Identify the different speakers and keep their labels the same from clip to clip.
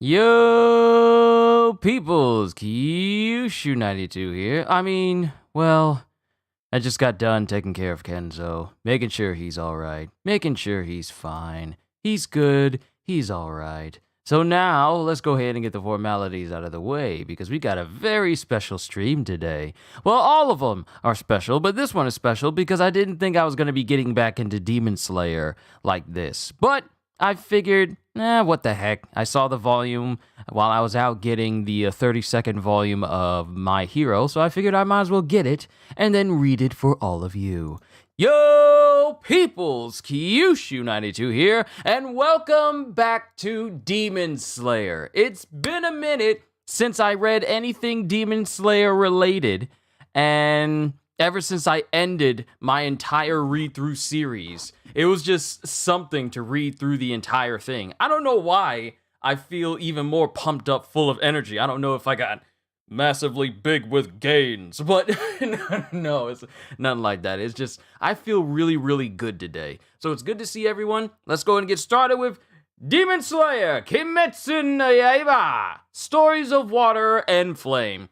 Speaker 1: Yo, peoples, Kyoshu92 here. I just got done taking care of Kenzo, making sure he's alright, making sure he's fine, he's good, he's alright. So now, let's go ahead and get the formalities out of the way, because we got a very special stream today. Well, all of them are special, but this one is special because I didn't think I was going to be getting back into Demon Slayer like this. But I figured, what the heck. I saw the volume while I was out getting the 32nd volume of My Hero, so I figured I might as well get it and then read it for all of you. Yo, peoples, Kyoshu92 here, and welcome back to Demon Slayer. It's been a minute since I read anything Demon Slayer related, and ever since I ended my entire read-through series, it was just something to read through the entire thing. I don't know why I feel even more pumped up, full of energy. I don't know if I got massively big with gains, but no, it's nothing like that. It's just, I feel really, really good today. So it's good to see everyone. Let's go and get started with Demon Slayer, Kimetsu no Yaiba, Stories of Water and Flame.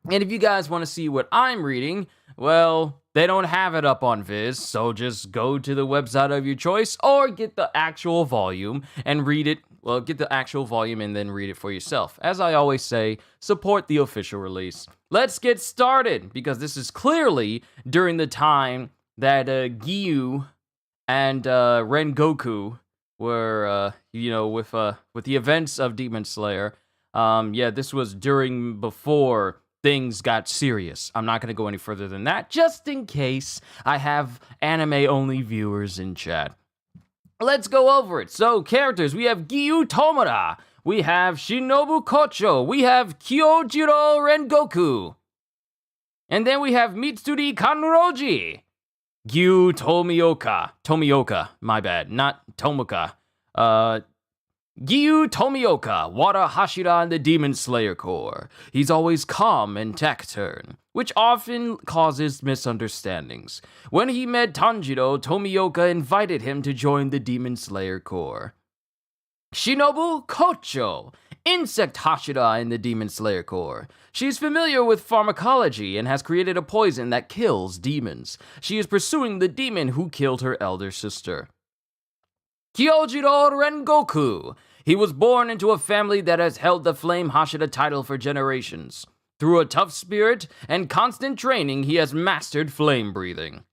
Speaker 1: And if you guys want to see what I'm reading, well, they don't have it up on Viz, so just go to the website of your choice or get the actual volume and read it. Well, get the actual volume and then read it for yourself. As I always say, support the official release. Let's get started, because this is clearly during the time that Giyu and Rengoku were, with the events of Demon Slayer. This was before things got serious. I'm not going to go any further than that, just in case I have anime-only viewers in chat. Let's go over it. So, characters, we have Giyu Tomura, we have Shinobu Kocho, we have Kyojiro Rengoku, and then we have Mitsuri Kanroji, Giyu Tomioka, my bad, not Tomoka, Giyu Tomioka, Wada Hashira in the Demon Slayer Corps. He's always calm and taciturn, which often causes misunderstandings. When he met Tanjiro, Tomioka invited him to join the Demon Slayer Corps. Shinobu Kocho, Insect Hashira in the Demon Slayer Corps. She's familiar with pharmacology and has created a poison that kills demons. She is pursuing the demon who killed her elder sister. Kyojiro Rengoku. He was born into a family that has held the Flame Hashira title for generations. Through a tough spirit and constant training, he has mastered flame breathing.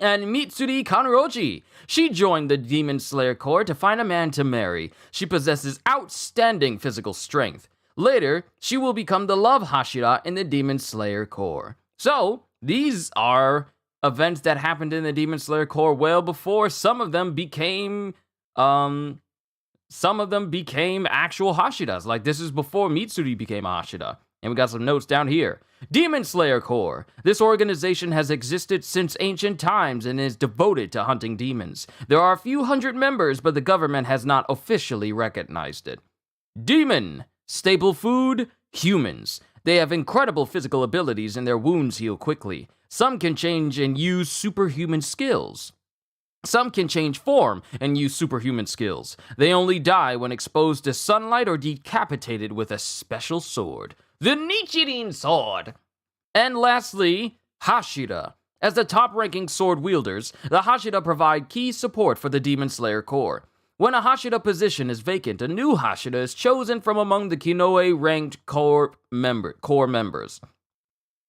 Speaker 1: And Mitsuri Kanroji. She joined the Demon Slayer Corps to find a man to marry. She possesses outstanding physical strength. Later, she will become the love Hashira in the Demon Slayer Corps. So, these are events that happened in the Demon Slayer Corps well before some of them became actual Hashiras. Like, this is before Mitsuri became a Hashira. And we got some notes down here. Demon Slayer Corps. This organization has existed since ancient times and is devoted to hunting demons. There are a few hundred members, but the government has not officially recognized it. Demon. Staple food, humans. They have incredible physical abilities and their wounds heal quickly. Some can change and use superhuman skills. Some can change form and use superhuman skills. They only die when exposed to sunlight or decapitated with a special sword. The Nichirin Sword! And lastly, Hashira. As the top-ranking sword wielders, the Hashira provide key support for the Demon Slayer Corps. When a Hashira position is vacant, a new Hashira is chosen from among the Kinoe-ranked Corps members.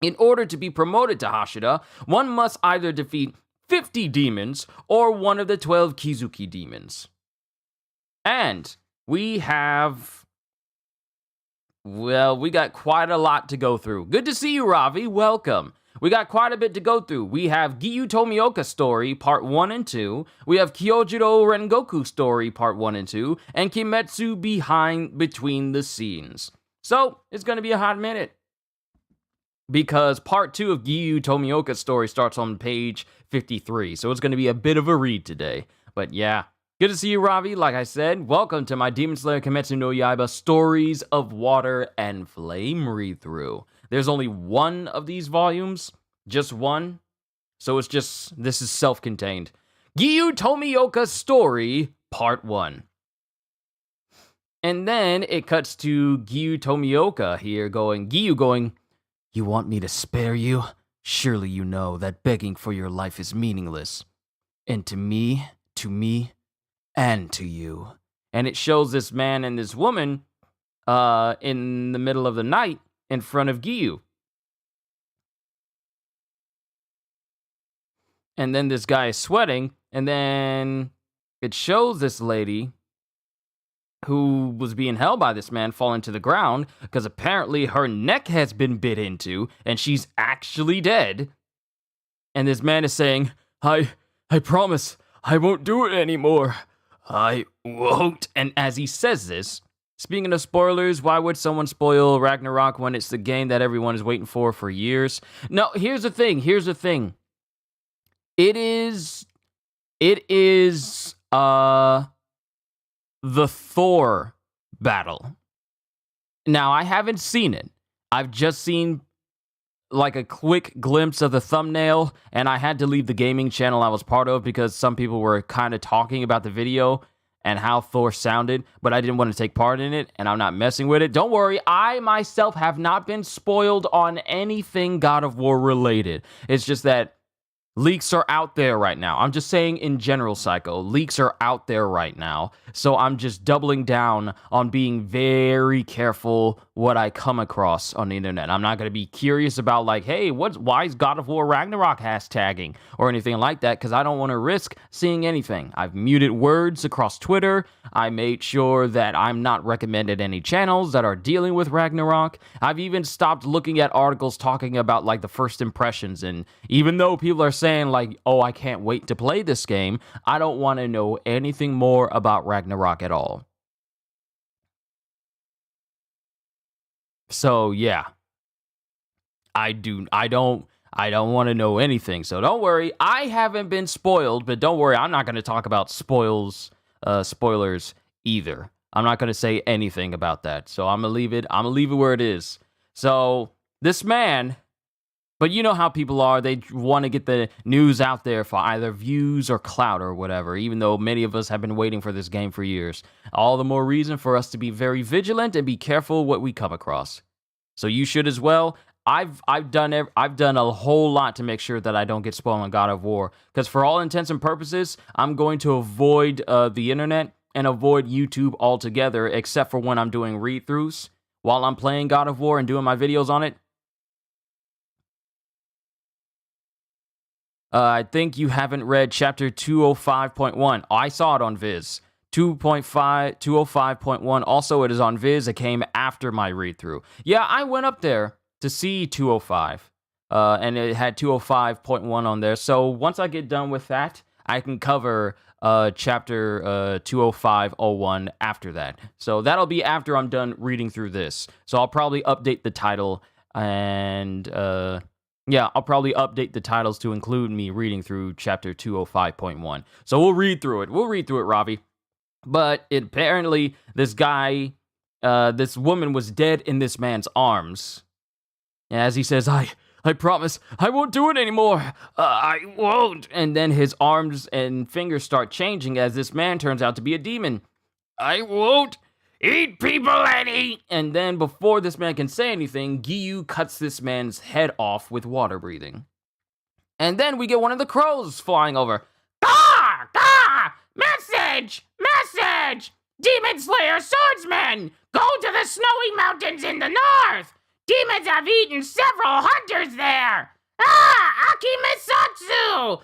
Speaker 1: In order to be promoted to Hashira, one must either defeat 50 demons or one of the 12 Kizuki demons. And we got quite a lot to go through. Good to see you, Ravi. Welcome. We got quite a bit to go through. We have Giyu Tomioka story, part 1 and 2. We have Kyojiro Rengoku story, part 1 and 2. And Kimetsu between the scenes. So, it's going to be a hot minute, because part 2 of Giyu Tomioka's story starts on page 53, so it's going to be a bit of a read today. But yeah, good to see you, Ravi. Like I said, welcome to my Demon Slayer Kimetsu no Yaiba Stories of Water and Flame read-through. There's only one of these volumes, just one, so this is self-contained. Giyu Tomioka's story, part 1. And then it cuts to Giyu Tomioka here Giyu going, "You want me to spare you? Surely you know that begging for your life is meaningless. And to me, and to you." And it shows this man and this woman in the middle of the night in front of Giyu. And then this guy is sweating, and then it shows this lady who was being held by this man falling to the ground because apparently her neck has been bit into and she's actually dead. And this man is saying, I promise I won't do it anymore. I won't. And as he says this, speaking of spoilers, why would someone spoil Ragnarok when it's the game that everyone is waiting for years? No, here's the thing. It is the Thor battle. Now, I haven't seen it. I've just seen like a quick glimpse of the thumbnail, and I had to leave the gaming channel I was part of because some people were kind of talking about the video and how Thor sounded, but I didn't want to take part in it, and I'm not messing with it. Don't worry, I myself have not been spoiled on anything God of War related. It's just that leaks are out there right now. I'm just saying in general, Psycho. Leaks are out there right now. So I'm just doubling down on being very careful what I come across on the internet. I'm not going to be curious about like, hey, why is God of War Ragnarok hashtagging or anything like that, because I don't want to risk seeing anything. I've muted words across Twitter. I made sure that I'm not recommended any channels that are dealing with Ragnarok. I've even stopped looking at articles talking about like the first impressions, and even though people are saying like, oh, I can't wait to play this game, I don't want to know anything more about Ragnarok at all. So yeah, I don't want to know anything. So don't worry, I haven't been spoiled, but don't worry, I'm not going to talk about spoilers either. I'm not going to say anything about that. So I'm going to leave it where it is. So this man, but you know how people are, they want to get the news out there for either views or clout or whatever, even though many of us have been waiting for this game for years. All the more reason for us to be very vigilant and be careful what we come across. So you should as well. I've done a whole lot to make sure that I don't get spoiled on God of War, because for all intents and purposes, I'm going to avoid the internet and avoid YouTube altogether, except for when I'm doing read-throughs while I'm playing God of War and doing my videos on it. I think you haven't read chapter 205.1. I saw it on Viz. 205.1. Also, it is on Viz. It came after my read-through. Yeah, I went up there to see 205. And it had 205.1 on there. So once I get done with that, I can cover chapter 205.01 after that. So that'll be after I'm done reading through this. So I'll probably update the title and... yeah, I'll probably update the titles to include me reading through chapter 205.1. So we'll read through it. Ravi. But apparently, this woman was dead in this man's arms. And as he says, I promise, I won't do it anymore. I won't. And then his arms and fingers start changing as this man turns out to be a demon. I won't eat people and eat. And then before this man can say anything, Giyu cuts this man's head off with water breathing. And then we get one of the crows flying over. Gah! Gah! Message! Demon Slayer swordsman! Go to the snowy mountains in the north! Demons have eaten several hunters there! Akimisatsu!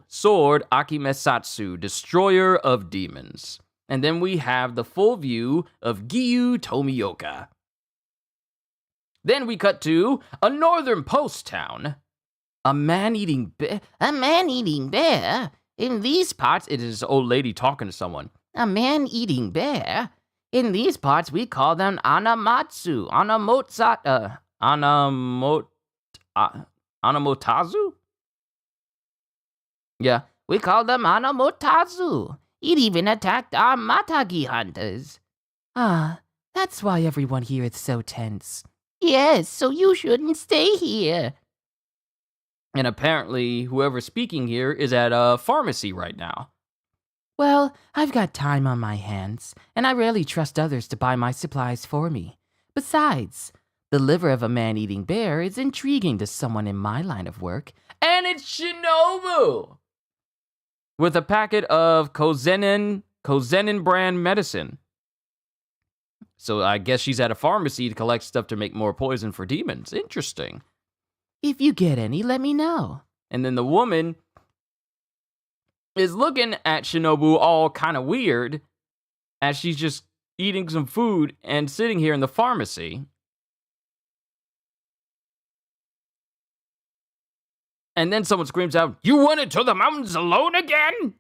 Speaker 1: Sword Akimisatsu, destroyer of demons. And then we have the full view of Giyu Tomioka. Then we cut to a northern post town. A man-eating bear? In these parts, it is an old lady talking to someone. A man-eating bear? In these parts, we call them Anamotazu? Yeah, we call them Anamotazu. It even attacked our Matagi hunters. That's why everyone here is so tense. Yes, so you shouldn't stay here. And apparently, whoever's speaking here is at a pharmacy right now.
Speaker 2: Well, I've got time on my hands, and I rarely trust others to buy my supplies for me. Besides, the liver of a man-eating bear is intriguing to someone in my line of work.
Speaker 1: And it's Shinobu! With a packet of Kozenin brand medicine. So I guess she's at a pharmacy to collect stuff to make more poison for demons. Interesting.
Speaker 2: If you get any, let me know.
Speaker 1: And then the woman is looking at Shinobu all kind of weird as she's just eating some food and sitting here in the pharmacy. And then someone screams out, "You went into the mountains alone again?"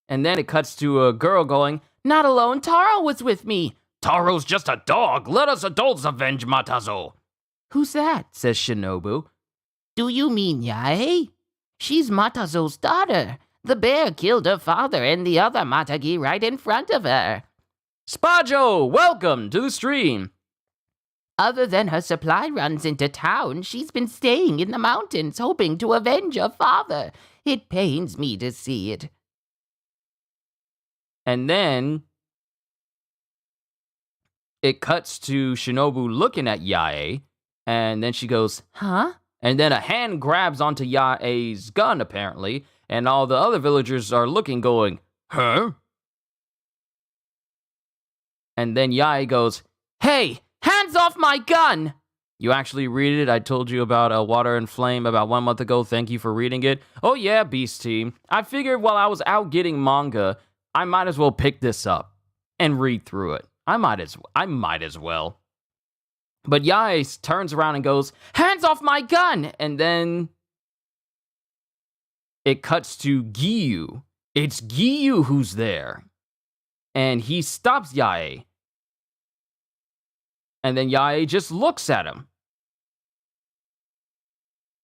Speaker 1: And then it cuts to a girl going,
Speaker 2: "Not alone, Taro was with me."
Speaker 1: "Taro's just a dog. Let us adults avenge Matazo."
Speaker 2: "Who's that?" says Shinobu. "Do you mean Yae? She's Matazo's daughter. The bear killed her father and the other Matagi right in front of her."
Speaker 1: "Spajo, welcome to the stream."
Speaker 2: "Other than her supply runs into town, she's been staying in the mountains hoping to avenge her father. It pains me to see it."
Speaker 1: And then it cuts to Shinobu looking at Yae, and then she goes,
Speaker 2: "Huh?"
Speaker 1: And then a hand grabs onto Yae's gun, apparently, and all the other villagers are looking, going, "Huh?" And then Yae goes, "Hey, hands off my gun!" You actually read it. I told you about Water and Flame about 1 month ago. Thank you for reading it. Oh yeah, Beast Team. I figured while I was out getting manga, I might as well pick this up and read through it. I might as well. But Yae turns around and goes, "Hands off my gun!" And then it cuts to Giyu. It's Giyu who's there. And he stops Yae. And then Yae just looks at him.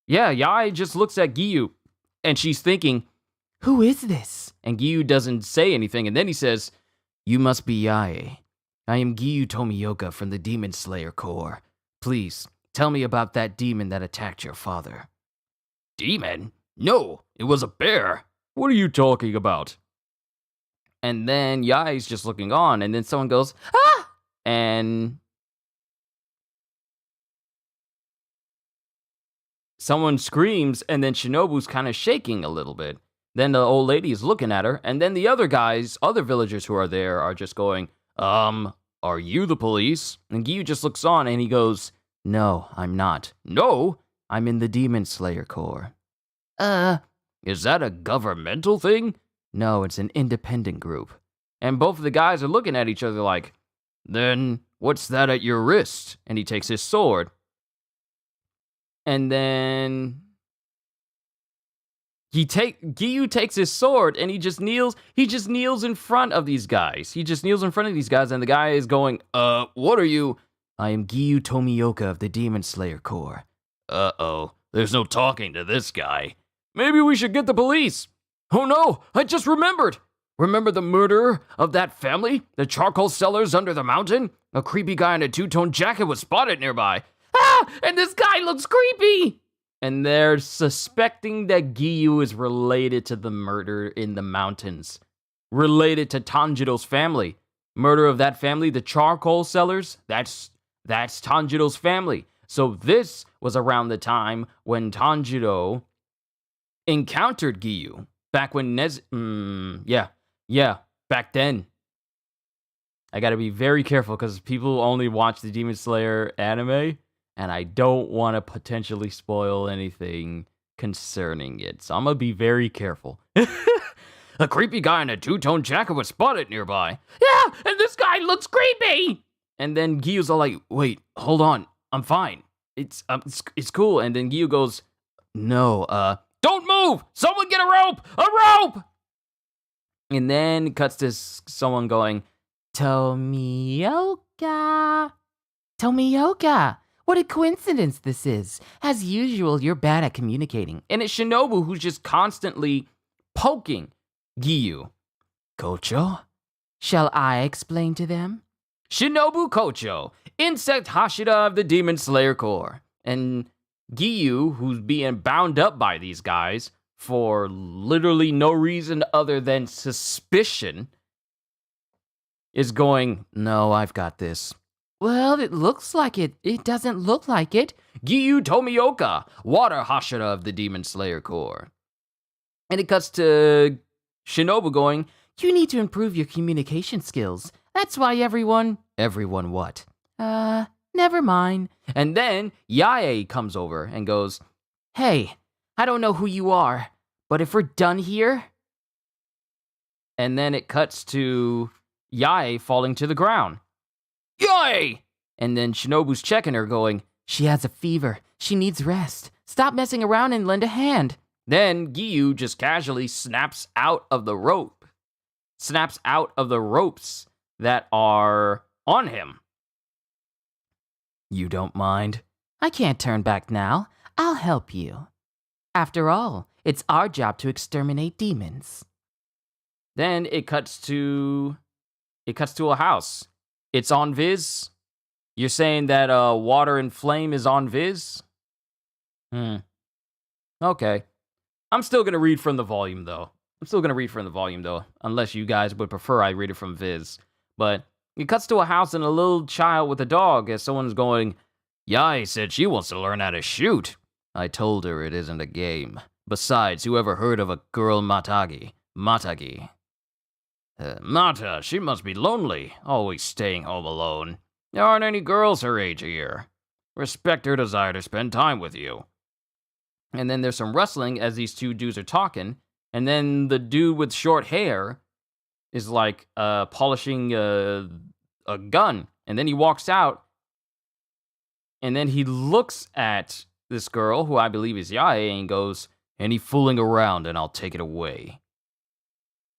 Speaker 1: Yeah, Yae just looks at Giyu. And she's thinking,
Speaker 2: "Who is this?"
Speaker 1: And Giyu doesn't say anything. And then he says, "You must be Yae. I am Giyu Tomioka from the Demon Slayer Corps. Please, tell me about that demon that attacked your father." "Demon? No, it was a bear. What are you talking about?" And then Yae's just looking on, and then someone goes, "Ah!" And someone screams, and then Shinobu's kind of shaking a little bit. Then the old lady is looking at her, and then the other villagers who are there are just going, "Are you the police?" And Giyu just looks on and he goes, "No, I'm not." "No? I'm in the Demon Slayer Corps." Is that a governmental thing?" "No, it's an independent group." And both of the guys are looking at each other like, "Then what's that at your wrist?" And he takes his sword. And then Giyu takes his sword and he just kneels in front of these guys. And the guy is going, "What are you?" "I am Giyu Tomioka of the Demon Slayer Corps." "Uh-oh, there's no talking to this guy. Maybe we should get the police." "Oh no, I just remembered. Remember the murderer of that family? The charcoal sellers under the mountain? A creepy guy in a two-tone jacket was spotted nearby. Ah, and this guy looks creepy." And they're suspecting that Giyu is related to the murder in the mountains. Related to Tanjiro's family. Murder of that family, the charcoal sellers, that's Tanjiro's family. So this was around the time when Tanjiro encountered Giyu. Back when back then. I gotta be very careful because people only watch the Demon Slayer anime, and I don't want to potentially spoil anything concerning it. So I'm gonna be very careful. A creepy guy in a two-tone jacket was spotted nearby. "Yeah, and this guy looks creepy." And then Giyu's all like, "Wait, hold on, I'm fine. It's cool." And then Giyu goes, "No, don't move! Someone get a rope! A rope!" And then it cuts to someone going, "Tomioka. Tomioka. What a coincidence this is. As usual, you're bad at communicating." And it's Shinobu who's just constantly poking Giyu. "Kocho? Shall I explain to them?" Shinobu Kocho, insect Hashira of the Demon Slayer Corps. And Giyu, who's being bound up by these guys, for literally no reason other than suspicion, is going, no, I've got this.
Speaker 2: Well, it looks like it. It doesn't look like it.
Speaker 1: Giyu Tomioka, water Hashira of the Demon Slayer Corps. And it cuts to Shinobu going,
Speaker 2: You need to improve your communication skills. That's why everyone...
Speaker 1: everyone what?
Speaker 2: Never mind.
Speaker 1: And then Yae comes over and goes,
Speaker 2: Hey, I don't know who you are, but if we're done here...
Speaker 1: And then it cuts to Yae falling to the ground. Yae! And then Shinobu's checking her going,
Speaker 2: She has a fever. She needs rest. Stop messing around and lend a hand.
Speaker 1: Then Giyu just casually snaps out of the rope. Snaps out of the ropes that are on him. You don't mind?
Speaker 2: I can't turn back now. I'll help you. After all, it's our job to exterminate demons.
Speaker 1: Then it cuts to a house. It's on Viz. You're saying that Water and Flame is on Viz? Okay. I'm still going to read from the volume, though. Unless you guys would prefer I read it from Viz. But it cuts to a house and a little child with a dog as someone's going, Yae said she wants to learn how to shoot. I told her it isn't a game. Besides, who ever heard of a girl Matagi? Matagi. Mata, she must be lonely, always staying home alone. There aren't any girls her age here. Respect her desire to spend time with you. And then there's some rustling as these two dudes are talking, and then the dude with short hair is like polishing a gun, and then he walks out, and then he looks at this girl, who I believe is Yae, and goes, any fooling around and I'll take it away.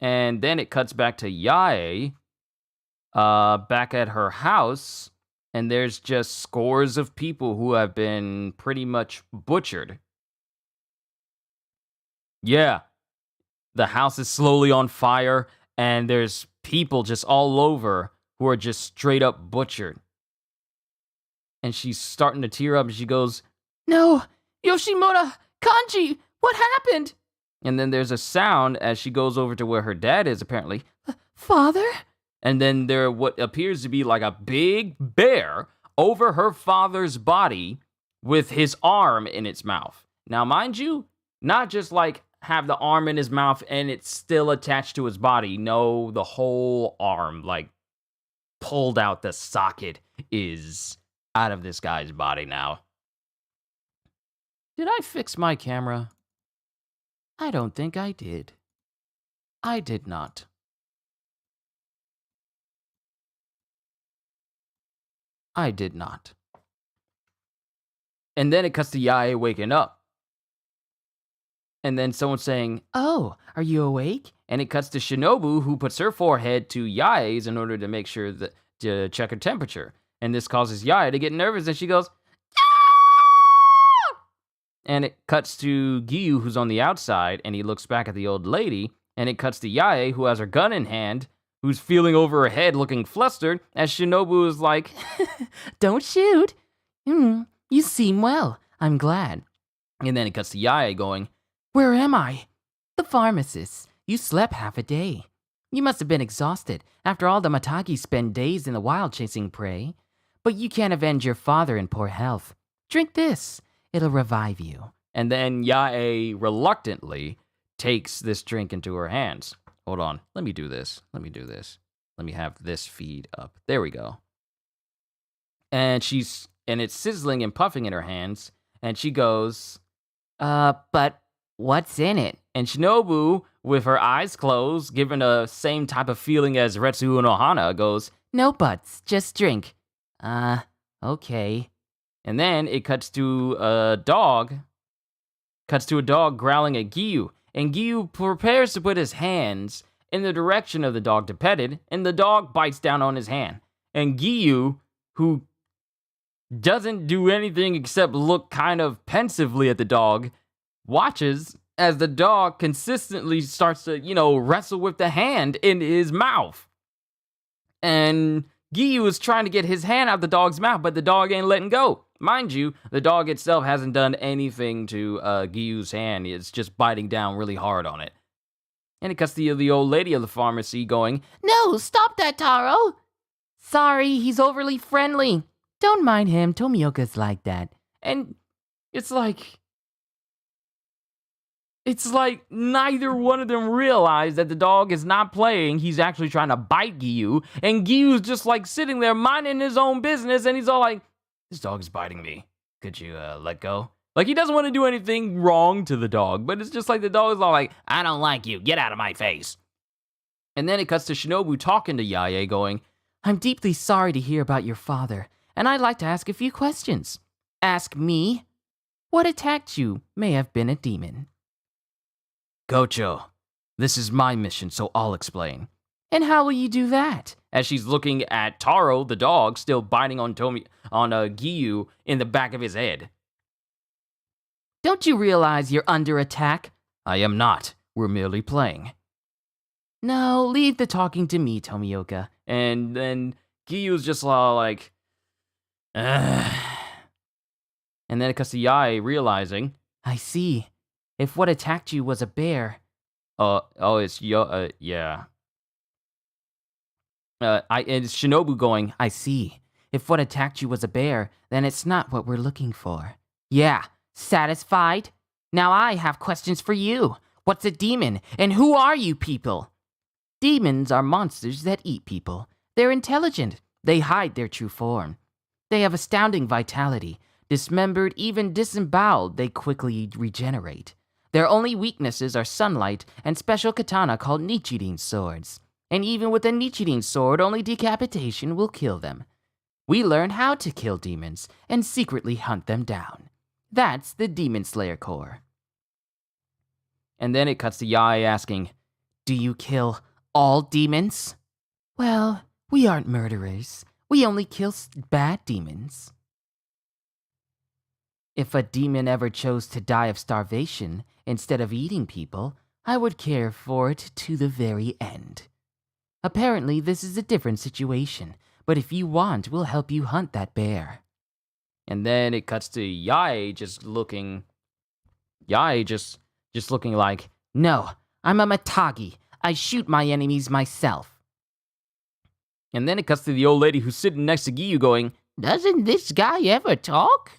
Speaker 1: And then it cuts back to Yae, back at her house, and there's just scores of people who have been pretty much butchered. Yeah, the house is slowly on fire, and there's people just all over who are just straight up butchered. And she's starting to tear up, and she goes,
Speaker 2: No, Yoshimura, Kanji, what happened?
Speaker 1: And then there's a sound as she goes over to where her dad is, apparently.
Speaker 2: Father?
Speaker 1: And then there what appears to be like a big bear over her father's body with his arm in its mouth. Now, mind you, not just like have the arm in his mouth and it's still attached to his body. No, the whole arm, like, pulled out. The socket is out of this guy's body now. Did I fix my camera? I don't think I did. I did not. I did not. And then it cuts to Yae waking up. And then someone saying,
Speaker 2: Oh, are you awake?
Speaker 1: And it cuts to Shinobu, who puts her forehead to Yae's in order to make sure that to check her temperature. And this causes Yae to get nervous, and she goes, "Ah!" And it cuts to Giyu, who's on the outside, and he looks back at the old lady. And it cuts to Yae, who has her gun in hand, who's feeling over her head, looking flustered, as Shinobu is like,
Speaker 2: Don't shoot. You seem well. I'm glad.
Speaker 1: And then it cuts to Yae going,
Speaker 2: Where am I? The pharmacist. You slept half a day. You must have been exhausted. After all, the Matagi spend days in the wild chasing prey. But you can't avenge your father in poor health. Drink this. It'll revive you.
Speaker 1: And then Yae reluctantly takes this drink into her hands. Hold on. Let me do this. Let me have this feed up. There we go. And it's sizzling and puffing in her hands. And she goes,
Speaker 2: but what's in it?
Speaker 1: And Shinobu, with her eyes closed, given the same type of feeling as Retsu no Hana, goes,
Speaker 2: No buts, just drink. Okay.
Speaker 1: And then it cuts to a dog. Growling at Giyu. And Giyu prepares to put his hands in the direction of the dog to pet it, and the dog bites down on his hand. And Giyu, who doesn't do anything except look kind of pensively at the dog, watches as the dog consistently starts to, wrestle with the hand in his mouth. And Giyu is trying to get his hand out the dog's mouth, but the dog ain't letting go. Mind you, the dog itself hasn't done anything to Giyu's hand. It's just biting down really hard on it. And it cuts to the old lady of the pharmacy going,
Speaker 2: No, stop that, Taro! Sorry, he's overly friendly. Don't mind him, Tomioka's like that.
Speaker 1: and it's like neither one of them realize that the dog is not playing. He's actually trying to bite Giyu. And Giyu's just like sitting there minding his own business. And he's all like, this dog is biting me. Could you let go? Like, he doesn't want to do anything wrong to the dog. But it's just like the dog is all like, I don't like you. Get out of my face. And then it cuts to Shinobu talking to Yae going,
Speaker 2: I'm deeply sorry to hear about your father. And I'd like to ask a few questions. Ask me. What attacked you may have been a demon.
Speaker 1: Gocho, this is my mission, so I'll explain.
Speaker 2: And how will you do that?
Speaker 1: As she's looking at Taro, the dog, still biting on Giyu in the back of his head.
Speaker 2: Don't you realize you're under attack?
Speaker 1: I am not. We're merely playing.
Speaker 2: No, leave the talking to me, Tomioka.
Speaker 1: And then Giyu's just all like, Ugh. And then it cuts to Yae realizing,
Speaker 2: I see. If what attacked you was a bear.
Speaker 1: It's yeah. And it's Shinobu going,
Speaker 2: I see. If what attacked you was a bear, then it's not what we're looking for. Yeah, satisfied? Now I have questions for you. What's a demon? And who are you people? Demons are monsters that eat people. They're intelligent. They hide their true form. They have astounding vitality. Dismembered, even disemboweled, they quickly regenerate. Their only weaknesses are sunlight and special katana called Nichirin swords. And even with a Nichirin sword, only decapitation will kill them. We learn how to kill demons and secretly hunt them down. That's the Demon Slayer Corps.
Speaker 1: And then it cuts to Yae asking,
Speaker 2: do you kill all demons? Well, we aren't murderers. We only kill bad demons. If a demon ever chose to die of starvation instead of eating people, I would care for it to the very end. Apparently, this is a different situation, but if you want, we'll help you hunt that bear.
Speaker 1: And then it cuts to Yae just looking like,
Speaker 2: no, I'm a Matagi. I shoot my enemies myself.
Speaker 1: And then it cuts to the old lady who's sitting next to Giyu going,
Speaker 2: doesn't this guy ever talk?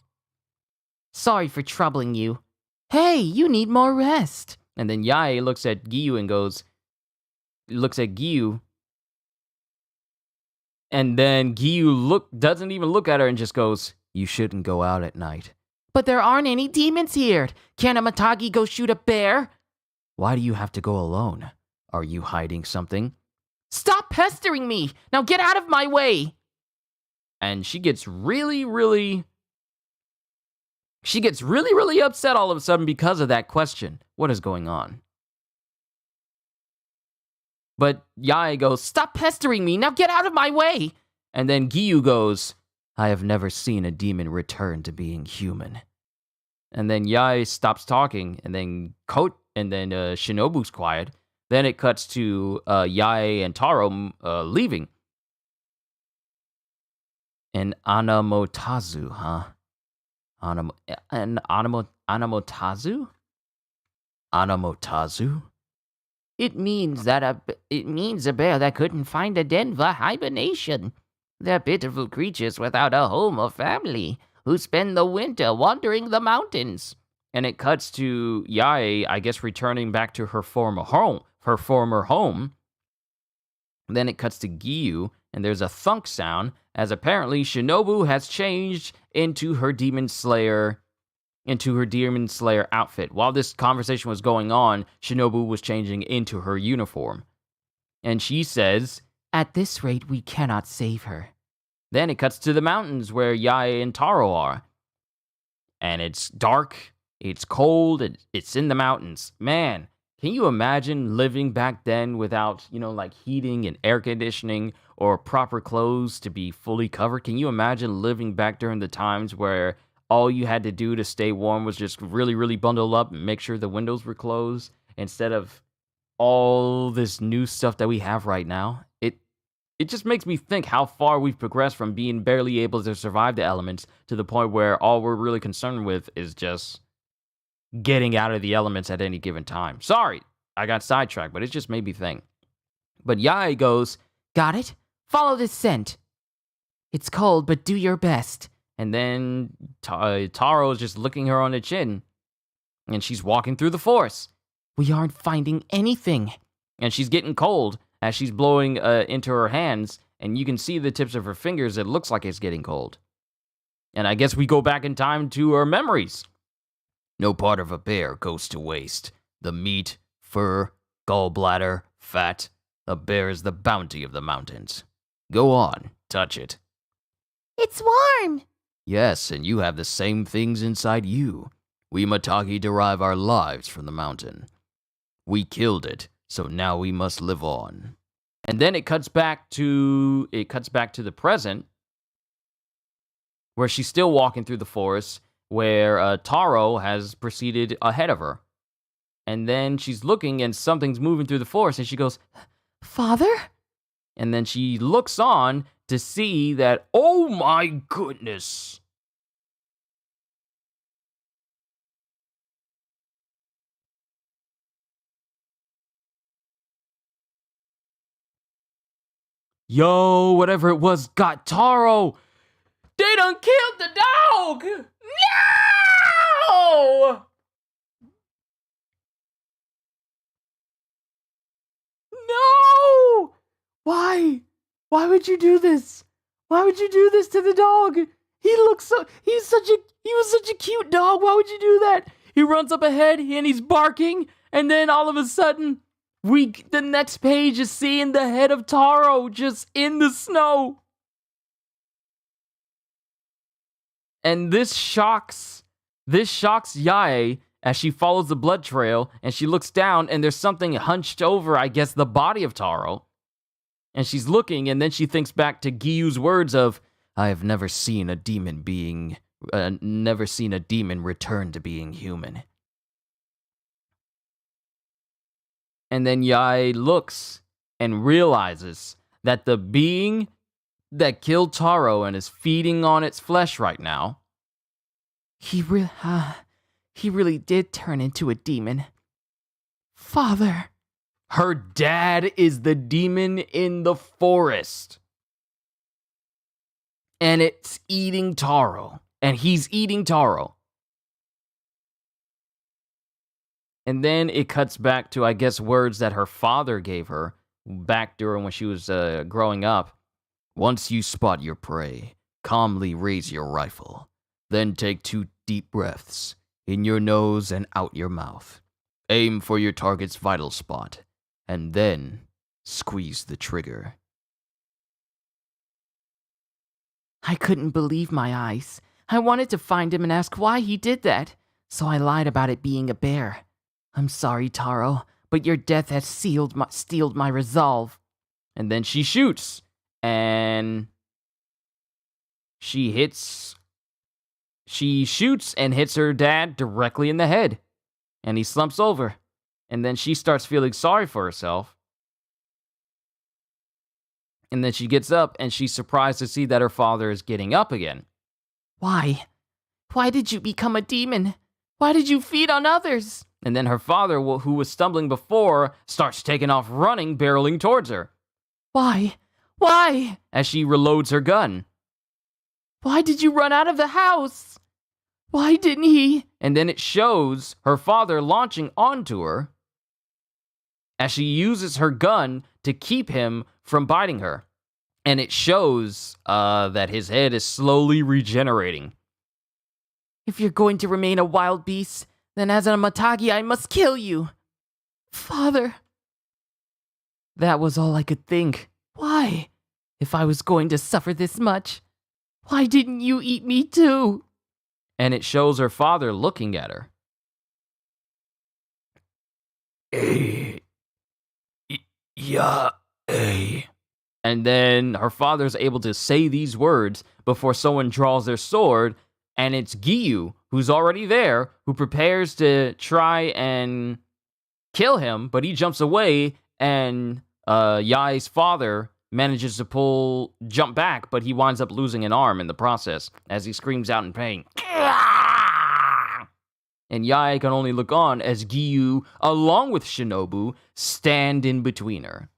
Speaker 2: Sorry for troubling you. Hey, you need more rest.
Speaker 1: And then Yae looks at Giyu and and then Giyu doesn't even look at her and just goes, you shouldn't go out at night.
Speaker 2: But there aren't any demons here. Can a Matagi go shoot a bear?
Speaker 1: Why do you have to go alone? Are you hiding something?
Speaker 2: Stop pestering me! Now get out of my way!
Speaker 1: And she gets really upset all of a sudden because of that question. What is going on? But Yae goes, stop pestering me, now get out of my way! And then Giyu goes, I have never seen a demon return to being human. And then Yae stops talking, and then Shinobu's quiet. Then it cuts to Yae and Taro leaving. And Anamotazu, huh? Anamotazu? Anamotazu?
Speaker 2: It means a bear that couldn't find a den for hibernation. They're pitiful creatures without a home or family who spend the winter wandering the mountains.
Speaker 1: And it cuts to Yae, I guess, returning back to her former home. Then it cuts to Giyu, and there's a thunk sound, as apparently Shinobu has changed into her Demon Slayer outfit. While this conversation was going on, Shinobu was changing into her uniform. And she says,
Speaker 2: at this rate, we cannot save her.
Speaker 1: Then it cuts to the mountains where Yae and Taro are. And it's dark, it's cold, it's in the mountains. Man, can you imagine living back then without, heating and air conditioning or proper clothes to be fully covered? Can you imagine living back during the times where all you had to do to stay warm was just really, really bundle up and make sure the windows were closed instead of all this new stuff that we have right now? it just makes me think how far we've progressed from being barely able to survive the elements to the point where all we're really concerned with is just getting out of the elements at any given time. Sorry, I got sidetracked, but it just made me think. But Yai goes,
Speaker 2: Got it? Follow this scent. It's cold, but do your best.
Speaker 1: and then Taro is just licking her on the chin, and she's walking through the forest,
Speaker 2: We aren't finding anything.
Speaker 1: and she's getting cold as she's blowing into her hands, and you can see the tips of her fingers. It looks like it's getting cold. And I guess we go back in time to our memories. No part of a bear goes to waste. The meat, fur, gallbladder, fat. A bear is the bounty of the mountains. Go on, touch it.
Speaker 3: It's warm.
Speaker 1: Yes, and you have the same things inside you. We Matagi derive our lives from the mountain. We killed it, so now we must live on. And then it cuts back to the present, where she's still walking through the forest, where Taro has proceeded ahead of her. And then she's looking, and something's moving through the forest, and she goes,
Speaker 2: Father?
Speaker 1: and then she looks on to see that, oh my goodness! Yo, whatever it was, got Taro! They done killed the dog! No! No! Why? Why would you do this? Why would you do this to the dog? He was such a cute dog. Why would you do that? He runs up ahead and he's barking, and then all of a sudden, the next page is seeing the head of Taro just in the snow. And this shocks Yae as she follows the blood trail, and she looks down, and there's something hunched over, I guess, the body of Taro. And she's looking, and then she thinks back to Giyu's words of, I have never seen a demon return to being human. And then Yae looks and realizes that the being that killed Taro and is feeding on its flesh right now,
Speaker 2: He really did turn into a demon. Father.
Speaker 1: her dad is the demon in the forest. And it's eating Taro. And he's eating Taro. And then it cuts back to, I guess, words that her father gave her back during when she was growing up. Once you spot your prey, calmly raise your rifle. Then take 2 deep breaths, in your nose and out your mouth. Aim for your target's vital spot, and then squeeze the trigger.
Speaker 2: I couldn't believe my eyes. I wanted to find him and ask why he did that, so I lied about it being a bear. I'm sorry, Taro, but your death has steeled my resolve.
Speaker 1: And then she shoots, and she shoots and hits her dad directly in the head, and he slumps over. And then she starts feeling sorry for herself. And then she gets up, and she's surprised to see that her father is getting up again.
Speaker 2: Why? Why did you become a demon? Why did you feed on others?
Speaker 1: And then her father, who was stumbling before, starts taking off running, barreling towards her.
Speaker 2: Why? Why?
Speaker 1: As she reloads her gun.
Speaker 2: Why did you run out of the house? Why didn't he?
Speaker 1: And then it shows her father launching onto her as she uses her gun to keep him from biting her. And it shows that his head is slowly regenerating.
Speaker 2: If you're going to remain a wild beast, then as a Matagi, I must kill you. Father. That was all I could think. Why? If I was going to suffer this much, why didn't you eat me too?
Speaker 1: And it shows her father looking at her. Yeah. And then her father's able to say these words before someone draws their sword, and it's Giyu, who's already there, who prepares to try and kill him, but he jumps away, and Yai's father manages to jump back, but he winds up losing an arm in the process as he screams out in pain. And Yae can only look on as Giyu, along with Shinobu, stand in between her.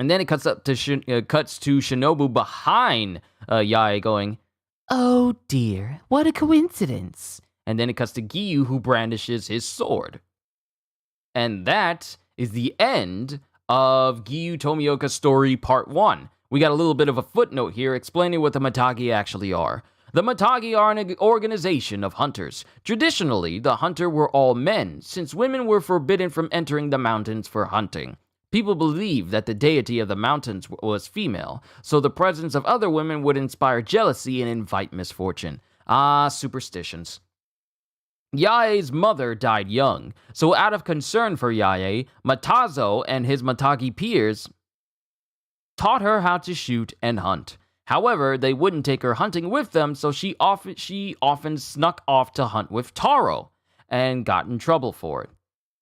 Speaker 1: And then it cuts to Shinobu behind Yae going,
Speaker 2: Oh dear, what a coincidence.
Speaker 1: And then it cuts to Giyu, who brandishes his sword. And that is the end of Giyu Tomioka's story part 1. We got a little bit of a footnote here explaining what the Matagi actually are. The Matagi are an organization of hunters. Traditionally, the hunter were all men, since women were forbidden from entering the mountains for hunting. People believed that the deity of the mountains was female, so the presence of other women would inspire jealousy and invite misfortune. Ah, superstitions. Yae's mother died young, so out of concern for Yae, Matazo and his Matagi peers taught her how to shoot and hunt. However, they wouldn't take her hunting with them, so she often snuck off to hunt with Taro, and got in trouble for it.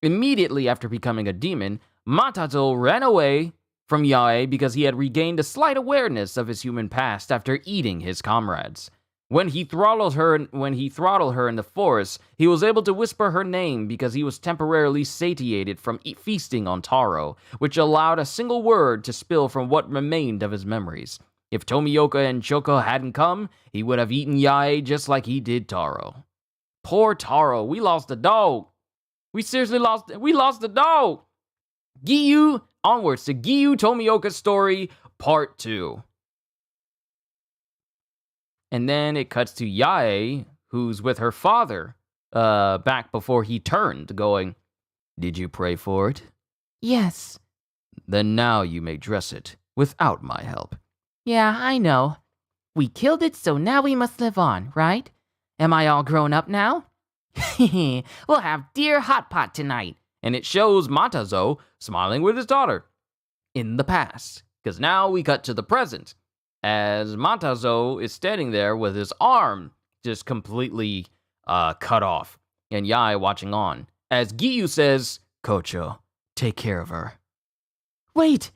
Speaker 1: Immediately after becoming a demon, Matazo ran away from Yae because he had regained a slight awareness of his human past after eating his comrades. When he throttled her in the forest, he was able to whisper her name because he was temporarily satiated from feasting on Taro, which allowed a single word to spill from what remained of his memories. If Tomioka and Choco hadn't come, he would have eaten Yae just like he did Taro. Poor Taro, we lost the dog. We lost the dog. Giyu, onwards to Giyu Tomioka's story, part 2. And then it cuts to Yae, who's with her father, back before he turned, going, Did you pray for it?
Speaker 2: Yes.
Speaker 1: Then now you may dress it, without my help.
Speaker 2: Yeah, I know. We killed it, so now we must live on, right? Am I all grown up now? We'll have deer hot pot tonight.
Speaker 1: And it shows Matazo smiling with his daughter in the past. Because now we cut to the present, as Matazo is standing there with his arm just completely cut off, and Yae watching on. As Giyu says, Kocho, take care of her.
Speaker 2: Wait,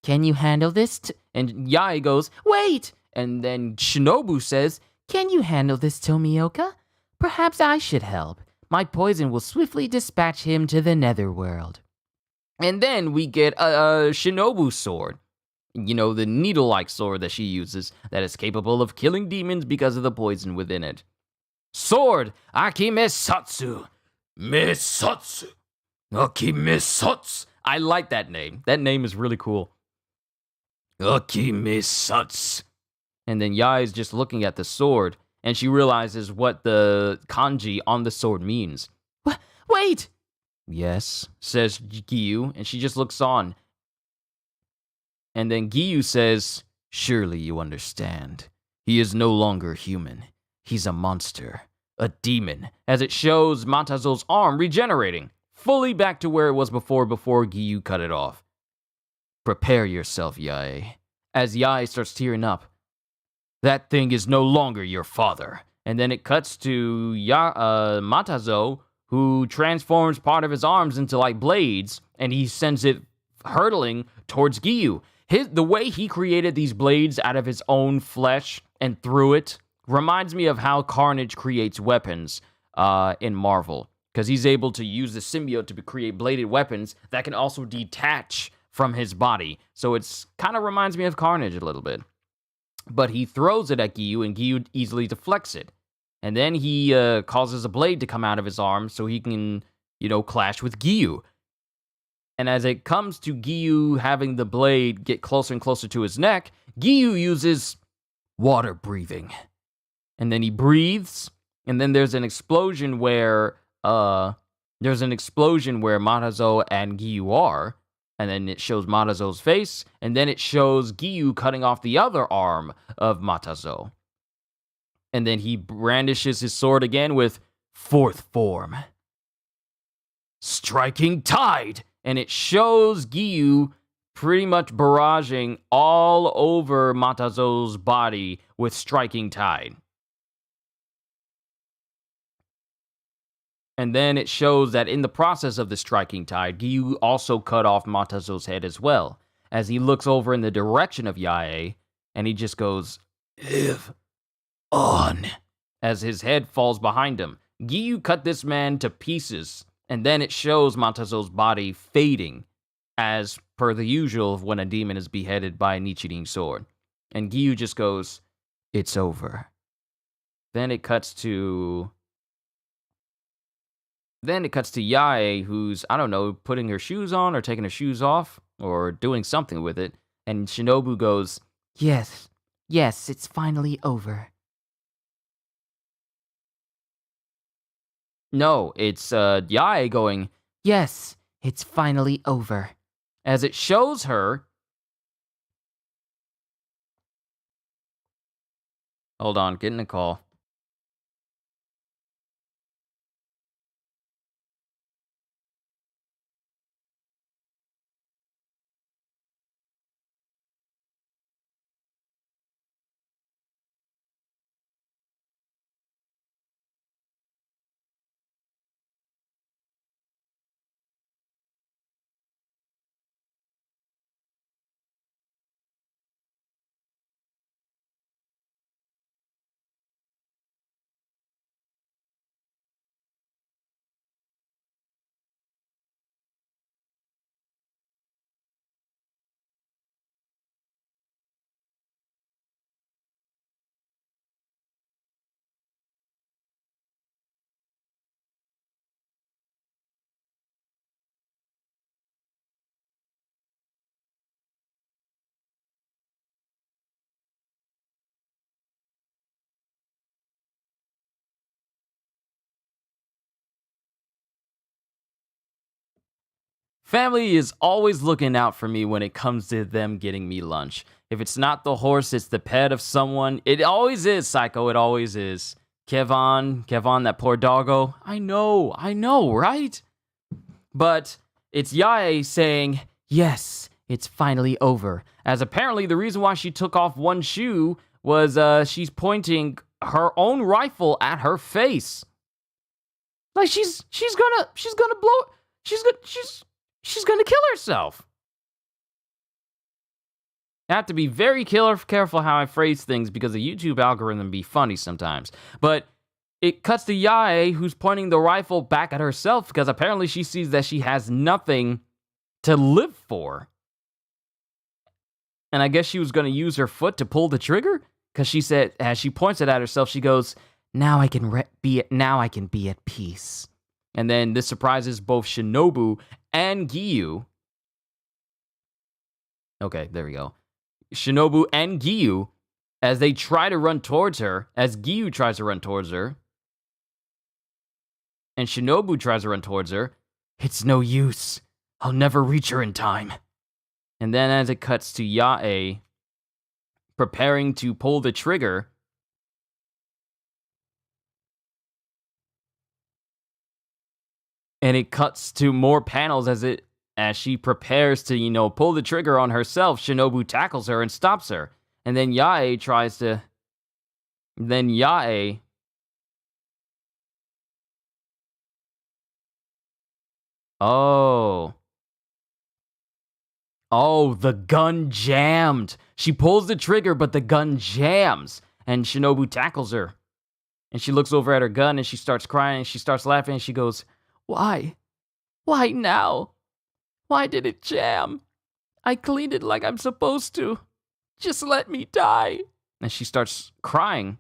Speaker 2: can you handle this?
Speaker 1: And Yae goes, wait! And then Shinobu says,
Speaker 2: Can you handle this, Tomioka? Perhaps I should help. My poison will swiftly dispatch him to the netherworld.
Speaker 1: And then we get a Shinobu sword. You know, the needle-like sword that she uses that is capable of killing demons because of the poison within it. Sword, Akimesatsu. Mesatsu. Akimesatsu. I like that name. That name is really cool. Akimesatsu. And then Yae is just looking at the sword, and she realizes what the kanji on the sword means.
Speaker 2: Wait!
Speaker 1: Yes, says Giyu, and she just looks on. And then Giyu says, surely you understand. He is no longer human. He's a monster. A demon. As it shows Matazo's arm regenerating. Fully back to where it was before Giyu cut it off. Prepare yourself, Yae. As Yae starts tearing up. That thing is no longer your father. And then it cuts to Matazo, who transforms part of his arms into like blades, and he sends it hurtling towards Giyu. The way he created these blades out of his own flesh and threw it reminds me of how Carnage creates weapons in Marvel. Because he's able to use the symbiote to create bladed weapons that can also detach from his body. So it's kind of reminds me of Carnage a little bit. But he throws it at Giyu, and Giyu easily deflects it. And then he causes a blade to come out of his arm so he can, clash with Giyu. And as it comes to Giyu having the blade get closer and closer to his neck, Giyu uses water breathing. And then he breathes, and then there's an explosion where Matazo and Giyu are. And then it shows Matazo's face, and then it shows Giyu cutting off the other arm of Matazo. And then he brandishes his sword again with fourth form. Striking Tide! And it shows Giyu pretty much barraging all over Matazo's body with Striking Tide. And then it shows that in the process of the Striking Tide, Giyu also cut off Matazo's head as well. as he looks over in the direction of Yae, and he just goes, "Live on," as his head falls behind him. Giyu cut this man to pieces, and then it shows Matazo's body fading, as per the usual of when a demon is beheaded by a Nichirin sword. And Giyu just goes, "It's over." Then it cuts to Yae, who's, I don't know, putting her shoes on or taking her shoes off or doing something with it. And Shinobu goes,
Speaker 2: Yes, yes, it's finally over.
Speaker 1: no, it's Yae going,
Speaker 2: Yes, it's finally over.
Speaker 1: as it shows her. Hold on, getting a call. Family is always looking out for me when it comes to them getting me lunch. If it's not the horse, it's the pet of someone. It always is, Psycho. It always is. Kevon, that poor doggo. I know, right? But it's Yae saying, yes, it's finally over. As apparently the reason why she took off one shoe was she's pointing her own rifle at her face. Like she's gonna kill herself. I have to be very careful how I phrase things because the YouTube algorithm be funny sometimes. But it cuts to Yae, who's pointing the rifle back at herself because apparently she sees that she has nothing to live for. And I guess she was going to use her foot to pull the trigger because she said, as she points it at herself, she goes,
Speaker 2: Now I can be at peace.
Speaker 1: And then this surprises both Shinobu and Giyu. Okay, there we go. Shinobu and Giyu, as they try to run towards her, as Giyu tries to run towards her, and Shinobu tries to run towards her. It's no use. I'll never reach her in time. And then as it cuts to Yae preparing to pull the trigger, and it cuts to more panels as she prepares to, pull the trigger on herself. Shinobu tackles her and stops her. And then Yae tries to... Then Yae... Oh, the gun jammed. She pulls the trigger, but the gun jams. And Shinobu tackles her. And she looks over at her gun and she starts crying and she starts laughing and she goes, Why? Why now? Why did it jam? I cleaned it like I'm supposed to. Just let me die. And she starts crying.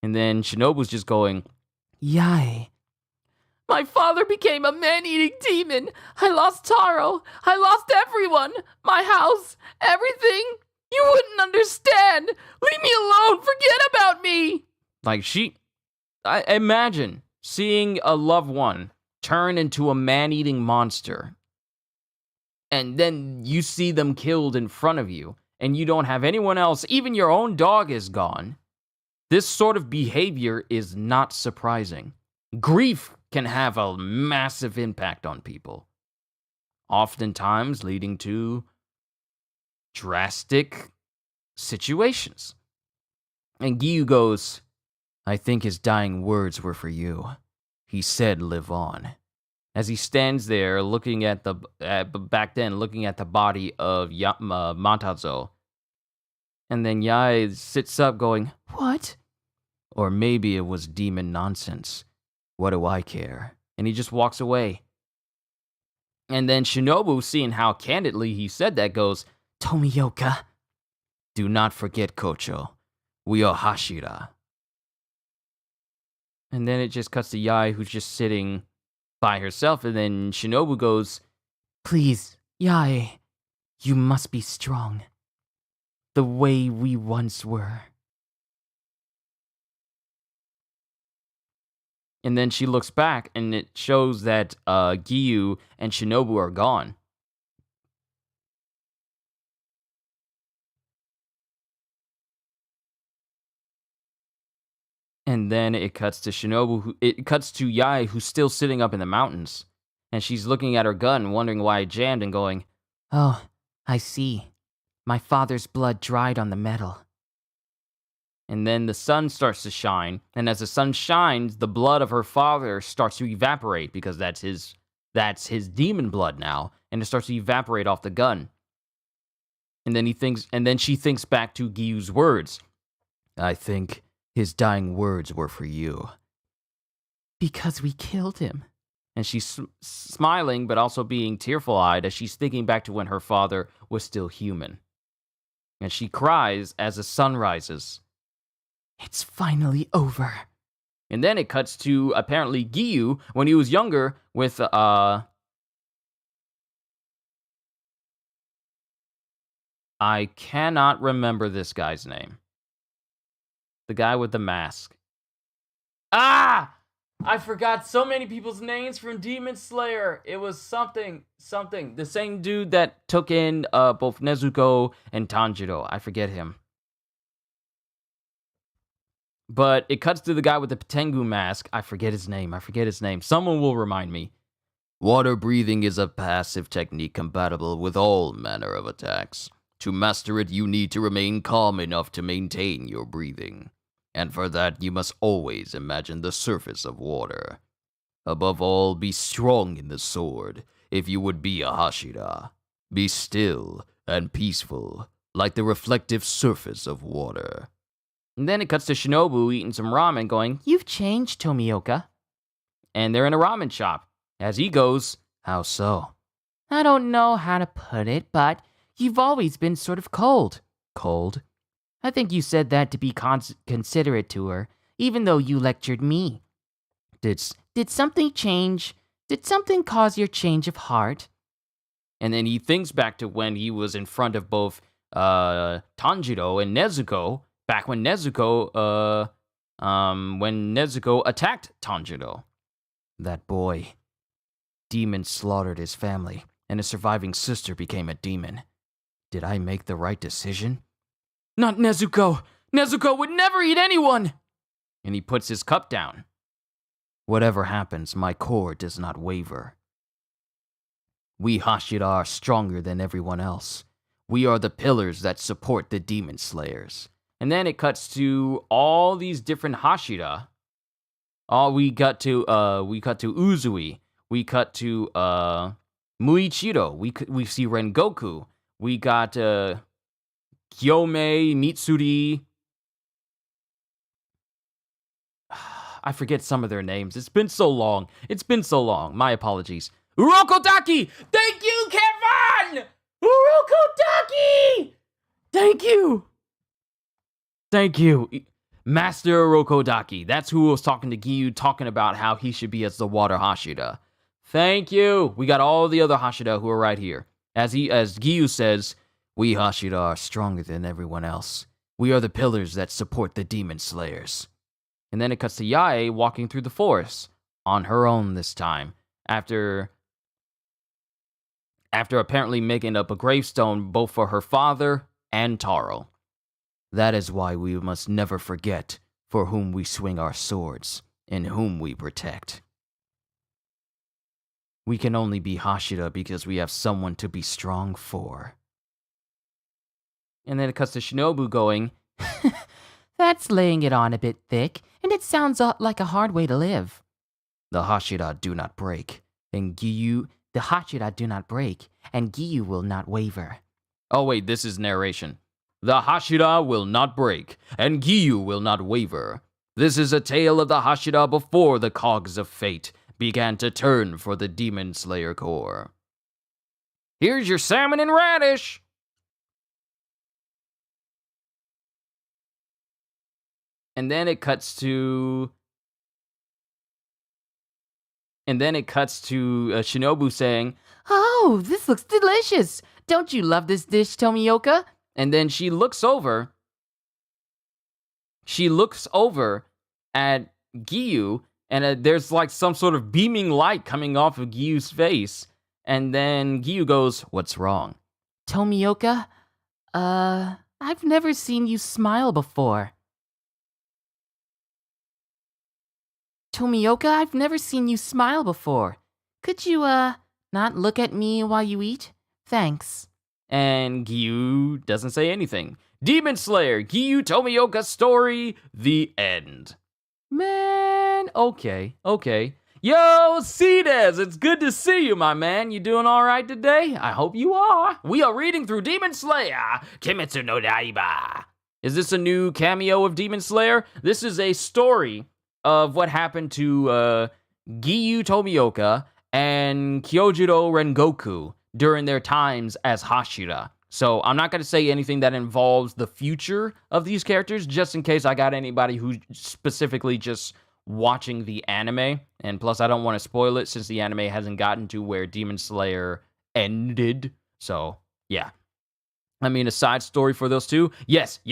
Speaker 1: And then Shinobu's just going,
Speaker 2: Yae.
Speaker 3: My father became a man-eating demon. I lost Taro. I lost everyone. My house. Everything. You wouldn't understand. Leave me alone. Forget about me.
Speaker 1: Like I imagine seeing a loved one turn into a man-eating monster. And then you see them killed in front of you. And you don't have anyone else. Even your own dog is gone. This sort of behavior is not surprising. Grief can have a massive impact on people, oftentimes leading to drastic situations. And Giyu goes, I think his dying words were for you. He said, live on. as he stands there looking at back then, looking at the body of Matazo. And then Yai sits up going, "What?" Or maybe it was demon nonsense. What do I care? And he just walks away. And then Shinobu, seeing how candidly he said that, goes, "Tomioka, do not forget, Kocho. We are Hashira." And then it just cuts to Yai, who's just sitting by herself. And then Shinobu goes, "Please, Yai, you must be strong. The way we once were." And then she looks back, and it shows that Giyu and Shinobu are gone. And then it cuts to it cuts to Yai, who's still sitting up in the mountains. And she's looking at her gun, wondering why it jammed, and going,
Speaker 2: "Oh, I see. My father's blood dried on the metal."
Speaker 1: And then the sun starts to shine, and as the sun shines, the blood of her father starts to evaporate, because that's his demon blood now, and it starts to evaporate off the gun. And then she thinks back to Giyu's words. "I think his dying words were for you."
Speaker 2: "Because we killed him."
Speaker 1: And she's smiling, but also being tearful-eyed as she's thinking back to when her father was still human. And she cries as the sun rises.
Speaker 2: "It's finally over."
Speaker 1: And then it cuts to, apparently, Giyu, when he was younger, with, I cannot remember this guy's name. The guy with the mask. I forgot so many people's names from Demon Slayer. It was something. The same dude that took in both Nezuko and Tanjiro. I forget him. But it cuts to the guy with the Tengu mask. I forget his name. Someone will remind me. Water breathing is a passive technique compatible with all manner of attacks. To master it, you need to remain calm enough to maintain your breathing. And for that, you must always imagine the surface of water. Above all, be strong in the sword, if you would be a Hashira. Be still and peaceful, like the reflective surface of water. And then it cuts to Shinobu eating some ramen going,
Speaker 2: "You've changed, Tomioka."
Speaker 1: And they're in a ramen shop. As he goes, "How so?"
Speaker 2: "I don't know how to put it, but you've always been sort of cold."
Speaker 1: "Cold?"
Speaker 2: "I think you said that to be considerate to her, even though you lectured me.
Speaker 1: Did
Speaker 2: something change? Did something cause your change of heart?"
Speaker 1: And then he thinks back to when he was in front of both Tanjiro and Nezuko, back when Nezuko attacked Tanjiro. That boy. Demon slaughtered his family, and his surviving sister became a demon. Did I make the right decision? Not Nezuko! Nezuko would never eat anyone! And he puts his cup down. Whatever happens, my core does not waver. We Hashira are stronger than everyone else. We are the pillars that support the demon slayers. And then it cuts to all these different Hashira. We cut to Uzui. We cut to Muichiro. We see Rengoku. We got Kyome, Mitsuri. I forget some of their names. It's been so long. My apologies. Urokodaki! Thank you, Kevin! Urokodaki! Thank you. Master Urokodaki. That's who was talking to Giyu, talking about how he should be as the water Hashira. Thank you. We got all the other Hashira who are right here. As Giyu says, we Hashira are stronger than everyone else. We are the pillars that support the demon slayers. And then it cuts to Yae walking through the forest, on her own this time, after apparently making up a gravestone both for her father and Taro. That is why we must never forget for whom we swing our swords, and whom we protect. We can only be Hashira because we have someone to be strong for. And then it cuts to Shinobu going,
Speaker 2: "That's laying it on a bit thick, and it sounds like a hard way to live."
Speaker 1: The Hashira do not break.
Speaker 2: And Giyu, the Hashira do not break, and Giyu will not waver.
Speaker 1: Oh wait, this is narration. The Hashira will not break, and Giyu will not waver. This is a tale of the Hashira before the cogs of fate began to turn for the Demon Slayer Corps. Here's your salmon and radish! And then it cuts to Shinobu saying,
Speaker 2: Oh, this looks delicious. Don't you love this dish, Tomioka?
Speaker 1: and then she looks over at Giyu, and there's like some sort of beaming light coming off of Giyu's face. And then Giyu goes, what's wrong?
Speaker 2: Tomioka, I've never seen you smile before. Tomioka, I've never seen you smile before. Could you, not look at me while you eat? Thanks.
Speaker 1: And Giyu doesn't say anything. Demon Slayer, Giyu Tomioka story, the end. Man, okay. Yo, Cedes, it's good to see you, my man. You doing all right today? I hope you are. We are reading through Demon Slayer, Kimetsu no Yaiba. Is this a new cameo of Demon Slayer? This is a story of what happened to Giyu Tomioka and Kyojiro Rengoku during their times as Hashira. So I'm not going to say anything that involves the future of these characters, just in case I got anybody who's specifically just watching the anime. And plus, I don't want to spoil it since the anime hasn't gotten to where Demon Slayer ended. So, yeah. I mean, a side story for those two? Yes. And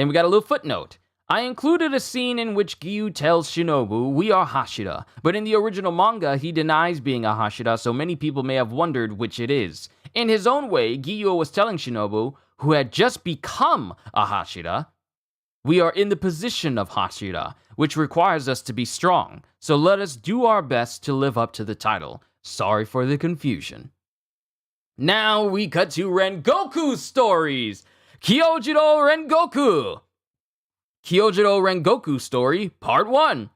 Speaker 1: we got a little footnote. I included a scene in which Giyu tells Shinobu, we are Hashira, but in the original manga, he denies being a Hashira, so many people may have wondered which it is. In his own way, Giyu was telling Shinobu, who had just become a Hashira, we are in the position of Hashira, which requires us to be strong, so let us do our best to live up to the title. Sorry for the confusion. Now we cut to Rengoku's stories. Kyojiro Rengoku story, part 1.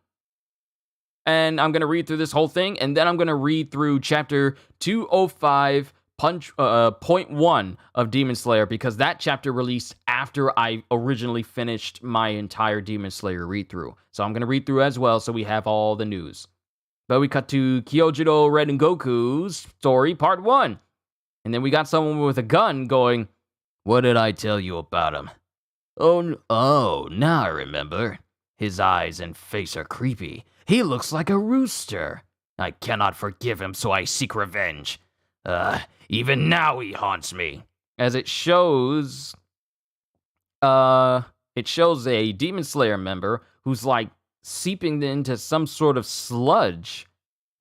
Speaker 1: And I'm going to read through this whole thing, and then I'm going to read through chapter 205, point 1 of Demon Slayer, because that chapter released after I originally finished my entire Demon Slayer read-through. So I'm going to read through as well, so we have all the news. But we cut to Kyojiro Rengoku's story, part 1. And then we got someone with a gun going, what did I tell you about him? Oh, now I remember. His eyes and face are creepy. He looks like a rooster. I cannot forgive him, so I seek revenge. Even now he haunts me. As it shows a Demon Slayer member who's like seeping into some sort of sludge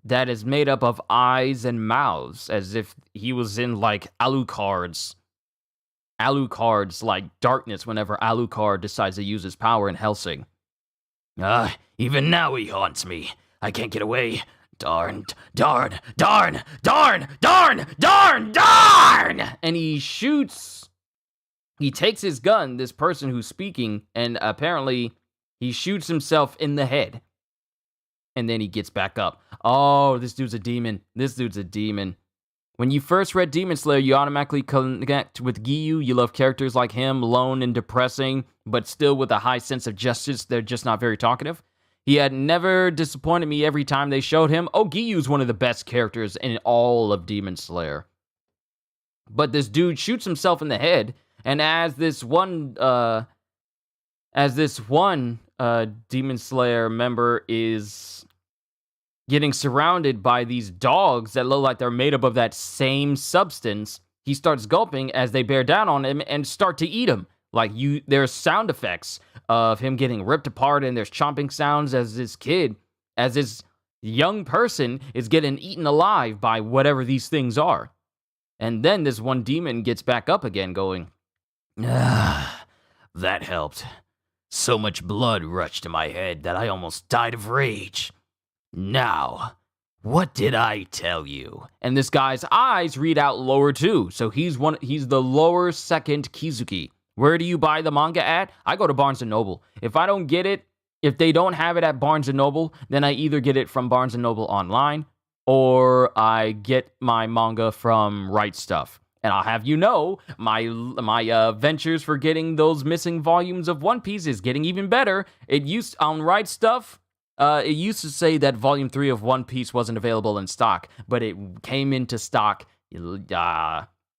Speaker 1: that is made up of eyes and mouths, as if he was in like Alucard's like darkness whenever Alucard decides to use his power in Hellsing. Even now he haunts me. I can't get away. Darn. And he takes his gun, this person who's speaking, and apparently he shoots himself in the head. And then he gets back up. Oh, this dude's a demon. When you first read Demon Slayer, you automatically connect with Giyu. You love characters like him, lone and depressing, but still with a high sense of justice. They're just not very talkative. He had never disappointed me every time they showed him. Oh, Giyu's one of the best characters in all of Demon Slayer. But this dude shoots himself in the head, and as this one Demon Slayer member is getting surrounded by these dogs that look like they're made up of that same substance, he starts gulping as they bear down on him and start to eat him. Like, there's sound effects of him getting ripped apart, and there's chomping sounds as this young person is getting eaten alive by whatever these things are. And then this one demon gets back up again going, that helped. So much blood rushed to my head that I almost died of rage. Now, what did I tell you? And this guy's eyes read out lower too. So he's the lower second Kizuki. Where do you buy the manga at? I go to Barnes & Noble. If I don't get it If they don't have it at Barnes & Noble, then I either get it from Barnes & Noble online or I get my manga from Right Stuff. And I'll have you know, my ventures for getting those missing volumes of One Piece is getting even better. On Right Stuff, it used to say that Volume 3 of One Piece wasn't available in stock, but it came into stock,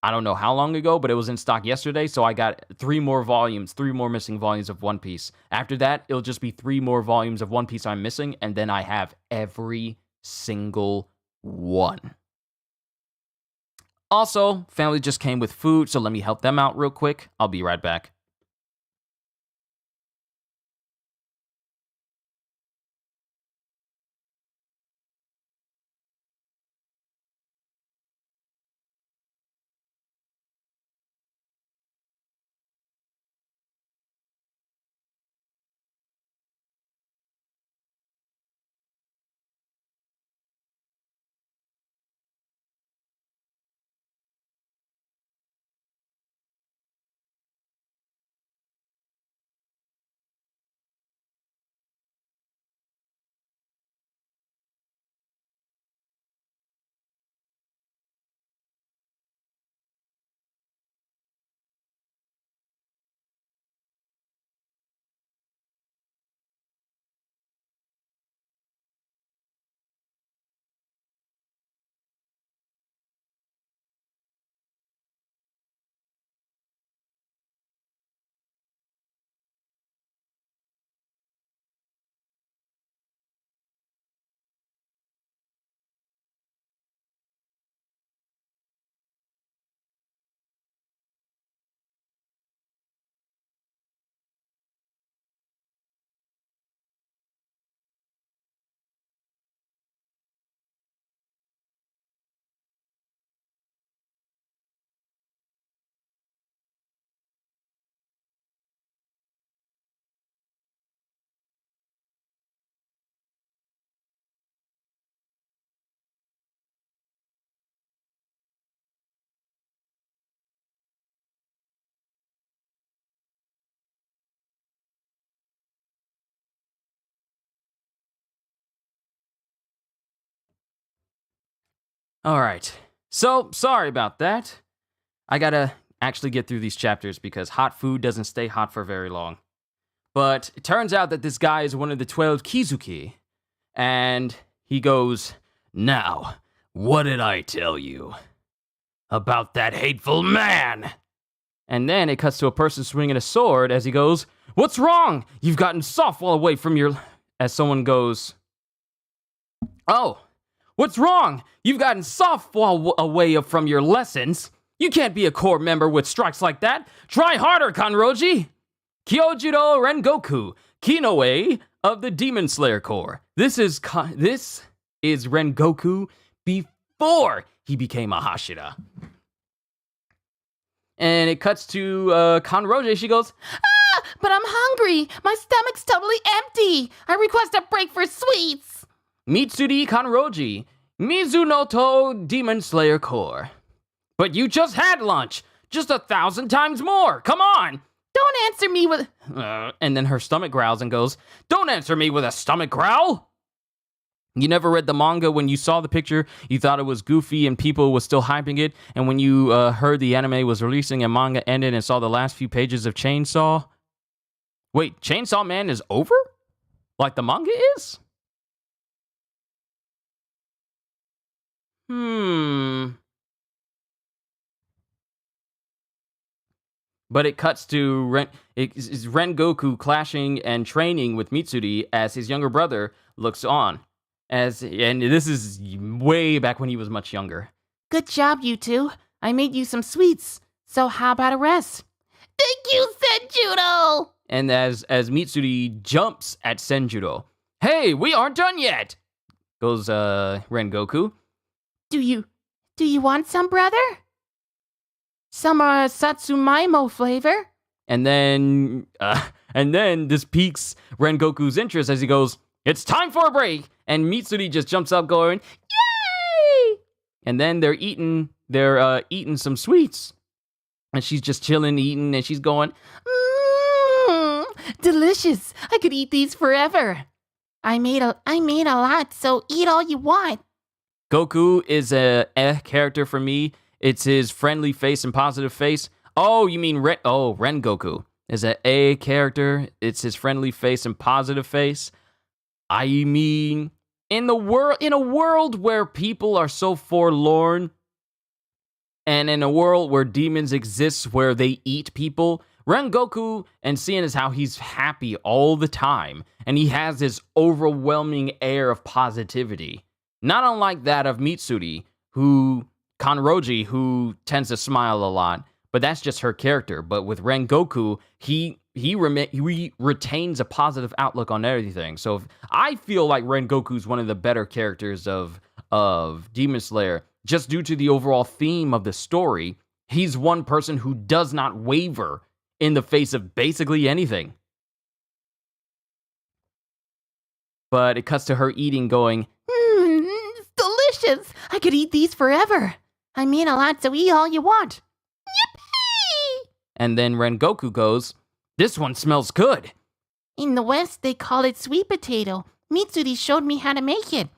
Speaker 1: I don't know how long ago, but it was in stock yesterday, so I got 3 more missing volumes of One Piece. After that, it'll just be 3 more volumes of One Piece I'm missing, and then I have every single one. Also, family just came with food, so let me help them out real quick. I'll be right back. All right. So, sorry about that. I gotta actually get through these chapters because hot food doesn't stay hot for very long. But it turns out that this guy is one of the 12 Kizuki. And he goes, "Now, what did I tell you about that hateful man?" And then it cuts to a person swinging a sword as he goes, "What's wrong? You've gotten soft while away from your..." As someone goes, "Oh, what's wrong? You've gotten soft while away from your lessons. You can't be a core member with strikes like that. Try harder, Kanroji." Kyojiro Rengoku, Kinoe of the Demon Slayer Corps. This is Rengoku before he became a Hashira. And it cuts to Kanroji. She goes,
Speaker 3: But I'm hungry. My stomach's totally empty. I request a break for sweets.
Speaker 1: "Mitsuri Kanroji, Mizunoto Demon Slayer Corps. But you just had lunch. Just 1,000 times more. Come on."
Speaker 3: Don't answer me with...
Speaker 1: And then her stomach growls and goes, "Don't answer me with a stomach growl." You never read the manga. When you saw the picture, you thought it was goofy and people was still hyping it. And when you heard the anime was releasing and manga ended and saw the last few pages of Chainsaw... Wait, Chainsaw Man is over? Like the manga is? But it cuts to Rengoku clashing and training with Mitsuri as his younger brother looks on. And this is way back when he was much younger.
Speaker 2: Good job, you two. I made you some sweets. So how about a rest?
Speaker 3: Thank you, Senjudo.
Speaker 1: And as Mitsuri jumps at Senjudo, "Hey, we aren't done yet," goes Rengoku.
Speaker 2: Do you want some, brother? Some Satsumaimo flavor?
Speaker 1: And then this piques Rengoku's interest as he goes, "It's time for a break." And Mitsuri just jumps up going, "Yay!" And then they're eating some sweets. And she's just chilling, eating, and she's going,
Speaker 3: delicious. I could eat these forever.
Speaker 2: I made a lot, so eat all you want.
Speaker 1: Goku is a character for me. It's his friendly face and positive face. Oh, you mean Rengoku is a character. It's his friendly face and positive face. I mean, in a world where people are so forlorn, and in a world where demons exist where they eat people, Rengoku, and seeing as how he's happy all the time, and he has this overwhelming air of positivity, not unlike that of Mitsuri, Kanroji, who tends to smile a lot, but that's just her character. But with Rengoku, he retains a positive outlook on everything. So I feel like Rengoku's one of the better characters of Demon Slayer, just due to the overall theme of the story. He's one person who does not waver in the face of basically anything. But it cuts to her eating, going,
Speaker 3: It's delicious. I could eat these forever.
Speaker 2: I made a lot, so eat all you want.
Speaker 3: Yippee!
Speaker 1: and then Rengoku goes, "This one smells good."
Speaker 2: In the West, they call it sweet potato. Mitsuri showed me how to make it.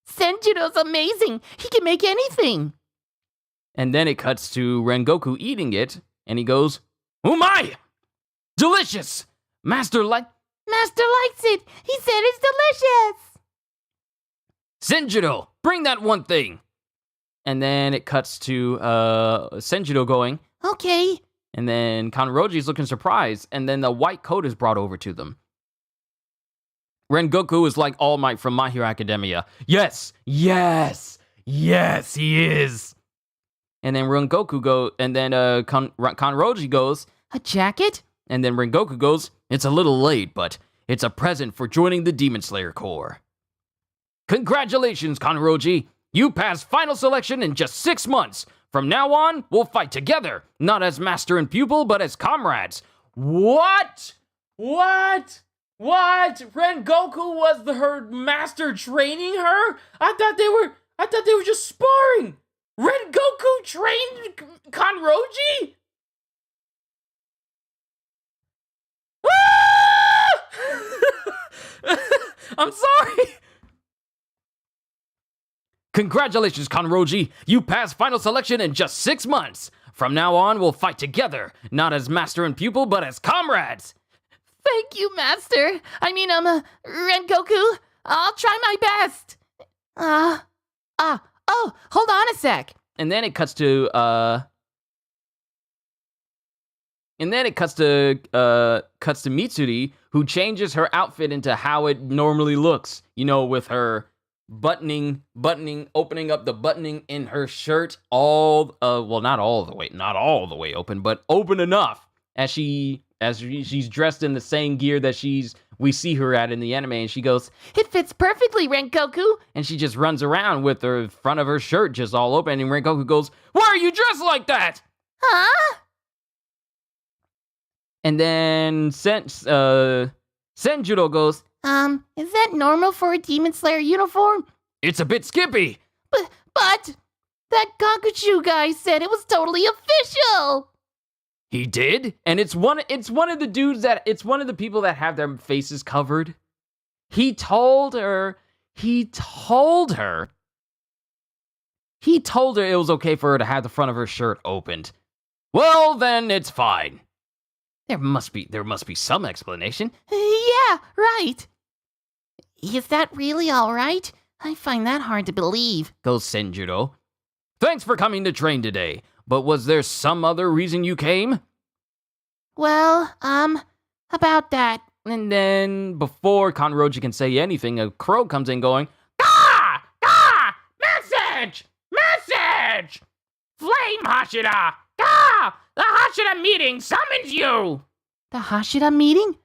Speaker 3: Senjiro's amazing. He can make anything.
Speaker 1: And then it cuts to Rengoku eating it, and he goes, "Oh my! Delicious! Master
Speaker 2: Master likes it. He said it's delicious.
Speaker 1: Senjiro, bring that one thing." And then it cuts to Senjiro going,
Speaker 2: Okay.
Speaker 1: and then Kanroji's looking surprised, and then the white coat is brought over to them. Rengoku is like All Might from My Hero Academia. Yes, yes, yes, he is. And then Kanroji goes,
Speaker 2: A jacket?
Speaker 1: and then Rengoku goes, "It's a little late, but it's a present for joining the Demon Slayer Corps. Congratulations, Kanroji. You passed final selection in just 6 months. From now on, we'll fight together, not as master and pupil, but as comrades." What? Rengoku was her master training her? I thought they were just sparring. Rengoku trained Kanroji? I'm sorry. Congratulations, Kanroji. You passed final selection in just 6 months. From now on, we'll fight together, not as master and pupil, but as comrades.
Speaker 3: Thank you, Master. Rengoku. I'll try my best. Hold on a sec.
Speaker 1: And then it cuts to Mitsuri, who changes her outfit into how it normally looks. You know, with her opening up the buttoning in her shirt, not all the way open, but open enough as she's dressed in the same gear that we see her at in the anime, and she goes,
Speaker 3: It fits perfectly, Rengoku.
Speaker 1: and she just runs around with the front of her shirt just all open, and Rengoku goes, "Why are you dressed like that?"
Speaker 3: Huh?
Speaker 1: And then Senjiro goes,
Speaker 2: Is that normal for a Demon Slayer uniform?
Speaker 1: "It's a bit skippy."
Speaker 3: But that Gakuchu guy said it was totally official.
Speaker 1: He did? And it's one of the people that have their faces covered. He told her it was okay for her to have the front of her shirt opened. Well, then it's fine. There must be some explanation.
Speaker 3: Yeah, right.
Speaker 2: Is that really all right? I find that hard to believe.
Speaker 1: Goes Senjiro. "Thanks for coming to train today, but was there some other reason you came?"
Speaker 2: Well, about that.
Speaker 1: And then, before Kanroji can say anything, a crow comes in going, "Gah! Gah! Message! Message! Flame Hashira! Gah! The Hashira meeting summons you!"
Speaker 2: The Hashira meeting?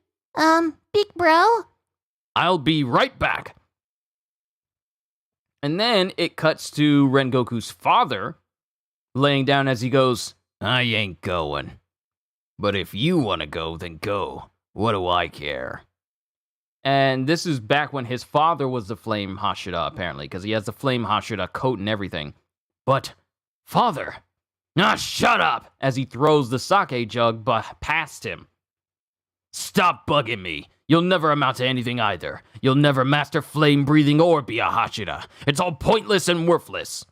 Speaker 2: Big bro?
Speaker 1: "I'll be right back." And then it cuts to Rengoku's father, laying down as he goes, "I ain't going. But if you want to go, then go. What do I care?" And this is back when his father was the Flame Hashira, apparently, because he has the Flame Hashira coat and everything. "But, father..." "Ah, shut up!" as he throws the sake jug past him. Stop bugging me. You'll never amount to anything either. You'll never master flame breathing or be a Hashira. It's all pointless and worthless.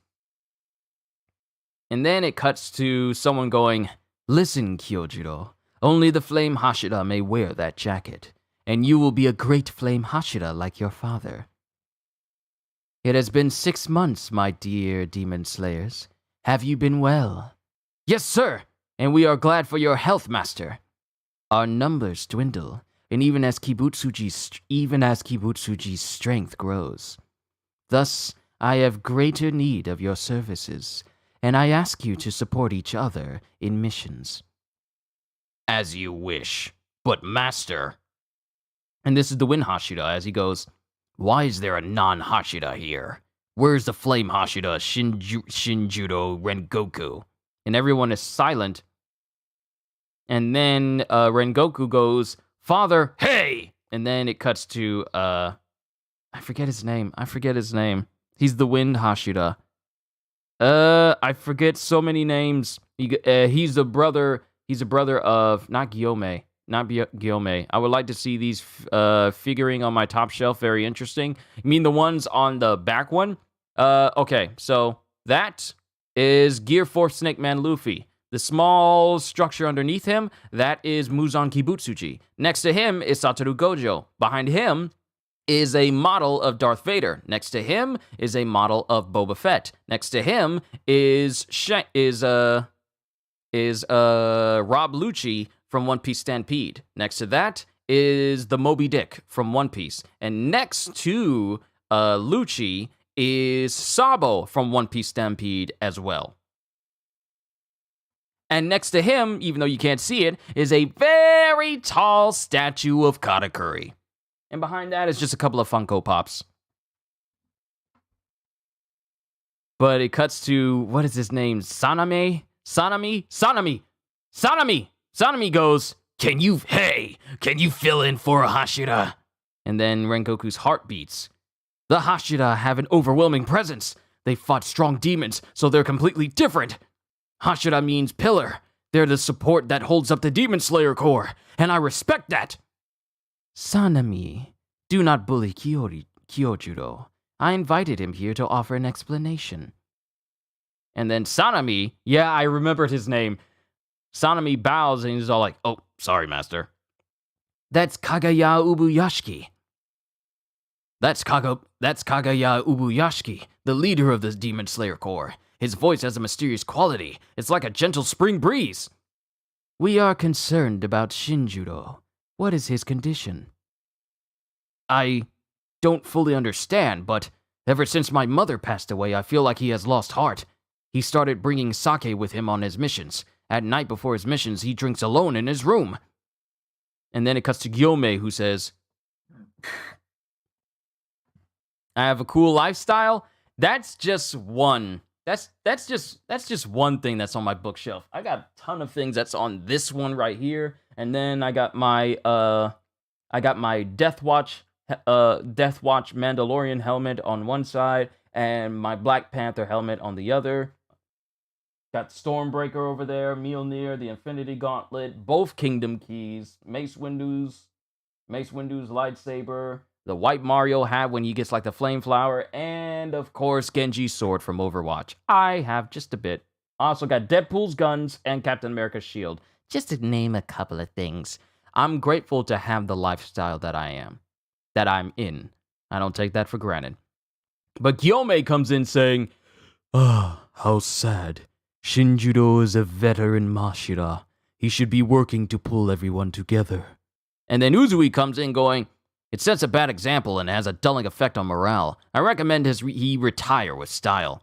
Speaker 1: And then it cuts to someone going, listen, Kyojiro. Only the flame Hashira may wear that jacket, and you will be a great flame Hashira like your father. It has been 6 months, my dear demon slayers. Have you been well? Yes, sir, and we are glad for your health, master. Our numbers dwindle, and even as Kibutsuji's strength grows. Thus, I have greater need of your services, and I ask you to support each other in missions. As you wish, but master. And this is the Wind Hashira as he goes, why is there a non-Hashira here? Where's the flame Hashira Shinjuro Rengoku? And everyone is silent. And then Rengoku goes, Father, hey! And then it cuts to, I forget his name. He's the Wind Hashira. I forget so many names. He's a brother of, not Gyome. I would like to see these figuring on my top shelf. Very interesting. You mean the ones on the back one? Okay, so that is Gear 4 Snake Man Luffy. The small structure underneath him, that is Muzan Kibutsuji. Next to him is Satoru Gojo. Behind him is a model of Darth Vader. Next to him is a model of Boba Fett. Next to him is Rob Lucci from One Piece Stampede. Next to that is the Moby Dick from One Piece. And next to Lucci is Sabo from One Piece Stampede as well. And next to him, even though you can't see it, is a very tall statue of Katakuri. And behind that is just a couple of Funko Pops. But it cuts to, what is his name? Sanami goes, can you fill in for a Hashira? And then Rengoku's heart beats. The Hashira have an overwhelming presence. They fought strong demons, so they're completely different. Hashira means pillar. They're the support that holds up the Demon Slayer Corps, and I respect that. Sanami, do not bully Kyojiro. I invited him here to offer an explanation. And then Sanami, yeah, I remembered his name. Sanami bows and he's all like, oh, sorry, master. That's Kagaya Ubuyashiki. That's Kagaya Ubuyashiki, the leader of the Demon Slayer Corps. His voice has a mysterious quality. It's like a gentle spring breeze. We are concerned about Shinjuro. What is his condition? I don't fully understand, but ever since my mother passed away, I feel like he has lost heart. He started bringing sake with him on his missions. At night before his missions, he drinks alone in his room. And then it cuts to Gyome, who says, I have a cool lifestyle. That's just one. That's just one thing that's on my bookshelf. I got a ton of things that's on this one right here. And then I got my Death Watch Mandalorian helmet on one side and my Black Panther helmet on the other. Got Stormbreaker over there, Mjolnir, the Infinity Gauntlet, both Kingdom Keys, Mace Windu's lightsaber, the white Mario hat when he gets like the flame flower, and of course Genji's sword from Overwatch. I have just a bit. I also got Deadpool's guns and Captain America's shield, just to name a couple of things. I'm grateful to have the lifestyle that I'm in. I don't take that for granted. But Gyome comes in saying, ah, how sad. Shinjuro is a veteran Hashira. He should be working to pull everyone together. And then Uzui comes in going, it sets a bad example and has a dulling effect on morale. I recommend he retire with style.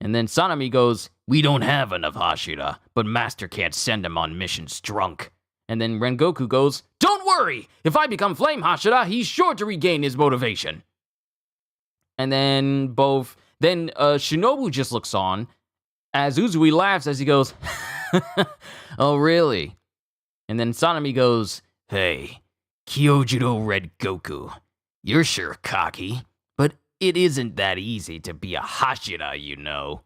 Speaker 1: And then Sanami goes, we don't have enough Hashira, but Master can't send him on missions drunk. And then Rengoku goes, don't worry! If I become Flame Hashira, he's sure to regain his motivation. And then Shinobu just looks on, as Uzui laughs as he goes, oh really? And then Sanami goes, hey, Kyojiro Red Goku, you're sure cocky, but it isn't that easy to be a Hashira, you know.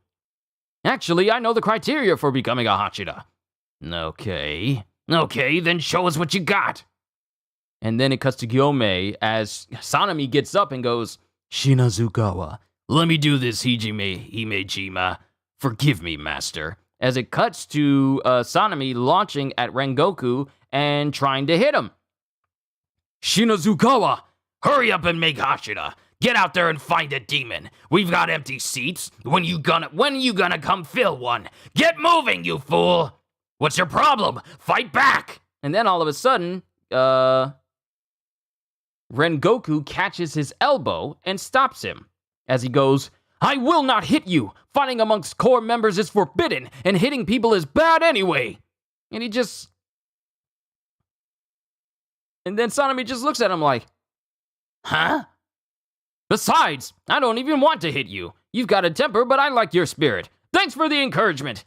Speaker 1: Actually, I know the criteria for becoming a Hashira. Okay. Okay, then show us what you got. And then it cuts to Gyomei as Sanemi gets up and goes, Shinazugawa, let me do this, Himejima. Forgive me, master. As it cuts to Sanemi launching at Rengoku and trying to hit him. Shinazugawa, hurry up and make Hashira. Get out there and find a demon. We've got empty seats. When you gonna come fill one? Get moving, you fool! What's your problem? Fight back! And then all of a sudden, Rengoku catches his elbow and stops him. As he goes, I will not hit you! Fighting amongst core members is forbidden, and hitting people is bad anyway! And then Sanemi just looks at him like, huh? Besides, I don't even want to hit you. You've got a temper, but I like your spirit. Thanks for the encouragement.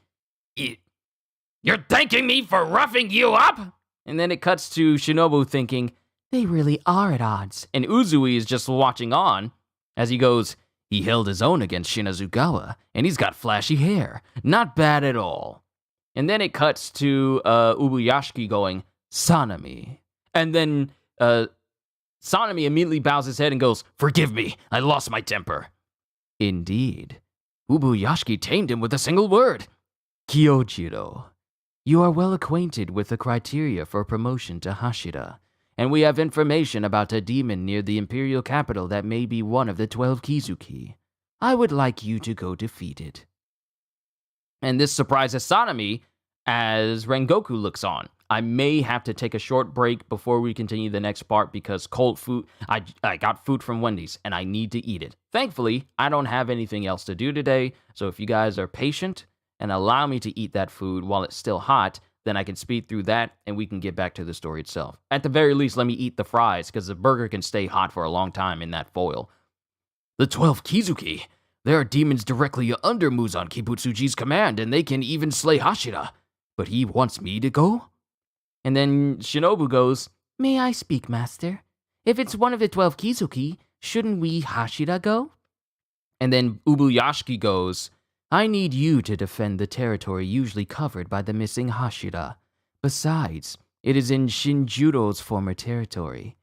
Speaker 1: You're thanking me for roughing you up? And then it cuts to Shinobu thinking,
Speaker 2: They really are at odds.
Speaker 1: and Uzui is just watching on as he goes, he held his own against Shinazugawa, and he's got flashy hair. Not bad at all. And then it cuts to Ubuyashiki going, Sanemi. And then Sanemi immediately bows his head and goes, forgive me, I lost my temper. Indeed. Ubuyashiki tamed him with a single word. Kyojiro, you are well acquainted with the criteria for promotion to Hashira, and we have information about a demon near the imperial capital that may be one of the 12 Kizuki. I would like you to go defeat it. And this surprises Sanemi as Rengoku looks on. I may have to take a short break before we continue the next part because cold food, I got food from Wendy's and I need to eat it. Thankfully, I don't have anything else to do today, so if you guys are patient and allow me to eat that food while it's still hot, then I can speed through that and we can get back to the story itself. At the very least, let me eat the fries because the burger can stay hot for a long time in that foil. The 12 Kizuki. There are demons directly under Muzan Kibutsuji's command and they can even slay Hashira. But he wants me to go? And then Shinobu goes,
Speaker 2: May I speak, master? If it's one of the 12 Kizuki, shouldn't we Hashira go?
Speaker 1: And then Ubuyashiki goes, I need you to defend the territory usually covered by the missing Hashira. Besides, it is in Shinjuro's former territory.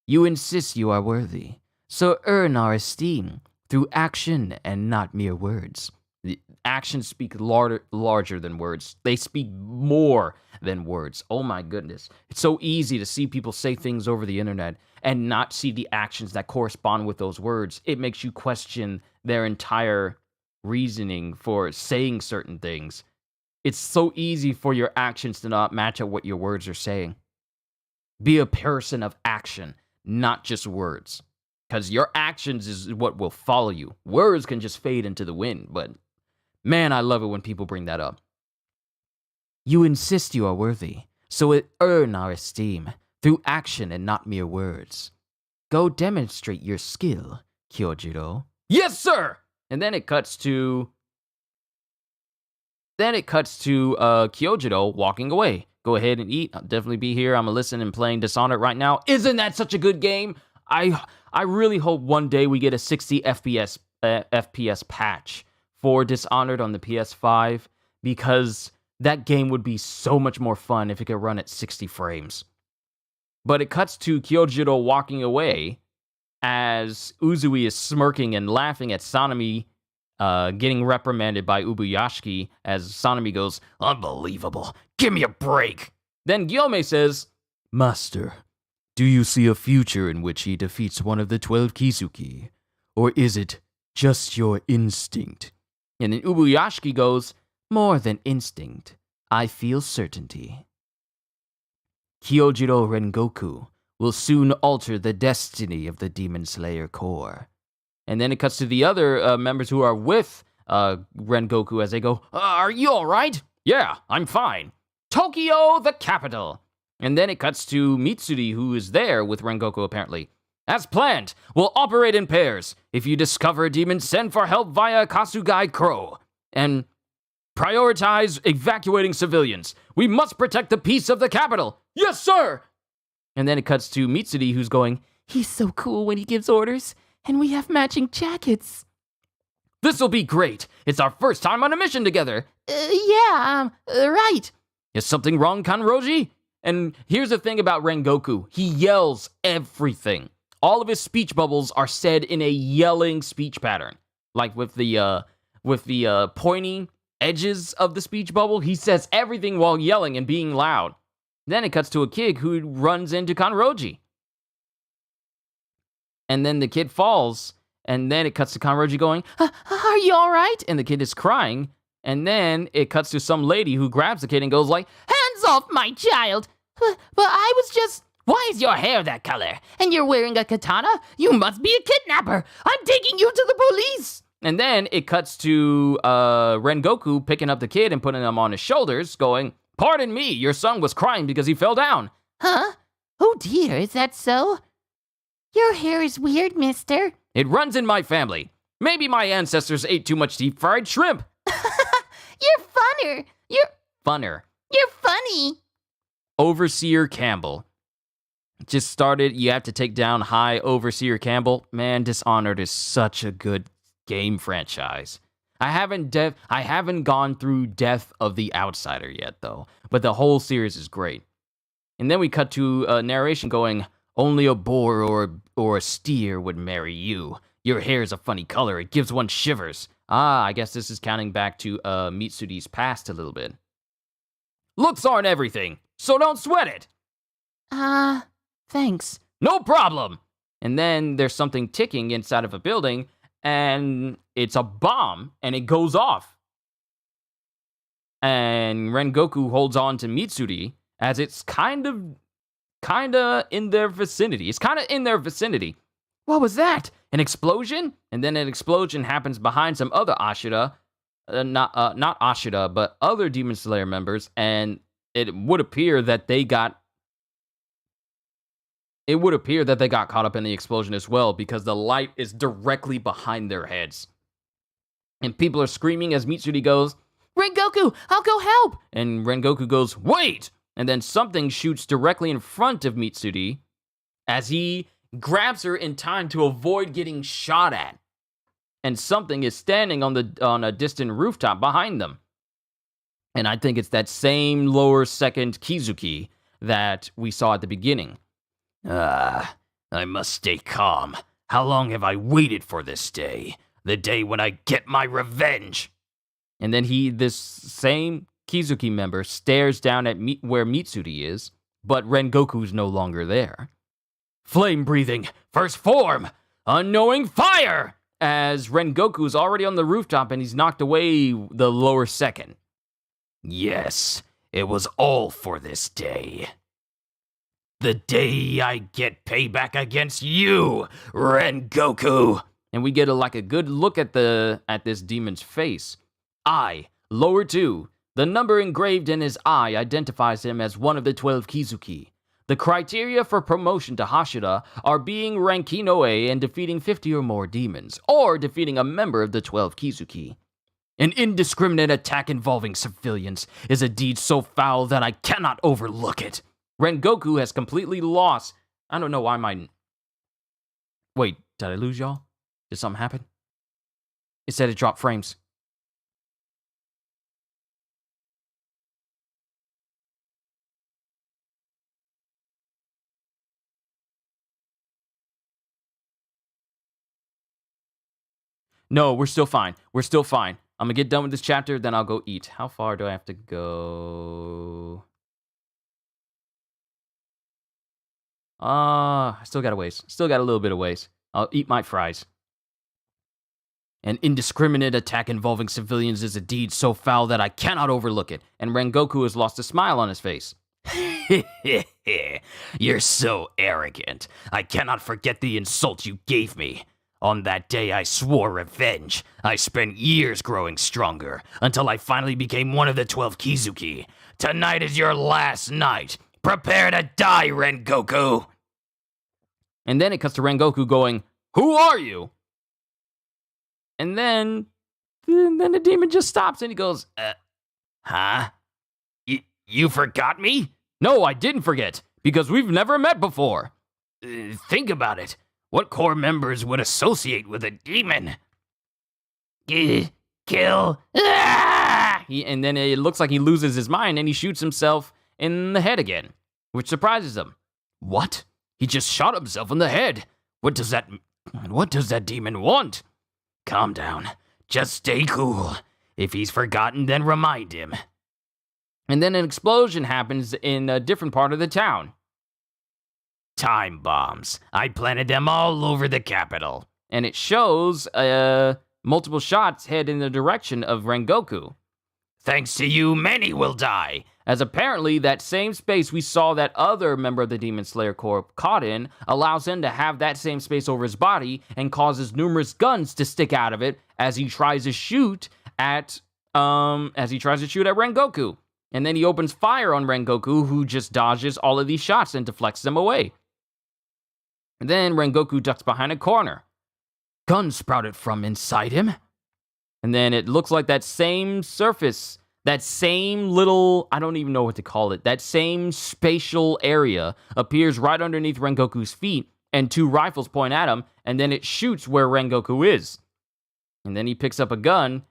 Speaker 1: You insist you are worthy, so earn our esteem through action and not mere words. The actions speak larger than words. They speak more than words. Oh my goodness. It's so easy to see people say things over the internet and not see the actions that correspond with those words. It makes you question their entire reasoning for saying certain things. It's so easy for your actions to not match up what your words are saying. Be a person of action, not just words. Because your actions is what will follow you. Words can just fade into the wind, but man, I love it when people bring that up. You insist you are worthy, so earn our esteem through action and not mere words. Go demonstrate your skill, Kyojiro. Yes, sir! And then it cuts to Kyojiro walking away. Go ahead and eat. I'll definitely be here. I'm listening and playing Dishonored right now. Isn't that such a good game? I really hope one day we get a 60 FPS patch for Dishonored on the PS5 because that game would be so much more fun if it could run at 60 frames. But it cuts to Kyojiro walking away as Uzui is smirking and laughing at Sanemi getting reprimanded by Ubuyashiki as Sanemi goes, unbelievable, give me a break. Then Gyomei says, Master, do you see a future in which he defeats one of the 12 Kizuki? Or is it just your instinct? And then Ubuyashiki goes, more than instinct, I feel certainty. Kyojiro Rengoku will soon alter the destiny of the Demon Slayer Corps. And then it cuts to the other members who are with Rengoku as they go, are you all right? Yeah, I'm fine. Tokyo, the capital. And then it cuts to Mitsuri, who is there with Rengoku apparently. As planned, we'll operate in pairs. If you discover a demon, send for help via Kasugai Crow. And prioritize evacuating civilians. We must protect the peace of the capital. Yes, sir! And then it cuts to Mitsuri, who's going,
Speaker 2: He's so cool when he gives orders, and we have matching jackets.
Speaker 1: This'll be great. It's our first time on a mission together.
Speaker 2: Right.
Speaker 1: Is something wrong, Kanroji? And here's the thing about Rengoku. He yells everything. All of his speech bubbles are said in a yelling speech pattern. Like with the pointy edges of the speech bubble, he says everything while yelling and being loud. Then it cuts to a kid who runs into Kanroji. And then the kid falls, and then it cuts to Kanroji going, "Are you all right?" And the kid is crying. And then it cuts to some lady who grabs the kid and goes like,
Speaker 3: Hands off my child! But I was just...
Speaker 2: Why is your hair that color?
Speaker 3: And you're wearing a katana? You must be a kidnapper! I'm taking you to the police!
Speaker 1: And then it cuts to Rengoku picking up the kid and putting him on his shoulders, going, "Pardon me, your son was crying because he fell down."
Speaker 3: Huh? Oh dear, is that so? Your hair is weird, mister.
Speaker 1: It runs in my family. Maybe my ancestors ate too much deep-fried shrimp.
Speaker 3: You're funner.
Speaker 1: Funner.
Speaker 3: You're funny.
Speaker 1: Overseer Campbell. Just started, you have to take down High Overseer Campbell. Man, Dishonored is such a good game franchise. I haven't gone through Death of the Outsider yet, though. But the whole series is great. And then we cut to a narration going, "Only a boar or a steer would marry you. Your hair is a funny color. It gives one shivers." I guess this is counting back to Mitsuri's past a little bit. "Looks aren't everything, so don't sweat it."
Speaker 3: Thanks.
Speaker 1: "No problem." And then there's something ticking inside of a building, and it's a bomb, and it goes off. And Rengoku holds on to Mitsuri as it's kind of in their vicinity. It's kind of in their vicinity. What was that? An explosion? And then an explosion happens behind some other Ashira, not Ashira, but other Demon Slayer members, and it would appear that they got caught up in the explosion as well, because the light is directly behind their heads. And people are screaming as Mitsuri goes,
Speaker 3: Rengoku, I'll go help!
Speaker 1: And Rengoku goes, "Wait!" And then something shoots directly in front of Mitsuri as he grabs her in time to avoid getting shot at. And something is standing on a distant rooftop behind them. And I think it's that same lower second Kizuki that we saw at the beginning. I must stay calm. How long have I waited for this day? The day when I get my revenge. And then this same Kizuki member stares down at where Mitsuri is, but Rengoku's no longer there. Flame breathing, first form, unknowing fire! As Rengoku's already on the rooftop and he's knocked away the lower second. Yes, it was all for this day. The day I get payback against you, Rengoku! And we get a good look at this demon's face. Eye, lower 2. The number engraved in his eye identifies him as one of the 12 Kizuki. The criteria for promotion to Hashira are being Rankino A and defeating 50 or more demons, or defeating a member of the 12 Kizuki. An indiscriminate attack involving civilians is a deed so foul that I cannot overlook it. Rengoku has completely lost. I don't know why Wait, did I lose y'all? Did something happen? It said it dropped frames. No, we're still fine. We're still fine. I'm gonna get done with this chapter, then I'll go eat. How far do I have to go? I still got a ways. Still got a little bit of ways. I'll eat my fries. An indiscriminate attack involving civilians is a deed so foul that I cannot overlook it. And Rengoku has lost a smile on his face. You're so arrogant. I cannot forget the insult you gave me. On that day, I swore revenge. I spent years growing stronger, until I finally became one of the 12 Kizuki. Tonight is your last night. Prepare to die, Rengoku! And then it cuts to Rengoku going, "Who are you?" And then the demon just stops and he goes, huh? You forgot me? No, I didn't forget, because we've never met before. Think about it. What core members would associate with a demon? Kill. Ah! and then it looks like he loses his mind and he shoots himself in the head again, which surprises him. What? He just shot himself in the head. What does that demon want? Calm down. Just stay cool. If he's forgotten, then remind him. And then an explosion happens in a different part of the town. Time bombs. I planted them all over the capital. And it shows multiple shots head in the direction of Rengoku. Thanks to you, many will die. As apparently that same space we saw that other member of the Demon Slayer Corps caught in allows him to have that same space over his body and causes numerous guns to stick out of it as he tries to shoot at Rengoku. And then he opens fire on Rengoku, who just dodges all of these shots and deflects them away. And then Rengoku ducks behind a corner. Guns sprouted from inside him. And then it looks like that same surface, that same little, I don't even know what to call it, that same spatial area appears right underneath Rengoku's feet, and two rifles point at him, and then it shoots where Rengoku is. And then he picks up a gun,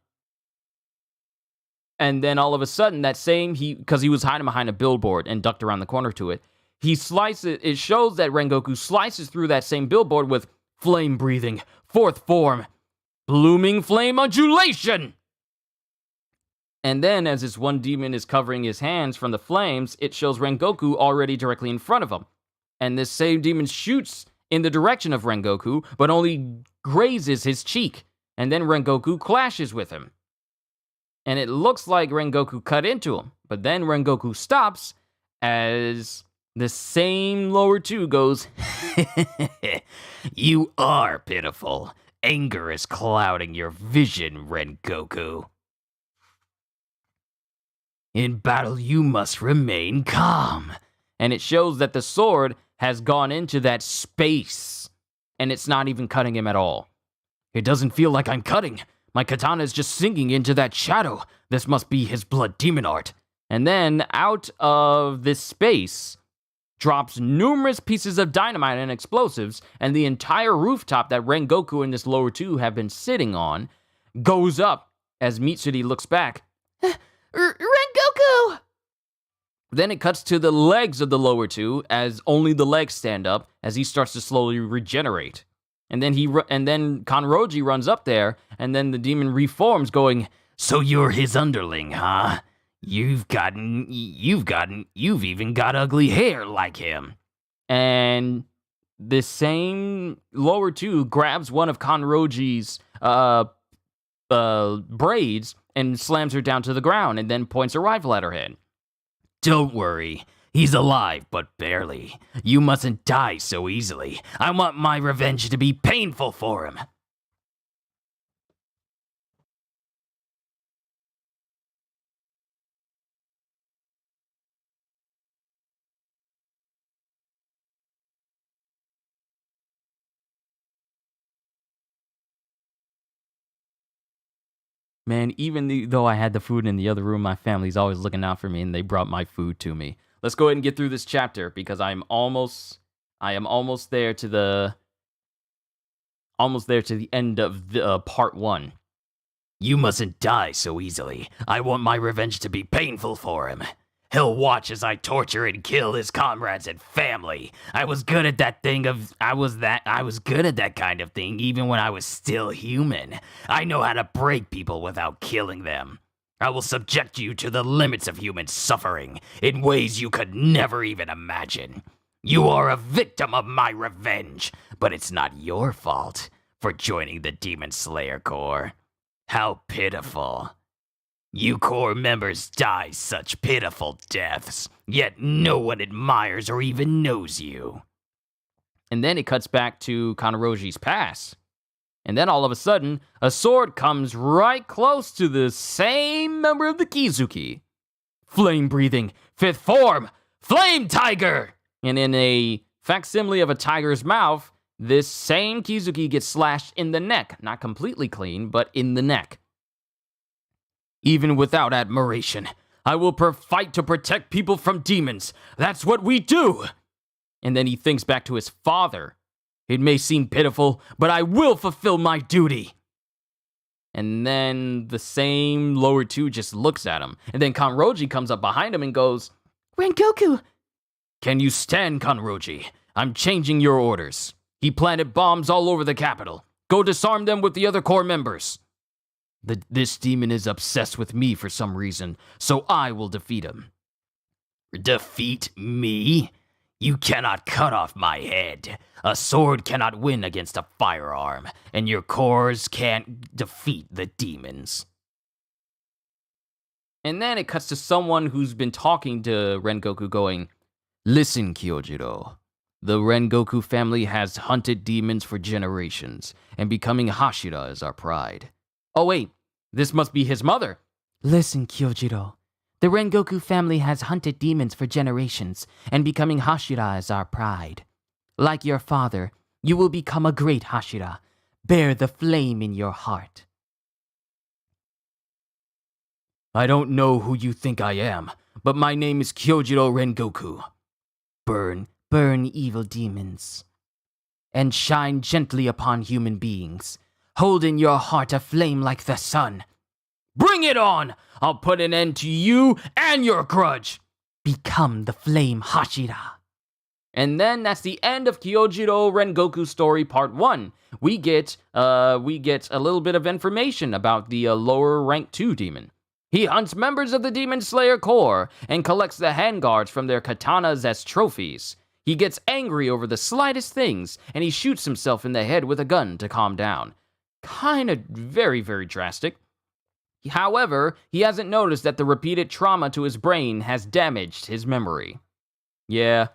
Speaker 1: and then all of a sudden, because he was hiding behind a billboard and ducked around the corner to it, it shows that Rengoku slices through that same billboard with flame-breathing, fourth form, blooming flame undulation! And then, as this one demon is covering his hands from the flames, it shows Rengoku already directly in front of him. And this same demon shoots in the direction of Rengoku, but only grazes his cheek. And then Rengoku clashes with him. And it looks like Rengoku cut into him, but then Rengoku stops as the same lower two goes, You are pitiful. Anger is clouding your vision, Rengoku. In battle, you must remain calm. And it shows that the sword has gone into that space, and it's not even cutting him at all. It doesn't feel like I'm cutting. My katana is just sinking into that shadow. This must be his blood demon art. And then, out of this space, drops numerous pieces of dynamite and explosives, and the entire rooftop that Rengoku and this lower two have been sitting on goes up as Mitsuri looks back.
Speaker 3: Rengoku!
Speaker 1: Then it cuts to the legs of the lower two as only the legs stand up as he starts to slowly regenerate. And then Kanroji runs up there, and then the demon reforms, going, So you're his underling, huh? You've even got ugly hair like him. And this same lower two grabs one of Kanroji's braids and slams her down to the ground, and then points a rifle at her head. Don't worry. He's alive, but barely. You mustn't die so easily. I want my revenge to be painful for him. Man, even though I had the food in the other room, my family's always looking out for me, and they brought my food to me. Let's go ahead and get through this chapter, because I am almost there to the end of the part 1. You mustn't die so easily. I want my revenge to be painful for him. He'll watch as I torture and kill his comrades and family. I was good at that kind of thing even when I was still human. I know how to break people without killing them. I will subject you to the limits of human suffering in ways you could never even imagine. You are a victim of my revenge, but it's not your fault for joining the Demon Slayer Corps. How pitiful. You Corps members die such pitiful deaths, yet no one admires or even knows you. And then it cuts back to Kanroji's pass. And then all of a sudden, a sword comes right close to the same member of the Kizuki. Flame-breathing, fifth form, Flame Tiger! And in a facsimile of a tiger's mouth, this same Kizuki gets slashed in the neck. Not completely clean, but in the neck. Even without admiration, I will fight to protect people from demons. That's what we do! And then he thinks back to his father. It may seem pitiful, but I will fulfill my duty. And then the same lower two just looks at him. And then Kanroji comes up behind him and goes,
Speaker 2: Rengoku!
Speaker 1: "Can you stand, Kanroji? I'm changing your orders. He planted bombs all over the capital. Go disarm them with the other core members. This demon is obsessed with me for some reason, so I will defeat him." "Defeat me? You cannot cut off my head. A sword cannot win against a firearm, and your cores can't defeat the demons." And then it cuts to someone who's been talking to Rengoku going, "Listen, Kyojiro. The Rengoku family has hunted demons for generations, and becoming Hashira is our pride." Oh wait, this must be his mother.
Speaker 2: Listen, Kyojiro. The Rengoku family has hunted demons for generations, and becoming Hashira is our pride. Like your father, you will become a great Hashira. Bear the flame in your heart.
Speaker 1: "I don't know who you think I am, but my name is Kyojiro Rengoku.
Speaker 2: Burn, burn, evil demons, and shine gently upon human beings. Hold in your heart a flame like the sun.
Speaker 1: Bring it on! I'll put an end to you and your grudge."
Speaker 2: Become the flame Hashira.
Speaker 1: And then that's the end of Kyojiro Rengoku story part 1. We get a little bit of information about the lower rank 2 demon. He hunts members of the Demon Slayer Corps and collects the handguards from their katanas as trophies. He gets angry over the slightest things, and he shoots himself in the head with a gun to calm down. Kinda very, very drastic. However, he hasn't noticed that the repeated trauma to his brain has damaged his memory. Yeah,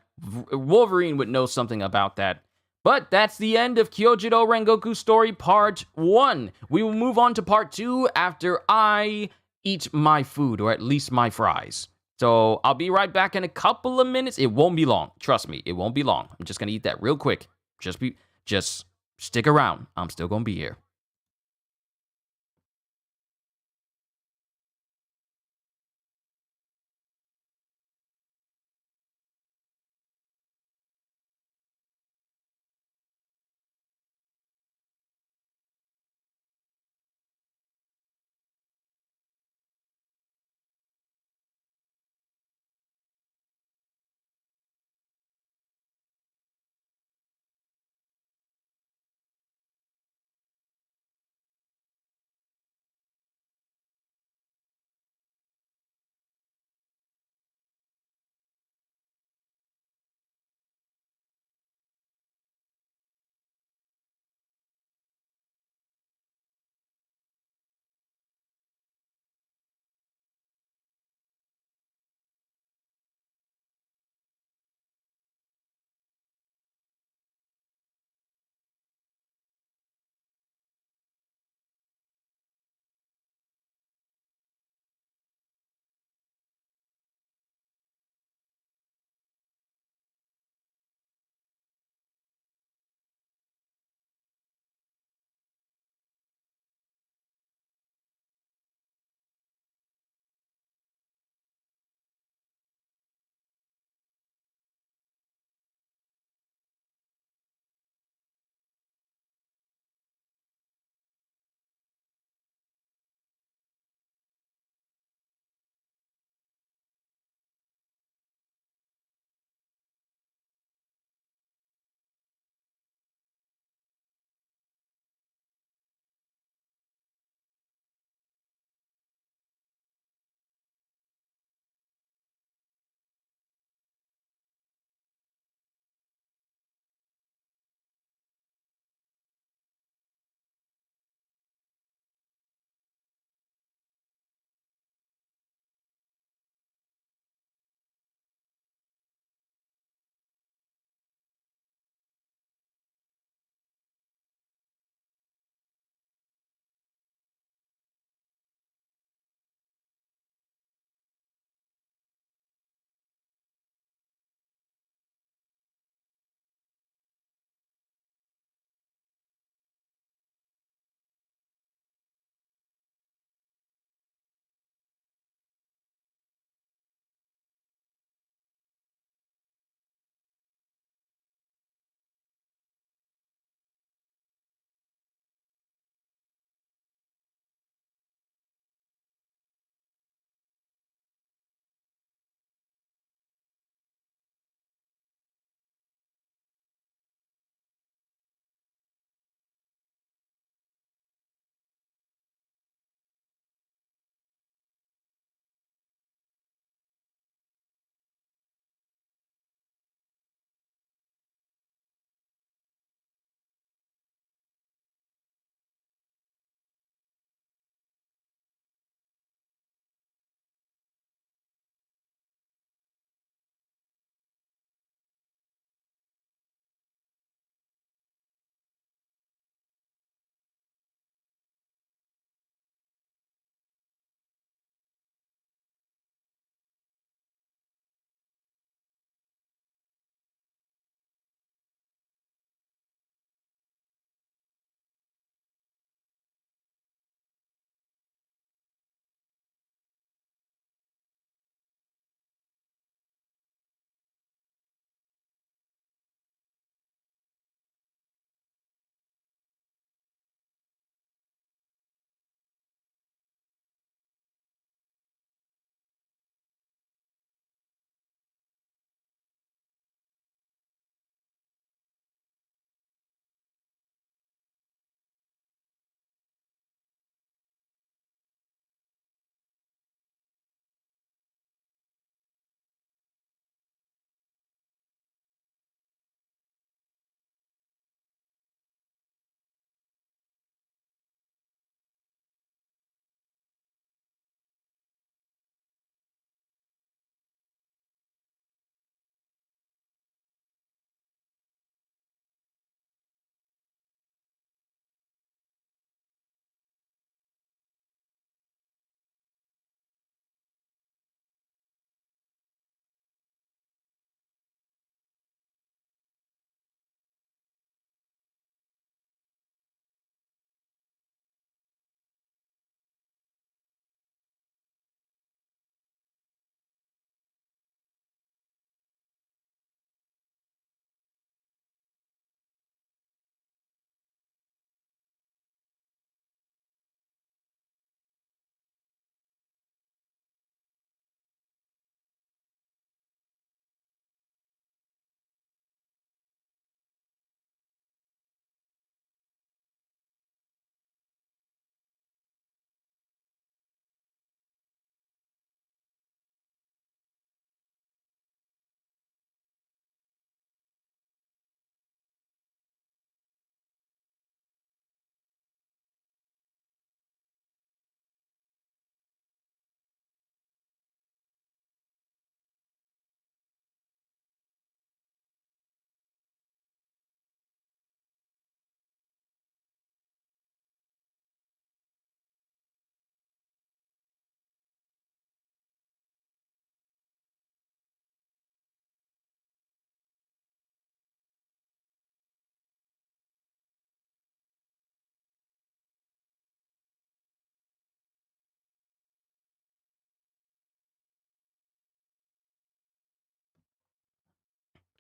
Speaker 1: Wolverine would know something about that. But that's the end of Kyojiro Rengoku story part 1. We will move on to part 2 after I eat my food, or at least my fries. So I'll be right back in a couple of minutes. It won't be long. Trust me, it won't be long. I'm just gonna eat that real quick. Just stick around. I'm still gonna be here.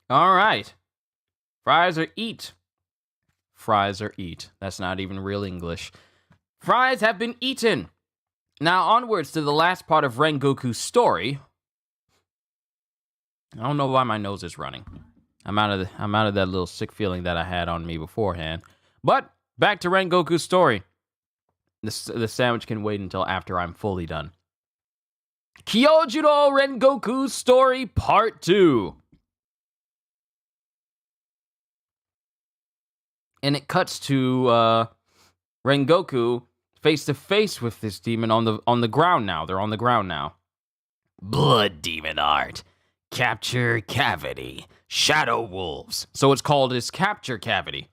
Speaker 1: All right. Fries or eat. Fries or eat. That's not even real English. Fries have been eaten. Now onwards to the last part of Rengoku's story. I don't know why my nose is running. I'm out of that little sick feeling that I had on me beforehand. But back to Rengoku's story. The sandwich can wait until after I'm fully done. Kyojiro Rengoku's story part 2. And it cuts to Rengoku face to face with this demon on the ground now. They're on the ground now. Blood demon art. Capture cavity. Shadow wolves. So it's called his capture cavity.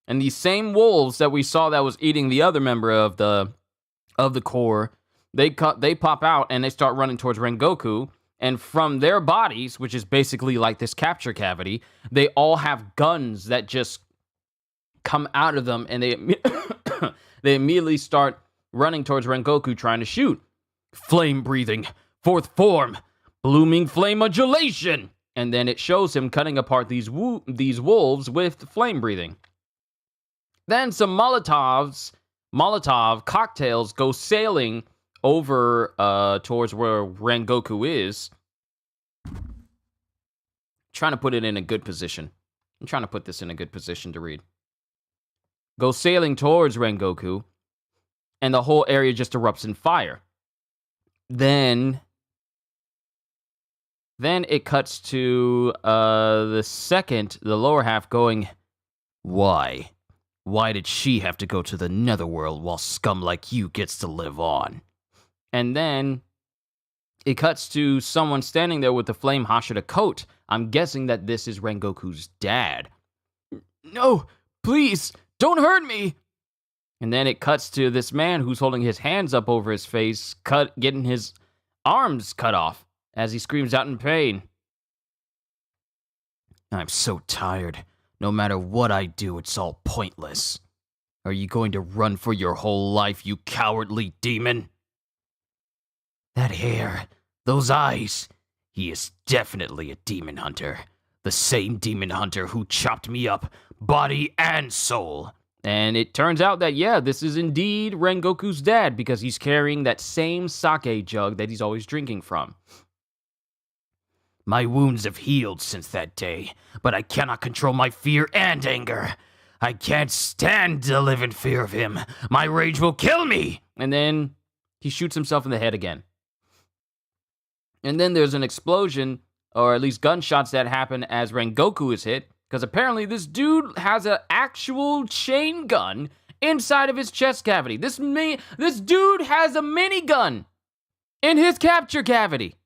Speaker 1: And these same wolves that we saw that was eating the other member of the core, they pop out and they start running towards Rengoku. And from their bodies, which is basically like this capture cavity, they all have guns that just come out of them, and they immediately start running towards Rengoku trying to shoot. Flame breathing, fourth form, blooming flame modulation. And then it shows him cutting apart these wolves with flame breathing. Then some Molotov cocktails go sailing over towards where Rengoku is. Trying to put it in a good position. I'm trying to put this in a good position to read. Go sailing towards Rengoku, and the whole area just erupts in fire. Then it cuts to the lower half going, why? Why did she have to go to the netherworld while scum like you gets to live on? And then it cuts to someone standing there with the flame Hashira coat. I'm guessing that this is Rengoku's dad. No, please, don't hurt me. And then it cuts to this man who's holding his hands up over his face, getting his arms cut off as he screams out in pain. I'm so tired. No matter what I do, it's all pointless. Are you going to run for your whole life, you cowardly demon? That hair, those eyes. He is definitely a demon hunter. The same demon hunter who chopped me up, body and soul. And it turns out that, yeah, this is indeed Rengoku's dad, because he's carrying that same sake jug that he's always drinking from. My wounds have healed since that day, but I cannot control my fear and anger. I can't stand to live in fear of him. My rage will kill me. And then he shoots himself in the head again. And then there's an explosion, or at least gunshots that happen as Rengoku is hit, because apparently this dude has an actual chain gun inside of his chest cavity. This dude has a minigun in his capture cavity.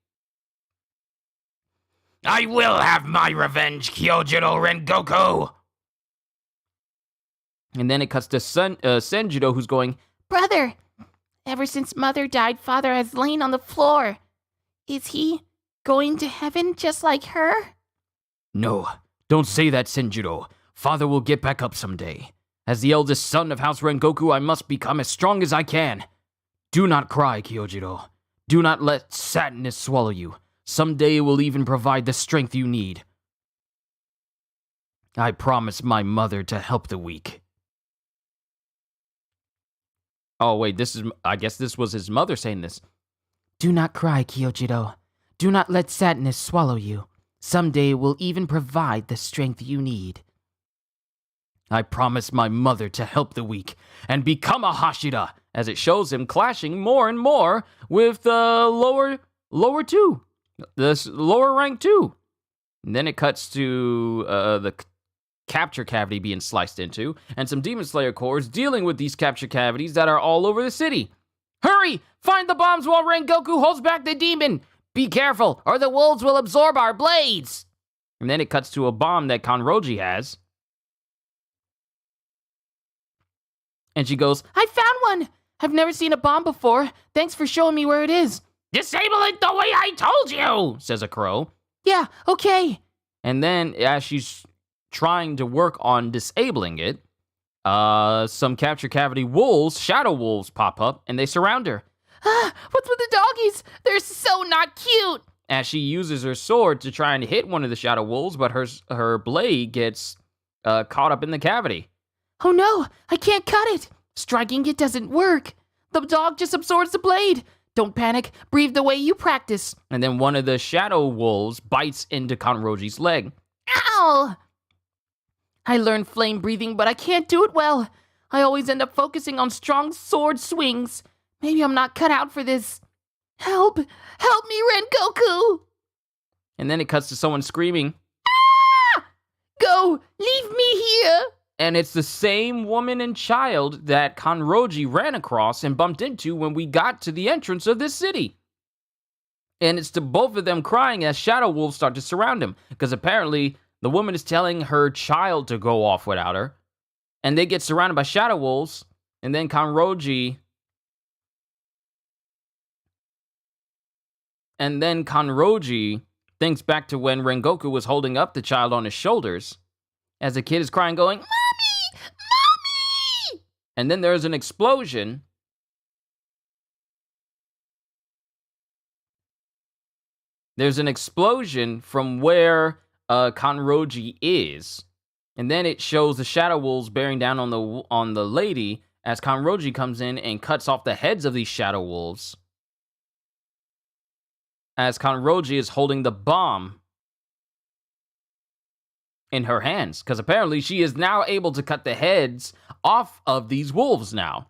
Speaker 1: I will have my revenge, Kyojiro Rengoku! And then it cuts to Senjuro, who's going,
Speaker 3: Brother, ever since Mother died, Father has lain on the floor. Is he going to heaven just like her?
Speaker 1: No, don't say that, Senjuro. Father will get back up someday. As the eldest son of House Rengoku, I must become as strong as I can. Do not cry, Kyojiro. Do not let sadness swallow you. Someday it will even provide the strength you need. I promise my mother to help the weak. Oh, wait, I guess this was his mother saying this.
Speaker 2: Do not cry, Kyojiro. Do not let sadness swallow you. Someday it will even provide the strength you need.
Speaker 1: I promise my mother to help the weak and become a Hashira, as it shows him clashing more and more with the lower two. This lower rank 2. And then it cuts to the capture cavity being sliced into, and some Demon Slayer cores dealing with these capture cavities that are all over the city. Hurry! Find the bombs while Rengoku holds back the demon! Be careful, or the wolves will absorb our blades! And then it cuts to a bomb that Kanroji has. And she goes,
Speaker 3: I found one! I've never seen a bomb before. Thanks for showing me where it is.
Speaker 1: Disable it the way I told you, says a crow.
Speaker 3: Yeah, okay.
Speaker 1: And then, as she's trying to work on disabling it, some capture cavity wolves, shadow wolves, pop up, and they surround her.
Speaker 3: What's with the doggies? They're so not cute.
Speaker 1: as she uses her sword to try and hit one of the shadow wolves, but her blade gets caught up in the cavity.
Speaker 3: Oh no, I can't cut it. Striking it doesn't work. The dog just absorbs the blade. Don't panic. Breathe the way you practice.
Speaker 1: And then one of the shadow wolves bites into Kanroji's leg.
Speaker 3: Ow! I learned flame breathing, but I can't do it well. I always end up focusing on strong sword swings. Maybe I'm not cut out for this. Help! Help me, Rengoku!
Speaker 1: And then it cuts to someone screaming,
Speaker 3: Ah! Go! Leave me here!
Speaker 1: and it's the same woman and child that Kanroji ran across and bumped into when we got to the entrance of this city. And it's to both of them crying as shadow wolves start to surround him, because apparently the woman is telling her child to go off without her, and they get surrounded by shadow wolves, and then Kanroji thinks back to when Rengoku was holding up the child on his shoulders, as the kid is crying, going, "Mommy! Mommy!" And then there's an explosion. There's an explosion from where Kanroji is. And then it shows the shadow wolves bearing down on the lady as Kanroji comes in and cuts off the heads of these shadow wolves. As Kanroji is holding the bomb in her hands, because apparently she is now able to cut the heads off of these wolves now.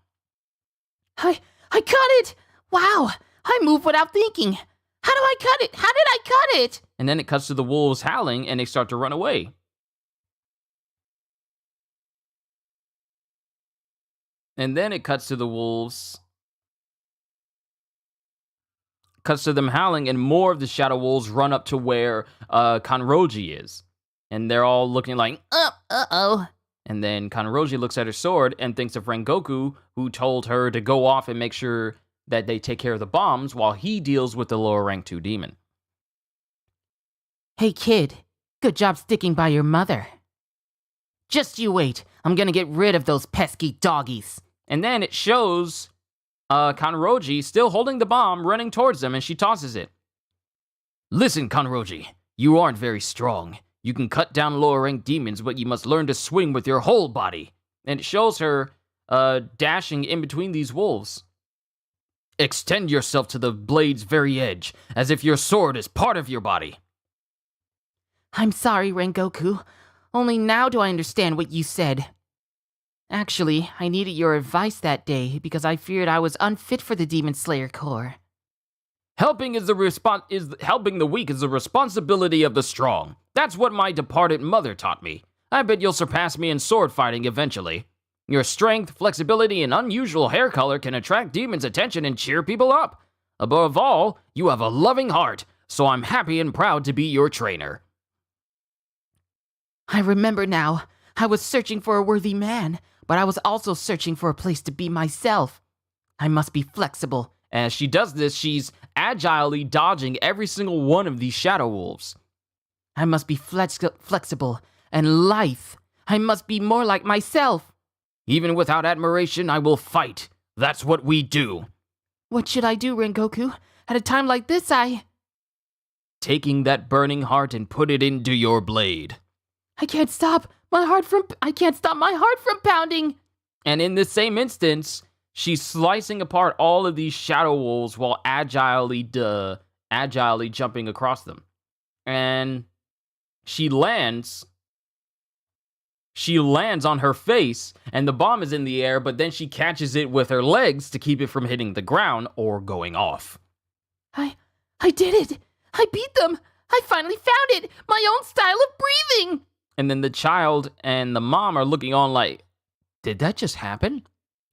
Speaker 3: I cut it! Wow! I move without thinking. How do I cut it? How did I cut it?
Speaker 1: And then it cuts to the wolves howling and they start to run away. And then it cuts to the wolves. Cuts to them howling, and more of the shadow wolves run up to where Kanroji is. And they're all looking like,
Speaker 3: uh-oh.
Speaker 1: And then Kanroji looks at her sword and thinks of Rengoku, who told her to go off and make sure that they take care of the bombs while he deals with the lower rank 2 demon.
Speaker 2: Hey kid, good job sticking by your mother. Just you wait, I'm gonna get rid of those pesky doggies.
Speaker 1: And then it shows Kanroji still holding the bomb, running towards them, and she tosses it. Listen, Kanroji, you aren't very strong. You can cut down lower rank demons, but you must learn to swing with your whole body. And it shows her dashing in between these wolves. Extend yourself to the blade's very edge, as if your sword is part of your body.
Speaker 2: I'm sorry, Rengoku. Only now do I understand what you said. Actually, I needed your advice that day because I feared I was unfit for the Demon Slayer Corps.
Speaker 1: Helping the weak is the responsibility of the strong. That's what my departed mother taught me. I bet you'll surpass me in sword fighting eventually. Your strength, flexibility, and unusual hair color can attract demons' attention and cheer people up. Above all, you have a loving heart, so I'm happy and proud to be your trainer.
Speaker 2: I remember now. I was searching for a worthy man, but I was also searching for a place to be myself. I must be flexible.
Speaker 1: As she does this, she's agilely dodging every single one of these shadow wolves.
Speaker 2: I must be flexible and lithe. I must be more like myself.
Speaker 1: Even without admiration, I will fight. That's what we do.
Speaker 2: What should I do, Rengoku? At a time like this,
Speaker 1: Taking that burning heart and put it into your blade.
Speaker 2: I can't stop my heart from pounding.
Speaker 1: And in this same instance, she's slicing apart all of these shadow wolves while agilely jumping across them. And she lands on her face, and the bomb is in the air, but then she catches it with her legs to keep it from hitting the ground or going off.
Speaker 3: I did it! I beat them! I finally found it! My own style of breathing!
Speaker 1: And then the child and the mom are looking on like, did that just happen?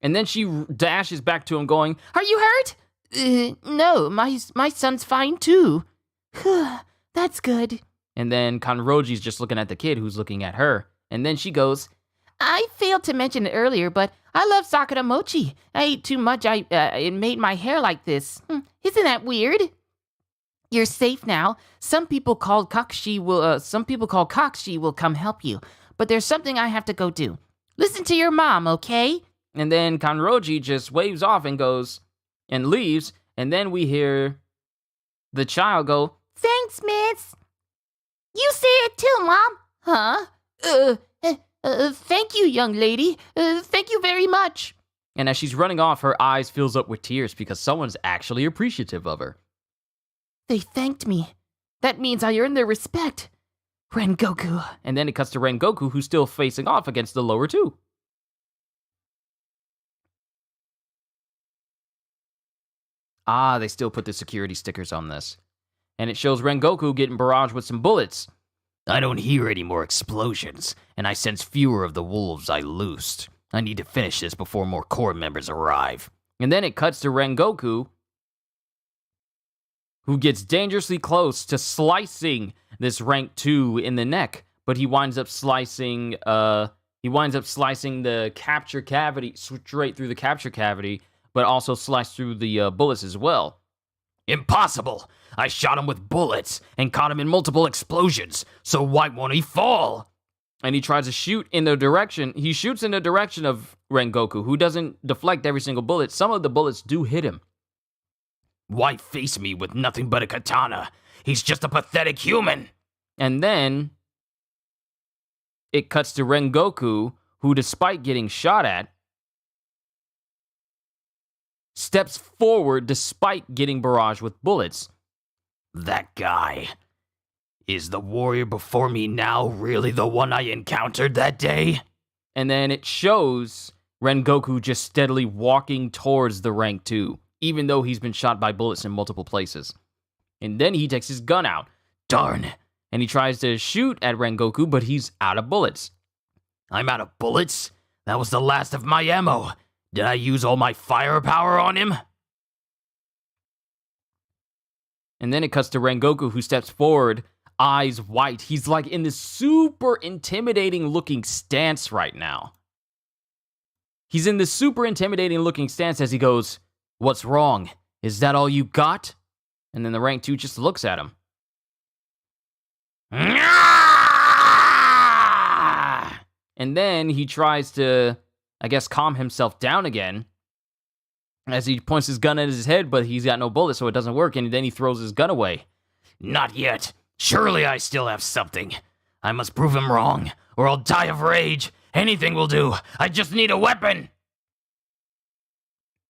Speaker 1: And then she dashes back to him going,
Speaker 3: Are you hurt?
Speaker 2: No, my son's fine too. That's good.
Speaker 1: And then Kanroji's just looking at the kid who's looking at her. And then she goes,
Speaker 2: I failed to mention it earlier, but I love Sakura Mochi. I ate too much. It made my hair like this. Isn't that weird? You're safe now. Some people called Kakshi will come help you. But there's something I have to go do. Listen to your mom, okay?
Speaker 1: And then Kanroji just waves off and goes and leaves. And then we hear the child go,
Speaker 2: Thanks, miss. You say it too, Mom.
Speaker 3: Thank you, young lady. Thank you very much.
Speaker 1: And as she's running off, her eyes fills up with tears because someone's actually appreciative of her.
Speaker 3: They thanked me. That means I earned their respect. Rengoku.
Speaker 1: And then it cuts to Rengoku, who's still facing off against the lower two. Ah, they still put the security stickers on this. And it shows Rengoku getting barraged with some bullets. I don't hear any more explosions, and I sense fewer of the wolves I loosed. I need to finish this before more core members arrive. And then it cuts to Rengoku, who gets dangerously close to slicing this rank 2 in the neck, but he winds up slicing the capture cavity straight through the capture cavity, but also sliced through the bullets as well. Impossible! I shot him with bullets and caught him in multiple explosions, so why won't he fall? And he tries to shoot in the direction, he shoots in the direction of Rengoku, who doesn't deflect every single bullet. Some of the bullets do hit him. Why face me with nothing but a katana? He's just a pathetic human. And then it cuts to Rengoku, who, despite getting shot at, steps forward despite getting barraged with bullets. That guy. Is the warrior before me now really the one I encountered that day? And then it shows Rengoku just steadily walking towards the rank 2, even though he's been shot by bullets in multiple places. And then he takes his gun out. Darn. And he tries to shoot at Rengoku, but he's out of bullets. I'm out of bullets? That was the last of my ammo. Did I use all my firepower on him? And then it cuts to Rengoku, who steps forward, eyes white. He's like in this super intimidating looking stance right now. He's in this super intimidating looking stance as he goes, "What's wrong? Is that all you got?" And then the rank 2 just looks at him. And then he tries to, I guess, calm himself down again as he points his gun at his head, but he's got no bullets, so it doesn't work, and then he throws his gun away. Not yet. Surely I still have something. I must prove him wrong, or I'll die of rage. Anything will do. I just need a weapon.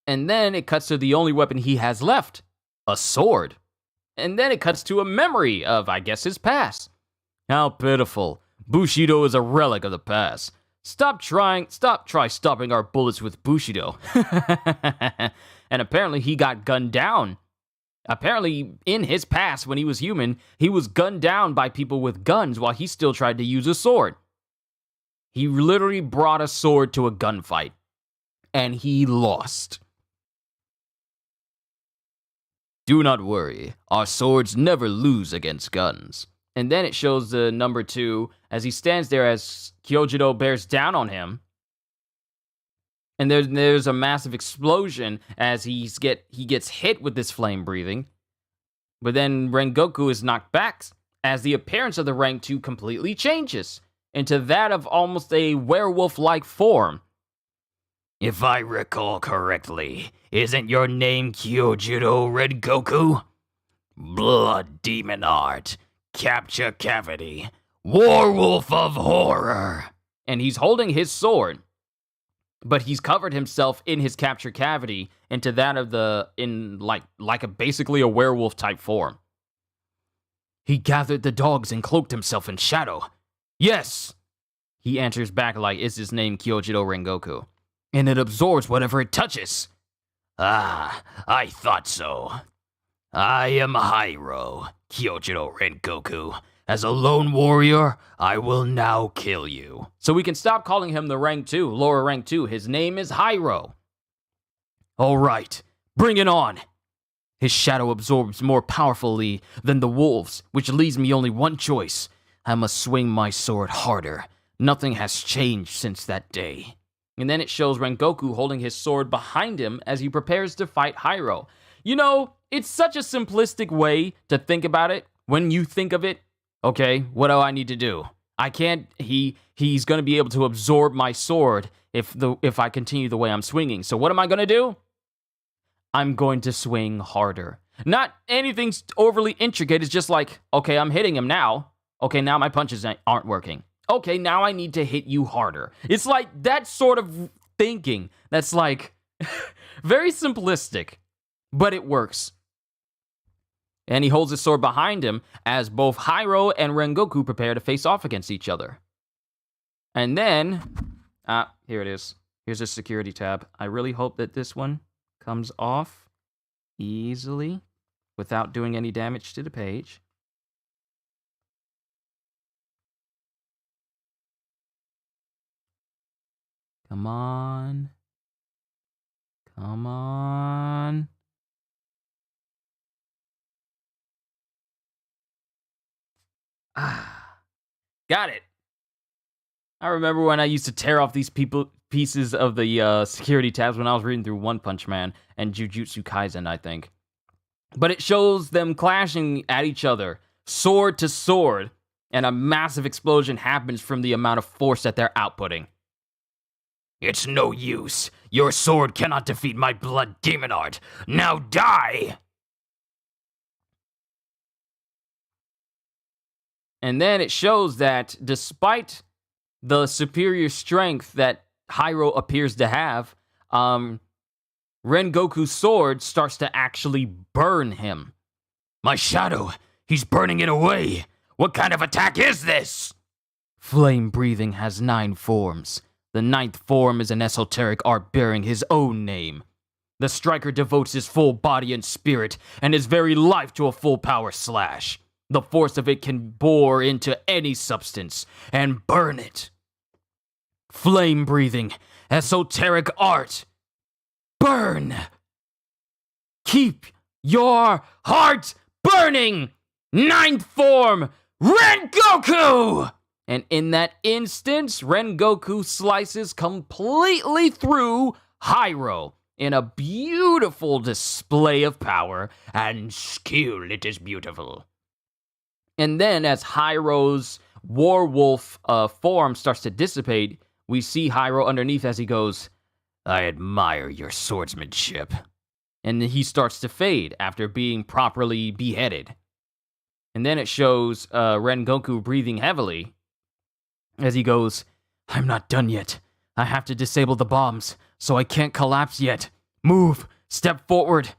Speaker 1: And then it cuts to the only weapon he has left, a sword. And then it cuts to a memory of, I guess, his past. How pitiful. Bushido is a relic of the past. Try stopping our bullets with Bushido. And apparently he got gunned down. Apparently, in his past, when he was human, he was gunned down by people with guns while he still tried to use a sword. He literally brought a sword to a gunfight. And he lost. Do not worry, our swords never lose against guns. And then it shows the number 2 as he stands there as Kyojiro bears down on him. And there's a massive explosion as he gets hit with this flame breathing. But then Rengoku is knocked back as the appearance of the rank 2 completely changes into that of almost a werewolf-like form. If I recall correctly, isn't your name Kyojiro Rengoku? Blood demon art, capture cavity, werewolf of horror. And he's holding his sword, but he's covered himself in his capture cavity into that of basically a werewolf type form. He gathered the dogs and cloaked himself in shadow. Yes, he answers back like, is his name Kyojiro Rengoku? And it absorbs whatever it touches. Ah, I thought so. I am Hyro, Kyojiro Rengoku. As a lone warrior, I will now kill you. So we can stop calling him the rank 2, lower rank 2. His name is Hyro. All right, bring it on. His shadow absorbs more powerfully than the wolves, which leaves me only one choice. I must swing my sword harder. Nothing has changed since that day. And then it shows Rengoku holding his sword behind him as he prepares to fight Hyro. You know, it's such a simplistic way to think about it. When you think of it, okay, what do I need to do? I can't, he's going to be able to absorb my sword if I continue the way I'm swinging. So what am I going to do? I'm going to swing harder. Not anything overly intricate. It's just like, okay, I'm hitting him now. Okay, now my punches aren't working. Okay, now I need to hit you harder. It's like that sort of thinking that's like very simplistic, but it works. And he holds his sword behind him as both Hyro and Rengoku prepare to face off against each other. And then, here it is. Here's a security tab. I really hope that this one comes off easily without doing any damage to the page. Come on. Come on. Got it. I remember when I used to tear off these pieces of the security tabs when I was reading through One Punch Man and Jujutsu Kaisen, I think. But it shows them clashing at each other, sword to sword, and a massive explosion happens from the amount of force that they're outputting. It's no use. Your sword cannot defeat my blood demon art. Now die! And then it shows that despite the superior strength that Hyro appears to have, Rengoku's sword starts to actually burn him. My shadow, he's burning it away. What kind of attack is this? Flame breathing has 9 forms. The 9th form is an esoteric art bearing his own name. The striker devotes his full body and spirit and his very life to a full power slash. The force of it can bore into any substance and burn it. Flame breathing, esoteric art. Burn! Keep your heart burning! 9th form, Rengoku! And in that instance, Rengoku slices completely through Hyro in a beautiful display of power and skill. It is beautiful. And then as Hyro's werewolf form starts to dissipate, we see Hyro underneath as he goes, I admire your swordsmanship. And he starts to fade after being properly beheaded. And then it shows Rengoku breathing heavily as he goes, I'm not done yet. I have to disable the bombs, so I can't collapse yet. Move, step forward.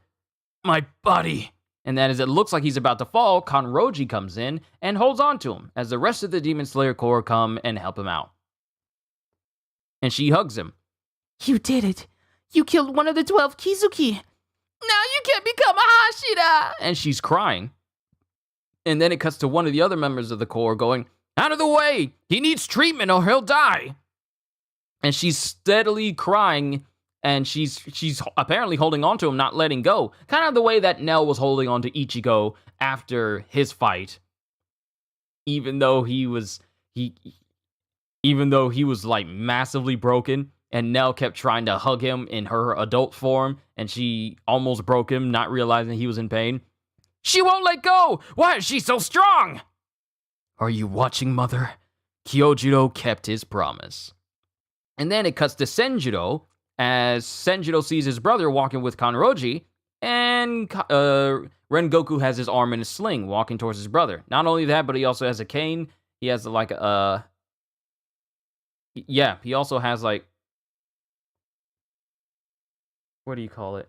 Speaker 1: My body. And then as it looks like he's about to fall, Kanroji comes in and holds on to him as the rest of the Demon Slayer Corps come and help him out. And she hugs him.
Speaker 3: You did it. You killed one of the 12 Kizuki. Now you can become a Hashira.
Speaker 1: And she's crying. And then it cuts to one of the other members of the Corps going, out of the way! He needs treatment or he'll die! And she's steadily crying, and she's apparently holding on to him, not letting go. Kind of the way that Nell was holding on to Ichigo after his fight. Even though he was like massively broken, and Nell kept trying to hug him in her adult form, and she almost broke him, not realizing he was in pain. She won't let go! Why is she so strong? Are you watching, Mother? Kyojiro kept his promise. And then it cuts to Senjuro, as Senjuro sees his brother walking with Kanroji, and Rengoku has his arm in a sling, walking towards his brother. Not only that, but he also has a cane. He has like he also has like, what do you call it?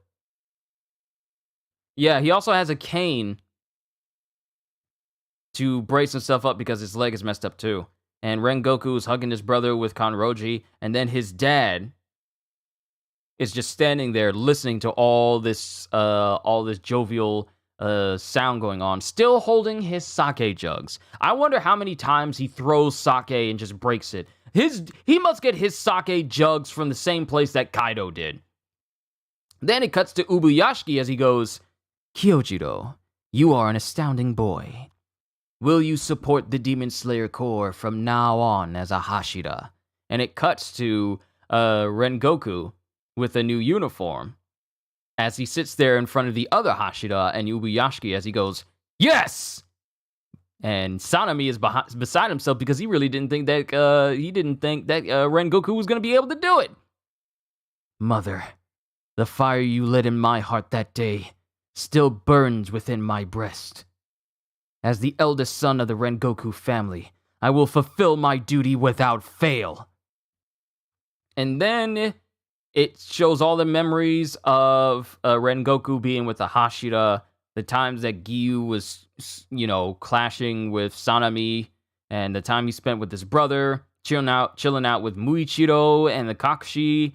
Speaker 1: Yeah, he also has a cane to brace himself up because his leg is messed up too. And Rengoku is hugging his brother with Kanroji, and then his dad is just standing there listening to all this jovial sound going on, still holding his sake jugs. I wonder how many times he throws sake and just breaks it. He must get his sake jugs from the same place that Kaido did. Then it cuts to Ubuyashiki as he goes, Kyojiro, you are an astounding boy. Will you support the Demon Slayer Corps from now on as a Hashira? And it cuts to Rengoku with a new uniform as he sits there in front of the other Hashira and Ubuyashiki as he goes, yes! And Sanemi is beside himself because he really didn't think that Rengoku was going to be able to do it. Mother, the fire you lit in my heart that day still burns within my breast. As the eldest son of the Rengoku family, I will fulfill my duty without fail. And then it shows all the memories of Rengoku being with the Hashira, the times that Giyu was, clashing with Sanami, and the time he spent with his brother, chilling out with Muichiro and the Kakashi.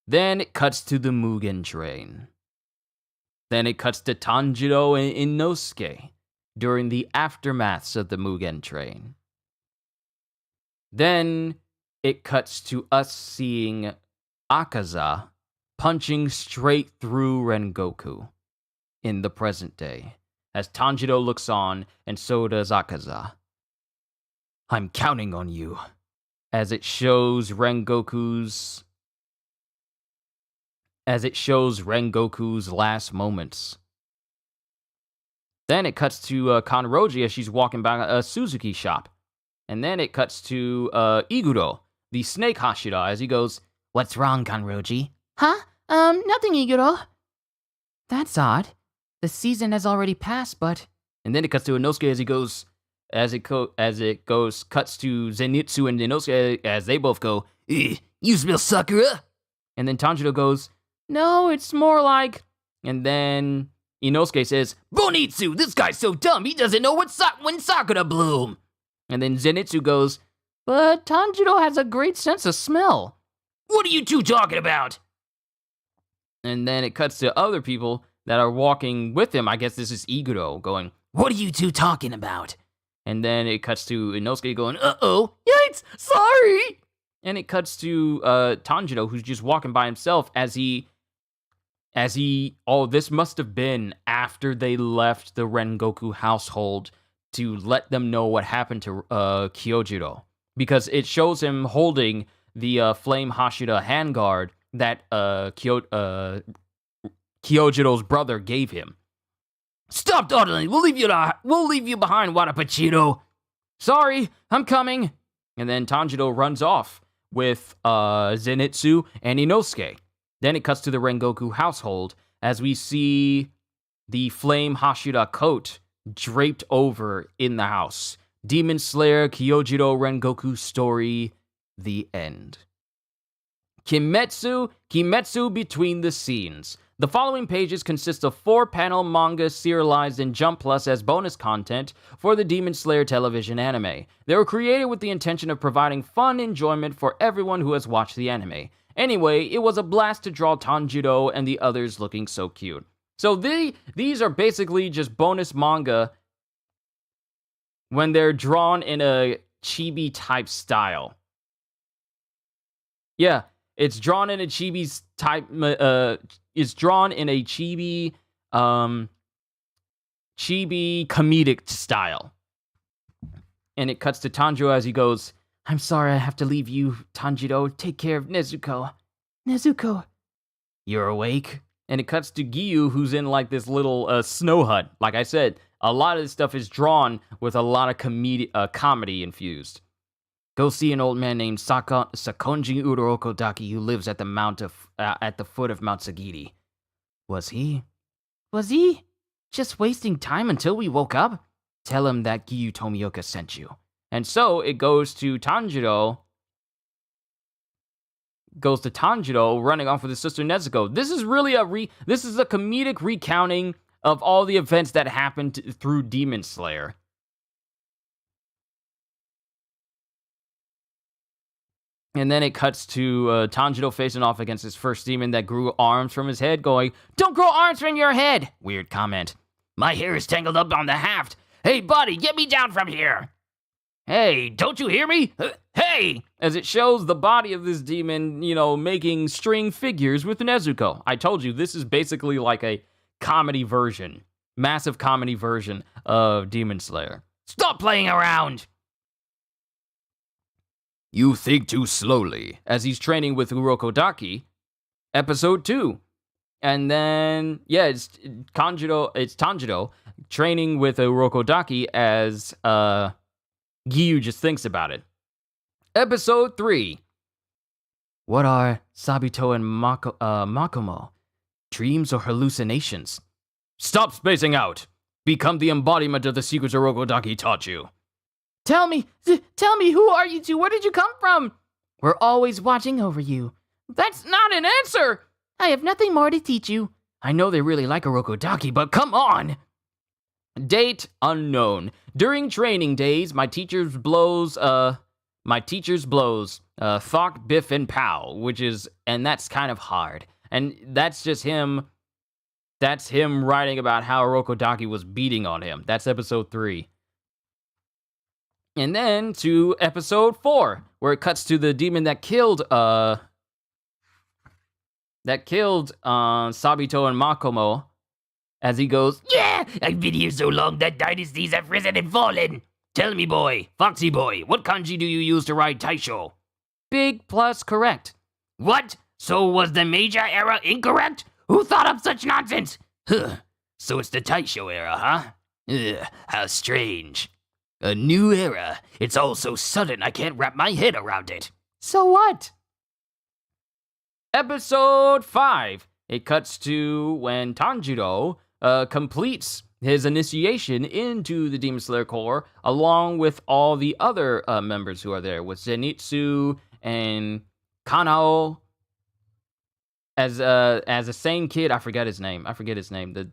Speaker 1: Then it cuts to the Mugen Train. Then it cuts to Tanjiro and Inosuke during the aftermaths of the Mugen Train. Then it cuts to us seeing Akaza punching straight through Rengoku in the present day, as Tanjiro looks on and so does Akaza. I'm counting on you, as it shows Rengoku's last moments. Then it cuts to Kanroji as she's walking by a Suzuki shop. And then it cuts to Iguro, the snake Hashira, as he goes,
Speaker 2: What's wrong, Kanroji?
Speaker 3: Huh? Nothing, Iguro.
Speaker 2: That's odd. The season has already passed, but...
Speaker 1: And then it cuts to Inosuke as he goes, cuts to Zenitsu and Inosuke as they both go, you smell Sakura? And then Tanjiro goes, no, it's more like... And then Inosuke says, Bonitsu, this guy's so dumb, he doesn't know when Sakura bloom. And then Zenitsu goes, but Tanjiro has a great sense of smell. What are you two talking about? And then it cuts to other people that are walking with him. I guess this is Iguro going, what are you two talking about? And then it cuts to Inosuke going, uh-oh, yikes, sorry. And it cuts to Tanjiro, who's just walking by himself as he, this must have been after they left the Rengoku household to let them know what happened to Kyojiro. Because it shows him holding the Flame Hashira handguard that Kyojiro's brother gave him. Stop dawdling, we'll leave you behind, Wadapachiro. Sorry, I'm coming. And then Tanjiro runs off with Zenitsu and Inosuke. Then it cuts to the Rengoku household as we see the Flame Hashira coat draped over in the house. Demon Slayer Kyojiro Rengoku story, the end. Kimetsu between the scenes. The following pages consist of 4-panel manga serialized in Jump Plus as bonus content for the Demon Slayer television anime. They were created with the intention of providing fun enjoyment for everyone who has watched the anime. Anyway, it was a blast to draw Tanjiro and the others looking so cute. So these are basically just bonus manga when they're drawn in a chibi type style. Yeah, it's drawn in a chibi type. It's drawn in a chibi comedic style. And it cuts to Tanjiro as he goes, I'm sorry I have to leave you, Tanjiro. Take care of Nezuko. Nezuko. You're awake? And it cuts to Giyu, who's in like this little snow hut. Like I said, a lot of this stuff is drawn with a lot of comedy infused. Go see an old man named Sakonji Urokodaki who lives at the foot of Mount Sagiri. Was he? Just wasting time until we woke up? Tell him that Giyu Tomioka sent you. And so it goes to Tanjiro running off with his sister Nezuko. This is really this is a comedic recounting of all the events that happened through Demon Slayer. And then it cuts to Tanjiro facing off against his first demon that grew arms from his head, going, Don't grow arms from your head! Weird comment. My hair is tangled up on the haft. Hey, buddy, get me down from here! Hey, don't you hear me? Hey! As it shows the body of this demon, making string figures with Nezuko. I told you, this is basically like a massive comedy version of Demon Slayer. Stop playing around! You think too slowly, as he's training with Urokodaki, episode 2. And then, it's Tanjiro training with Urokodaki as, Giyu just thinks about it. Episode 3. What are Sabito and Makomo? Dreams or hallucinations? Stop spacing out. Become the embodiment of the secrets Orokodaki taught you.
Speaker 3: Tell me, who are you two? Where did you come from?
Speaker 2: We're always watching over you.
Speaker 3: That's not an answer.
Speaker 2: I have nothing more to teach you.
Speaker 1: I know they really like Orokodaki, but come on! Date unknown. During training days, my teachers blows, Thok, Biff, and Pow, and that's kind of hard. And that's just him, writing about how Orokodaki was beating on him. That's episode 3. And then to episode 4, where it cuts to the demon that killed Sabito and Makomo, as he goes,
Speaker 4: Yeah, I've been here so long that dynasties have risen and fallen. Tell me, boy, Foxy boy, what kanji do you use to ride Taisho?
Speaker 1: big plus correct.
Speaker 4: What? So was the Meiji era incorrect? Who thought up such nonsense? Huh. So it's the Taisho era, huh? Ugh, how strange. A new era. It's all so sudden I can't wrap my head around it.
Speaker 2: So what?
Speaker 1: Episode 5. It cuts to when Tanjiro completes his initiation into the Demon Slayer Corps, along with all the other members who are there, with Zenitsu and Kanao. As a sane kid, I forget his name. The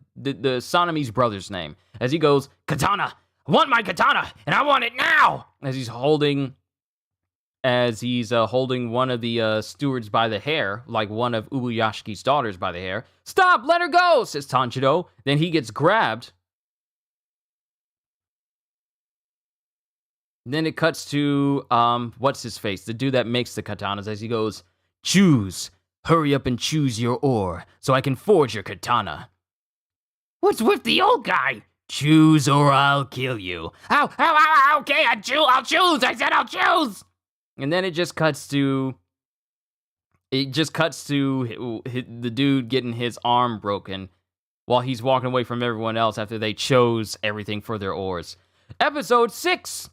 Speaker 1: Sanemi's brother's name. As he goes, Katana! I want my katana, and I want it now! As he's holding one of the stewards by the hair, like one of Ubuyashiki's daughters by the hair. Stop! Let her go! Says Tanjiro. Then he gets grabbed. Then it cuts to, what's his face? The dude that makes the katanas, as he goes, Choose! Hurry up and choose your ore, so I can forge your katana.
Speaker 4: What's with the old guy?
Speaker 1: Choose or I'll kill you.
Speaker 4: Ow, ow, ow, ow, okay, I'll choose, I said I'll choose!
Speaker 1: And then it just cuts to the dude getting his arm broken while he's walking away from everyone else after they chose everything for their ores. Episode 6.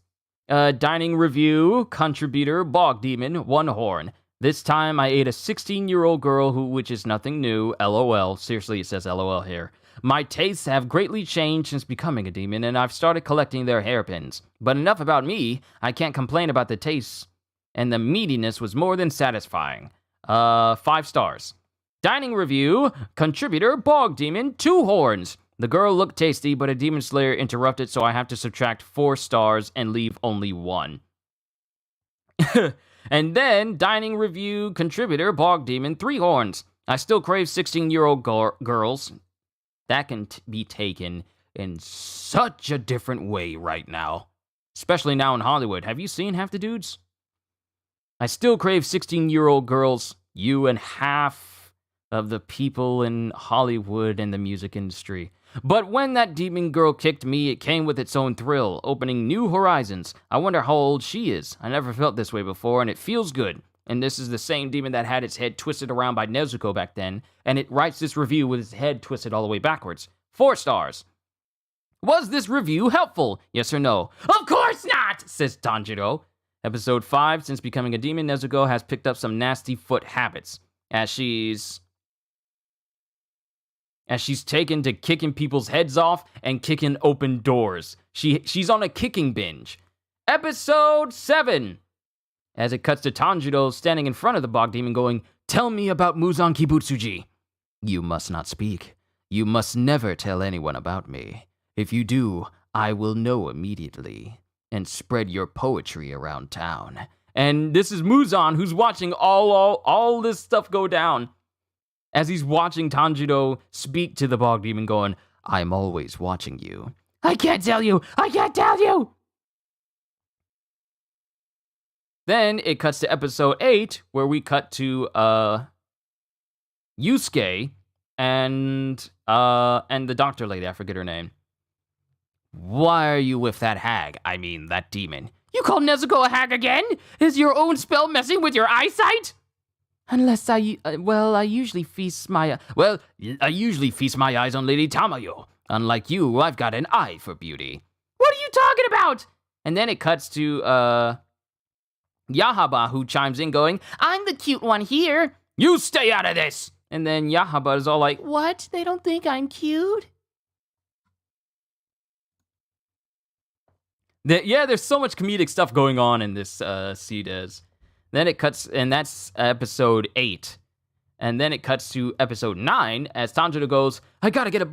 Speaker 1: Dining review, contributor, bog demon, one horn. This time I ate a 16-year-old girl which is nothing new, LOL. Seriously, it says LOL here. My tastes have greatly changed since becoming a demon, and I've started collecting their hairpins. But enough about me. I can't complain about the tastes. And the meatiness was more than satisfying. 5 stars. Dining review, contributor, bog demon, 2 horns. The girl looked tasty, but a demon slayer interrupted, so I have to subtract 4 stars and leave only 1. And then, dining review, contributor, bog demon, 3 horns. I still crave 16-year-old girls. That can be taken in such a different way right now. Especially now in Hollywood. Have you seen half the dudes? I still crave 16-year-old girls. You and half of the people in Hollywood and the music industry. But when that demon girl kicked me, it came with its own thrill, opening new horizons. I wonder how old she is. I never felt this way before, and it feels good. And this is the same demon that had its head twisted around by Nezuko back then, and it writes this review with its head twisted all the way backwards. 4 stars. Was this review helpful? Yes or no?
Speaker 4: Of course not,
Speaker 1: says Tanjiro. Episode 5, since becoming a demon, Nezuko has picked up some nasty foot habits. As she's taken to kicking people's heads off and kicking open doors. She's on a kicking binge. Episode 7. As it cuts to Tanjiro standing in front of the bog demon going, Tell me about Muzan Kibutsuji. You must not speak. You must never tell anyone about me. If you do, I will know immediately. And spread your poetry around town. And this is Muzan who's watching all this stuff go down. As he's watching Tanjiro speak to the bog demon going, I'm always watching you.
Speaker 4: I can't tell you! I can't tell you!
Speaker 1: Then it cuts to episode 8, where we cut to Yusuke and the doctor lady, I forget her name. Why are you with that hag? I mean, that demon.
Speaker 4: You call Nezuko a hag again? Is your own spell messing with your eyesight?
Speaker 2: Unless I usually feast my...
Speaker 1: I usually feast my eyes on Lady Tamayo. Unlike you, I've got an eye for beauty.
Speaker 4: What are you talking about?
Speaker 1: And then it cuts to, Yaiba, who chimes in going,
Speaker 2: I'm the cute one here.
Speaker 1: You stay out of this! And then Yaiba is all like,
Speaker 2: What? They don't think I'm cute?
Speaker 1: There's so much comedic stuff going on in this CDES. Then it cuts, and that's episode 8. And then it cuts to episode 9 as Tanjiro goes, I gotta get a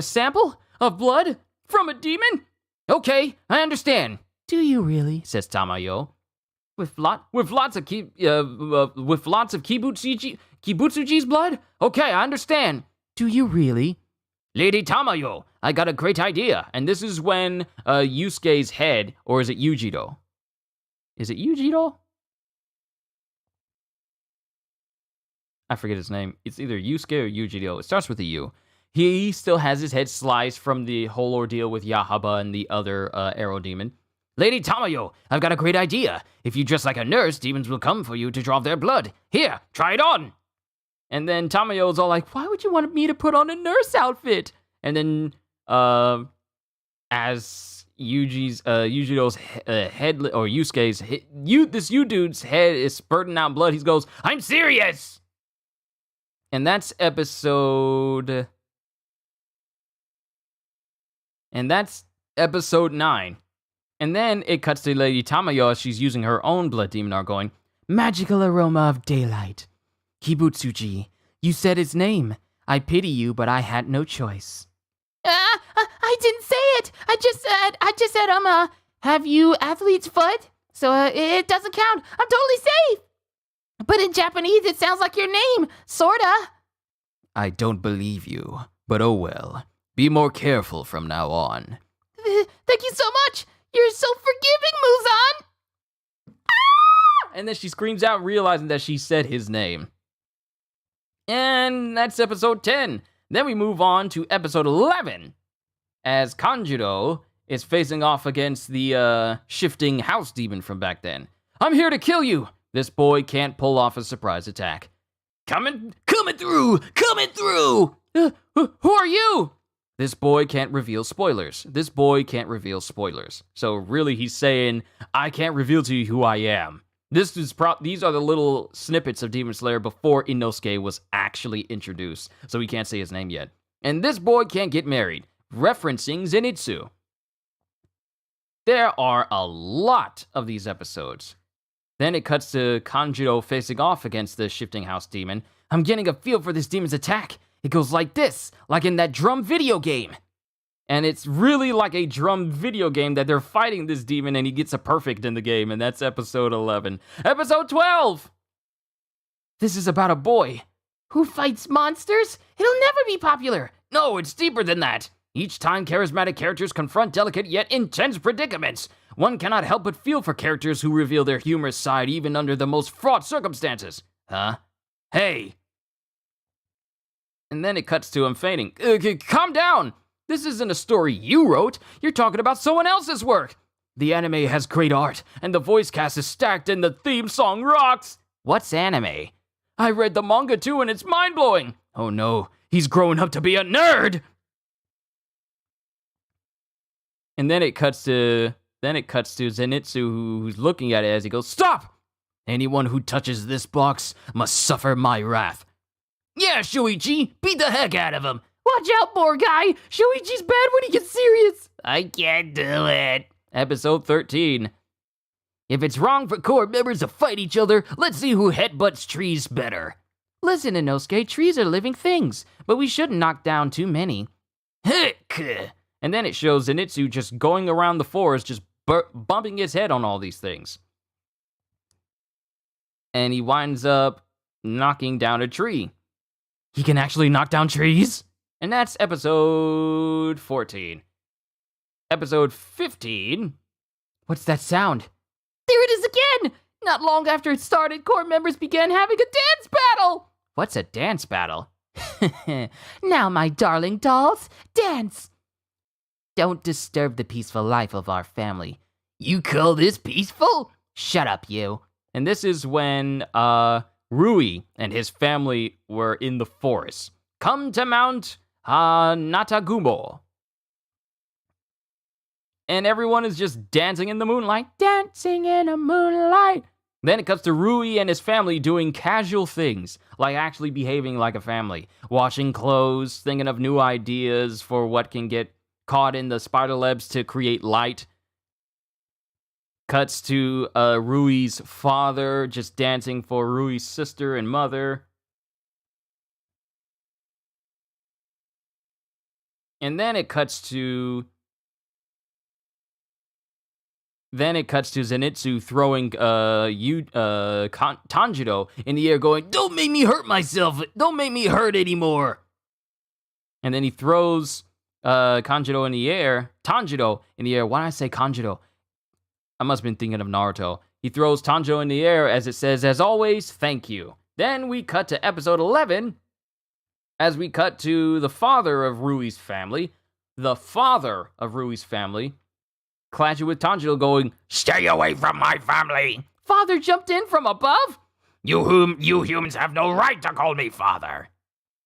Speaker 1: sample of blood from a demon? Okay, I understand.
Speaker 2: Do you really?
Speaker 1: Says Tamayo. With lots of Kibutsuji's blood? Okay, I understand.
Speaker 2: Do you really?
Speaker 1: Lady Tamayo, I got a great idea. And this is when Yusuke's head, or is it Yujiro? Is it Yujiro? I forget his name. It's either Yusuke or Yujiro. It starts with a U. He still has his head sliced from the whole ordeal with Yaiba and the other arrow demon. Lady Tamayo, I've got a great idea. If you dress like a nurse, demons will come for you to draw their blood. Here, try it on. And then Tamayo's all like, why would you want me to put on a nurse outfit? And then, as Yujiro's head, or Yusuke's, this dude's head is spurting out blood, he goes, I'm serious! And that's episode 9. And then it cuts to Lady Tamayo as she's using her own blood demon art going,
Speaker 2: Magical aroma of daylight. Kibutsuji, you said his name. I pity you, but I had no choice.
Speaker 3: I didn't say it. I just said, have you athlete's foot? So it doesn't count. I'm totally safe. But in Japanese, it sounds like your name, sorta.
Speaker 1: I don't believe you, but oh well. Be more careful from now on.
Speaker 3: Thank you so much. You're so forgiving, Muzan.
Speaker 1: And then she screams out, realizing that she said his name. And that's episode 10. Then we move on to episode 11, as Kanjiro is facing off against the shifting house demon from back then. I'm here to kill you. This boy can't pull off a surprise attack. Coming through. Who are you? This boy can't reveal spoilers. So really, he's saying, I can't reveal to you who I am. These are the little snippets of Demon Slayer before Inosuke was actually introduced, so we can't say his name yet. And this boy can't get married, referencing Zenitsu. There are a lot of these episodes. Then it cuts to Kanjiro facing off against the shifting house demon. I'm getting a feel for this demon's attack. It goes like this, like in that drum video game. And it's really like a drum video game that they're fighting this demon and he gets a perfect in the game, and that's episode 11. Episode 12! This is about a boy
Speaker 3: who fights monsters. It'll never be popular.
Speaker 1: No, it's deeper than that. Each time charismatic characters confront delicate yet intense predicaments, one cannot help but feel for characters who reveal their humorous side even under the most fraught circumstances. Huh? Hey! And then it cuts to him fainting. Calm down! This isn't a story you wrote. You're talking about someone else's work. The anime has great art, and the voice cast is stacked, and the theme song rocks. What's anime? I read the manga too, and it's mind-blowing. Oh no, he's growing up to be a nerd! And then it cuts to Zenitsu, who's looking at it as he goes, Stop! Anyone who touches this box must suffer my wrath. Yeah, Shuichi, beat the heck out of him.
Speaker 3: Watch out, poor guy. Shuichi's bad when he gets serious.
Speaker 4: I can't do it.
Speaker 1: Episode 13. If it's wrong for core members to fight each other, let's see who headbutts trees better.
Speaker 2: Listen, Inosuke, trees are living things, but we shouldn't knock down too many.
Speaker 1: Heck! And then it shows Zenitsu just going around the forest, just bumping his head on all these things. And he winds up knocking down a tree. He can actually knock down trees? And that's episode 14. Episode 15.
Speaker 2: What's that sound?
Speaker 3: There it is again! Not long after it started, core members began having a dance battle!
Speaker 1: What's a dance battle?
Speaker 2: Now, my darling dolls, dance! Don't disturb the peaceful life of our family.
Speaker 4: You call this peaceful?
Speaker 2: Shut up, you.
Speaker 1: And this is when Rui and his family were in the forest. Come to Mount Natagumo. And everyone is just dancing in the moonlight. Dancing in the moonlight. Then it cuts to Rui and his family doing casual things, like actually behaving like a family. Washing clothes, thinking of new ideas for what can get caught in the spider webs to create light. Cuts to Rui's father just dancing for Rui's sister and mother. And then it cuts to Zenitsu throwing Tanjiro in the air, going, "Don't make me hurt myself! Don't make me hurt anymore!" And then he throws Tanjiro in the air. Why did I say Kanjiro? I must have been thinking of Naruto. He throws Tanjiro in the air as it says, "As always, thank you." Then we cut to episode 11, as we cut to the father of Rui's family. The father of Rui's family clashing with Tanjiro, going,
Speaker 4: Stay away from my family!
Speaker 3: Father jumped in from above?
Speaker 4: You humans have no right to call me father!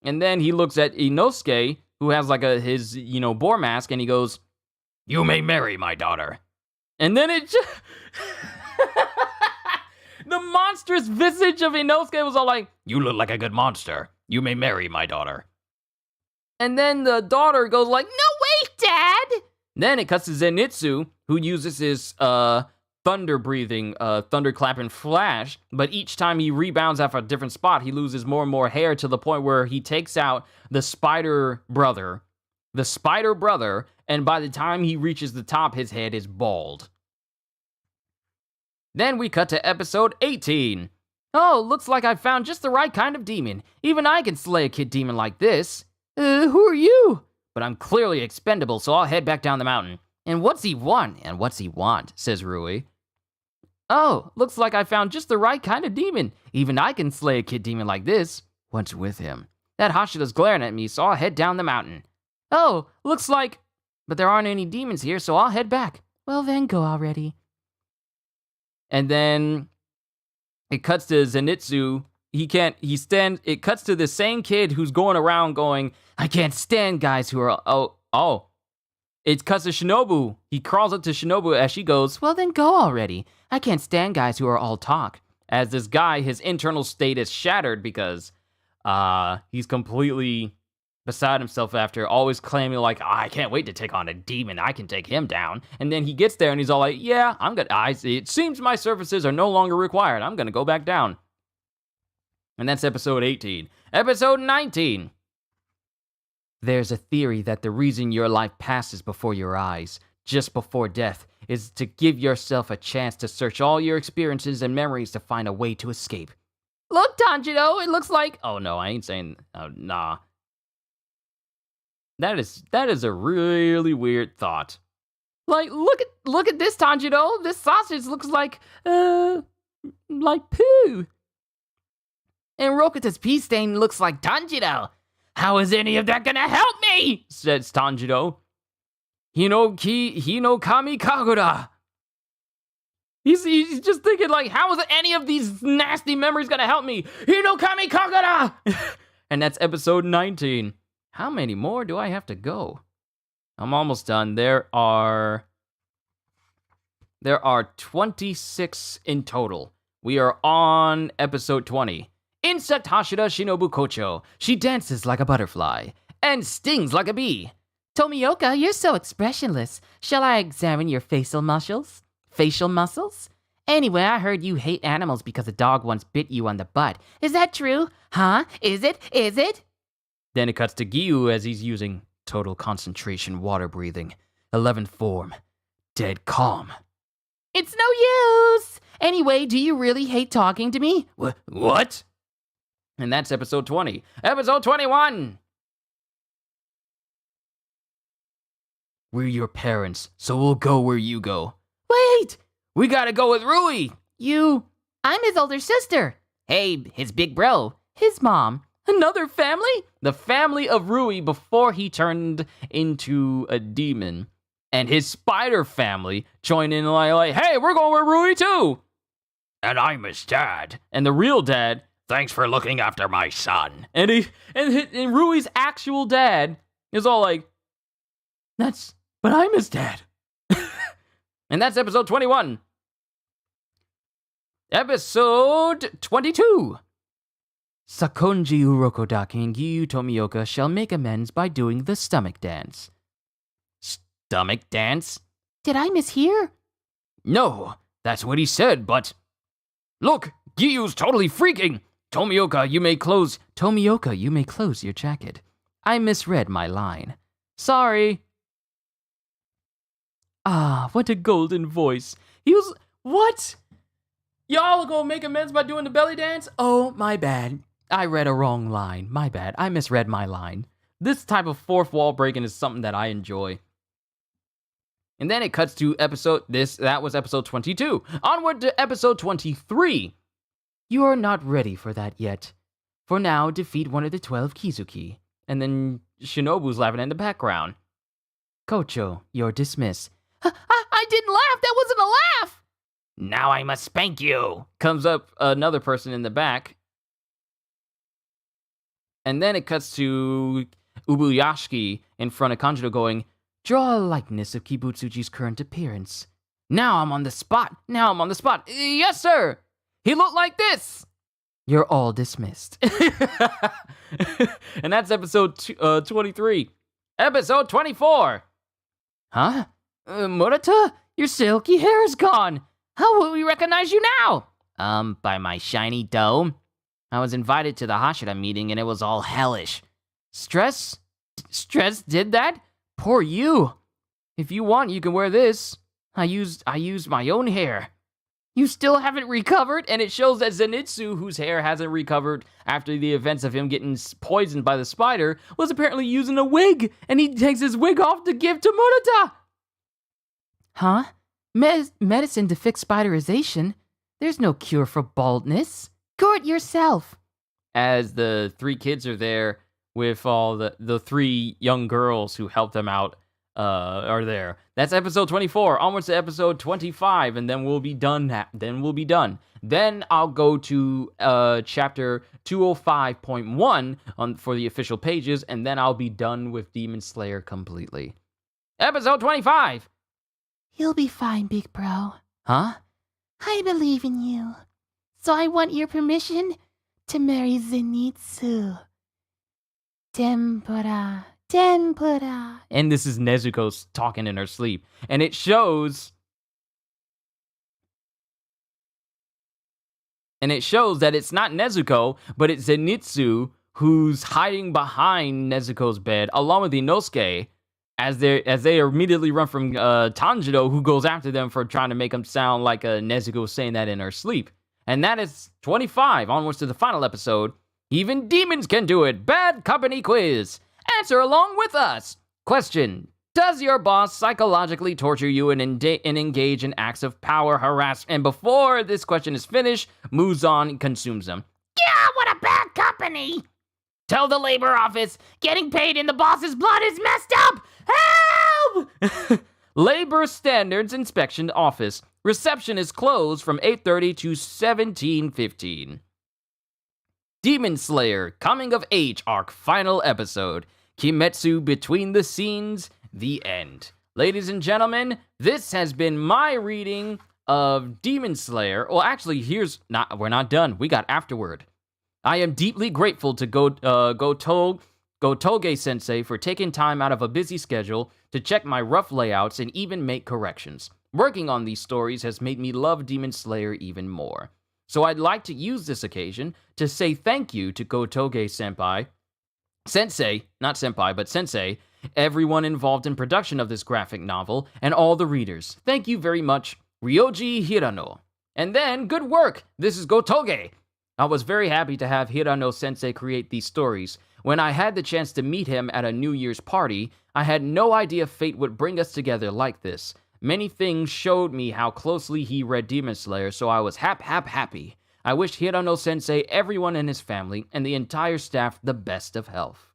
Speaker 1: And then he looks at Inosuke, who has like his boar mask, and he goes,
Speaker 4: You may marry my daughter.
Speaker 1: and then it just... the monstrous visage of Inosuke was all like,
Speaker 4: You look like a good monster. You may marry my daughter.
Speaker 1: and then the daughter goes like, "No, wait, Dad!" Then it cuts to Zenitsu, who uses his thunder-breathing, thunderclap flash, but each time he rebounds off a different spot, he loses more and more hair to the point where he takes out the spider brother, and by the time he reaches the top, his head is bald. Then we cut to episode 18. "Oh, looks like I found just the right kind of demon. Even I can slay a kid demon like this. Who are you?" "But I'm clearly expendable, so I'll head back down the mountain." "And what's he want?" "And what's he want?" says Rui. "Oh, looks like I found just the right kind of demon. Even I can slay a kid demon like this." "What's with him?" "That Hashira's glaring at me, so I'll head down the mountain." "Oh, looks like... but there aren't any demons here, so I'll head back." "Well then, go already." And then it cuts to Zenitsu. It cuts to the same kid who's going around going, "I can't stand guys who are, It cuts to Shinobu. He crawls up to Shinobu as she goes, "Well then go already. I can't stand guys who are all talk." As this guy, his internal state is shattered because he's completely beside himself after always claiming like, "I can't wait to take on a demon. I can take him down." And then he gets there and he's all like, "Yeah, it seems my services are no longer required. I'm gonna go back down." And that's episode 18. Episode 19. "There's a theory that the reason your life passes before your eyes, just before death, is to give yourself a chance to search all your experiences and memories to find a way to escape." "Look, Tanjiro, it looks like..." "Oh no, I ain't saying... oh, nah. That is a really weird thought." "Like, look at this, Tanjiro. This sausage looks like poo. And Rokuta's pea stain looks like Tanjiro."
Speaker 4: How is any of that gonna help me?
Speaker 1: Says Tanjiro. Hino Kami Kagura. He's just thinking like, how is any of these nasty memories gonna help me? Hino Kami Kagura. And that's episode 19. How many more do I have to go? I'm almost done. There are 26 in total. We are on episode 20. Insect Hashira Shinobu Kocho. She dances like a butterfly and stings like a bee.
Speaker 2: Tomioka, you're so expressionless. Shall I examine your facial muscles? Anyway, I heard you hate animals because a dog once bit you on the butt. Is that true? Huh? Is it?
Speaker 1: Then it cuts to Giyu as he's using total concentration water breathing. 11th form. Dead calm.
Speaker 2: It's no use. Anyway, do you really hate talking to me?
Speaker 1: What? And that's episode 20. Episode 21! We're your parents, so we'll go where you go.
Speaker 2: Wait!
Speaker 1: We gotta go with Rui!
Speaker 2: I'm his older sister.
Speaker 1: Hey, his big bro.
Speaker 2: His mom.
Speaker 1: Another family? The family of Rui before he turned into a demon. And his spider family joined in like, hey, we're going with Rui too!
Speaker 4: And I'm his dad.
Speaker 1: And the real dad...
Speaker 4: Thanks for looking after my son.
Speaker 1: And Rui's actual dad is all like, but I'm his dad. And that's episode 21. Episode 22. Sakonji Urokodaki and Giyu Tomioka shall make amends by doing the stomach dance.
Speaker 4: Stomach dance?
Speaker 2: Did I mishear?
Speaker 4: No, that's what he said, but... Look, Giyu's totally freaking! Tomioka, you may close...
Speaker 2: Tomioka, you may close your jacket. I misread my line. Sorry. Ah, what a golden voice. He was... What? Y'all are gonna make amends by doing the belly dance? Oh, my bad. I read a wrong line. My bad. I misread my line. This type of fourth wall breaking is something that I enjoy. And then it cuts to that was episode 22. Onward to episode 23. You are not ready for that yet. For now, defeat one of the 12 Kizuki. And then Shinobu's laughing in the background. Kocho, you're dismissed.
Speaker 3: I didn't laugh. That wasn't a laugh.
Speaker 4: Now I must spank you.
Speaker 1: Comes up another person in the back. And then it cuts to Ubuyashiki in front of Kanjiro going, draw a likeness of Kibutsuji's current appearance. Now I'm on the spot. Yes, sir. He looked like this. You're all dismissed. And that's episode 23. Episode 24. Huh? Murata? Your silky hair is gone. How will we recognize you now?
Speaker 4: By my shiny dome. I was invited to the Hashira meeting and it was all hellish.
Speaker 1: Stress did that? Poor you. If you want, you can wear this. I used my own hair. You still haven't recovered? And it shows that Zenitsu, whose hair hasn't recovered after the events of him getting poisoned by the spider, was apparently using a wig, and he takes his wig off to give to Murata. Huh? Medicine to fix spiderization? There's no cure for baldness. Cure it yourself. As the three kids are there with all the three young girls who helped them out, are there. That's episode 24. Onwards to episode 25, and then we'll be done. Then I'll go to chapter 205.1 for the official pages, and then I'll be done with Demon Slayer completely. Episode 25.
Speaker 2: You'll be fine, big bro.
Speaker 1: Huh?
Speaker 2: I believe in you. So I want your permission to marry Zenitsu. Tempura.
Speaker 1: And this is Nezuko talking in her sleep. And it shows that it's not Nezuko, but it's Zenitsu who's hiding behind Nezuko's bed, along with Inosuke, as they immediately run from Tanjiro, who goes after them for trying to make them sound like Nezuko saying that in her sleep. And that is 25. Onwards to the final episode. Even demons can do it. Bad Company Quiz. Answer along with us. Question. Does your boss psychologically torture you and engage in acts of power harassment? And before this question is finished, Muzan consumes them.
Speaker 3: Yeah, what a bad company.
Speaker 4: Tell the labor office, getting paid in the boss's blood is messed up.
Speaker 1: Help! Labor Standards Inspection Office. Reception is closed from 8:30 to 17:15. Demon Slayer Coming of Age Arc Final Episode. Kimetsu Between the Scenes, the end. Ladies and gentlemen, this has been my reading of Demon Slayer. Well, actually, we're not done. We got afterward. I am deeply grateful to Gotoge Sensei for taking time out of a busy schedule to check my rough layouts and even make corrections. Working on these stories has made me love Demon Slayer even more. So I'd like to use this occasion to say thank you to Gotoge Sensei, not senpai, but sensei, everyone involved in production of this graphic novel, and all the readers. Thank you very much, Ryoji Hirano. And then, good work! This is Gotoge! I was very happy to have Hirano Sensei create these stories. When I had the chance to meet him at a New Year's party, I had no idea fate would bring us together like this. Many things showed me how closely he read Demon Slayer, so I was happy. I wish Hirano Sensei, everyone in his family, and the entire staff the best of health.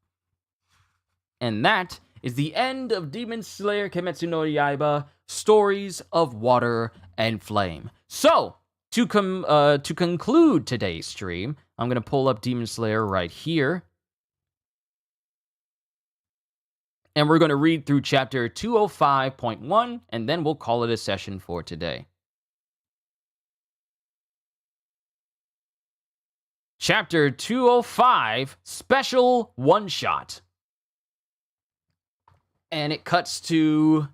Speaker 1: And that is the end of Demon Slayer Kimetsu no Yaiba, Stories of Water and Flame. So, to conclude today's stream, I'm going to pull up Demon Slayer right here. And we're going to read through chapter 205.1, and then we'll call it a session for today. Chapter 205, Special One-Shot. And it cuts to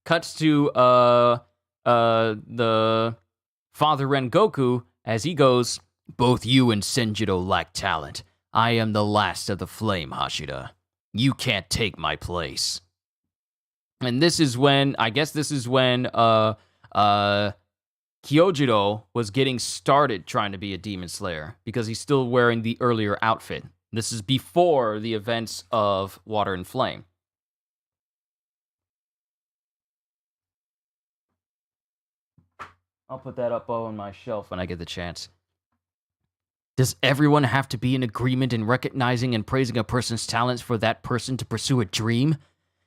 Speaker 1: cuts to the Father Rengoku as he goes, "Both you and Senjiro lack talent. I am the last of the flame, Hashira. You can't take my place." And this is when, Kyojiro was getting started trying to be a demon slayer because he's still wearing the earlier outfit. This is before the events of Water and Flame. I'll put that up on my shelf when I get the chance. Does everyone have to be in agreement in recognizing and praising a person's talents for that person to pursue a dream?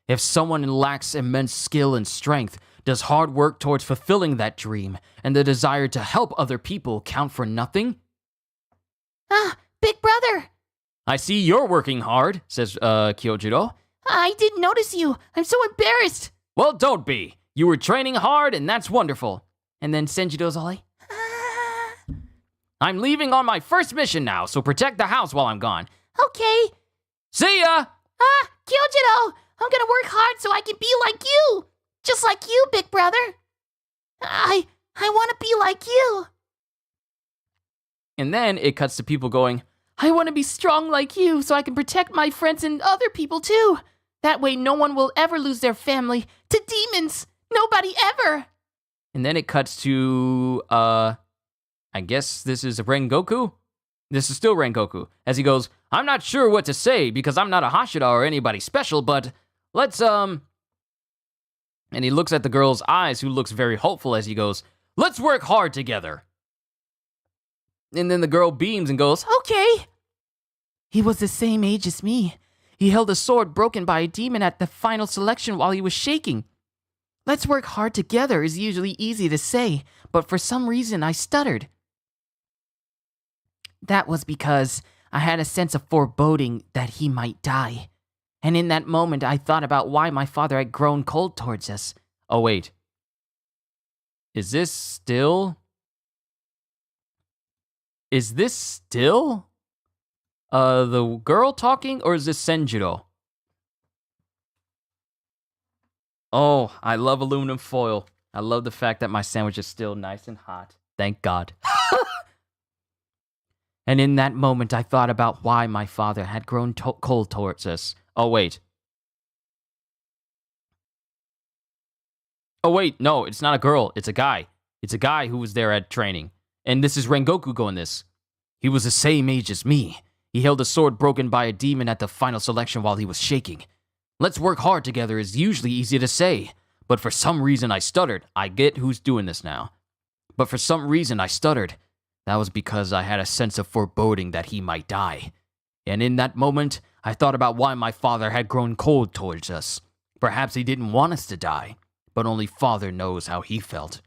Speaker 1: If someone lacks immense skill and strength, does hard work towards fulfilling that dream and the desire to help other people count for nothing?
Speaker 3: Big brother!
Speaker 1: I see you're working hard, says Kyojiro.
Speaker 3: I didn't notice you. I'm so embarrassed.
Speaker 1: Well, don't be. You were training hard, and that's wonderful.
Speaker 2: And then Senjiro's all like,
Speaker 1: I'm leaving on my first mission now, so protect the house while I'm gone.
Speaker 3: Okay.
Speaker 1: See ya!
Speaker 3: Kyojiro! I'm gonna work hard so I can be like you! Just like you, big brother! I wanna be like you!
Speaker 1: And then it cuts to people going,
Speaker 3: I wanna be strong like you so I can protect my friends and other people too! That way no one will ever lose their family to demons! Nobody ever!
Speaker 1: And then it cuts to, I guess this is Rengoku? This is still Rengoku. As he goes, I'm not sure what to say because I'm not a Hashira or anybody special, but let's, And he looks at the girl's eyes, who looks very hopeful as he goes, let's work hard together. And then the girl beams and goes,
Speaker 3: Okay.
Speaker 2: he was the same age as me. He held a sword broken by a demon at the final selection while he was shaking. Let's work hard together is usually easy to say, but for some reason I stuttered. That was because I had a sense of foreboding that he might die. And in that moment, I thought about why my father had grown cold towards us.
Speaker 1: Oh, wait. Is this still the girl talking, or is this Senjiro? Oh, I love aluminum foil. I love the fact that my sandwich is still nice and hot. Thank God.
Speaker 2: And in that moment, I thought about why my father had grown cold towards us.
Speaker 1: Oh, wait. Oh, wait, no, it's not a girl. It's a guy. It's a guy who was there at training. And this is Rengoku going this. He was the same age as me. He held a sword broken by a demon at the final selection while he was shaking. Let's work hard together is usually easy to say, but for some reason I stuttered. I get who's doing this now. But for some reason I stuttered. That was because I had a sense of foreboding that he might die. And in that moment, I thought about why my father had grown cold towards us. Perhaps he didn't want us to die, but only Father knows how he felt.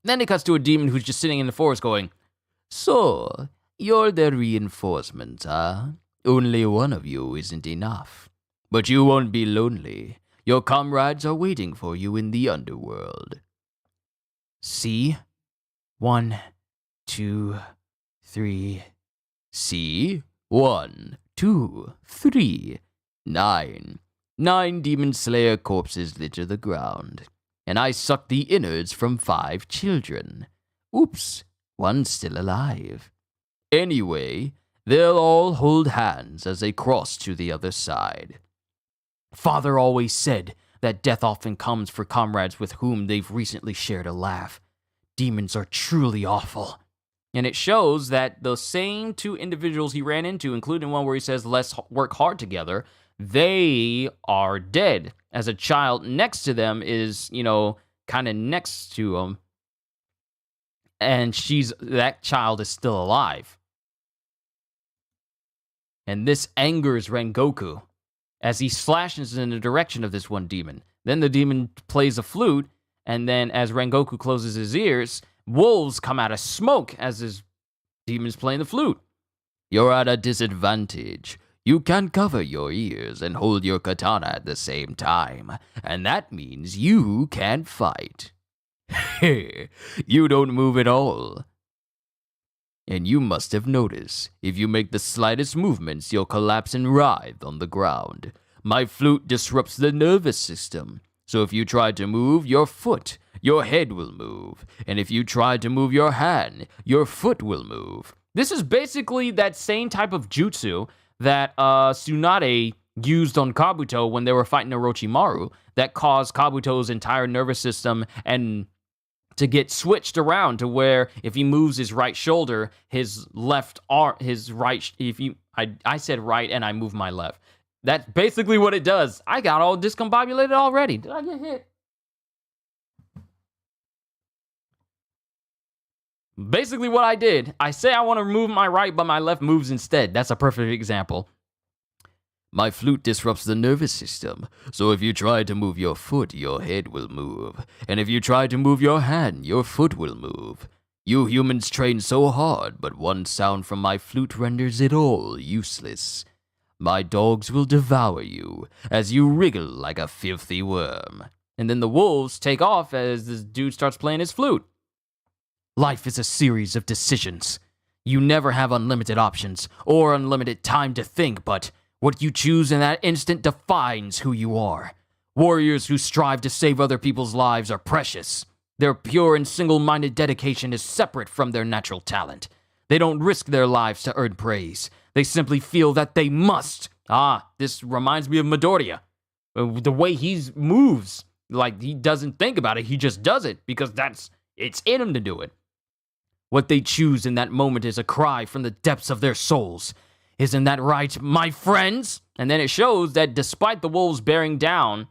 Speaker 1: Then it cuts to a demon who's just sitting in the forest going, So, you're the reinforcement, huh? Only one of you isn't enough. But you won't be lonely. Your comrades are waiting for you in the underworld.
Speaker 2: See? 1, 2, 3.
Speaker 1: See? 1, 2, 3. 9. 9 demon slayer corpses litter the ground. And I sucked the innards from 5 children. Oops, one's still alive. Anyway, they'll all hold hands as they cross to the other side. Father always said that death often comes for comrades with whom they've recently shared a laugh. Demons are truly awful. And it shows that the same 2 individuals he ran into, including one where he says, let's work hard together, they are dead. As a child next to them is, kind of next to him. And that child is still alive. And this angers Rengoku as he slashes in the direction of this one demon. Then the demon plays a flute, and then as Rengoku closes his ears, wolves come out of smoke as his demon's playing the flute. You're at a disadvantage. You can cover your ears and hold your katana at the same time, and that means you can't fight. You don't move at all. And you must have noticed, if you make the slightest movements, you'll collapse and writhe on the ground. My flute disrupts the nervous system. So if you try to move your foot, your head will move. And if you try to move your hand, your foot will move. This is basically that same type of jutsu that Tsunade used on Kabuto when they were fighting Orochimaru that caused Kabuto's entire nervous system and to get switched around to where if he moves his right shoulder, his left arm, his right, I said right and I moved my left. That's basically what it does. I got all discombobulated already. Did I get hit? Basically what I did, I say I want to move my right, but my left moves instead. That's a perfect example. My flute disrupts the nervous system, so if you try to move your foot, your head will move. And if you try to move your hand, your foot will move. You humans train so hard, but one sound from my flute renders it all useless. My dogs will devour you, as you wriggle like a filthy worm. And then the wolves take off as this dude starts playing his flute. Life is a series of decisions. You never have unlimited options, or unlimited time to think, but what you choose in that instant defines who you are. Warriors who strive to save other people's lives are precious. Their pure and single-minded dedication is separate from their natural talent. They don't risk their lives to earn praise. They simply feel that they must. This reminds me of Midoriya. The way he moves, like he doesn't think about it, he just does it because it's in him to do it. What they choose in that moment is a cry from the depths of their souls. Isn't that right, my friends? And then it shows that despite the wolves bearing down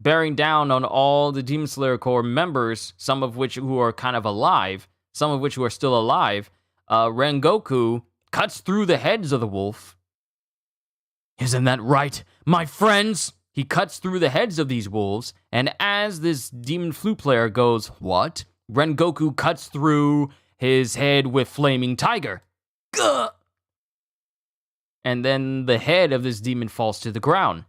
Speaker 1: on all the Demon Slayer Corps members, some of which who are kind of alive, some of which who are still alive, Rengoku cuts through the heads of the wolf. Isn't that right, my friends? He cuts through the heads of these wolves, and as this demon flute player goes, what? Rengoku cuts through his head with Flaming Tiger. Gah! And then the head of this demon falls to the ground.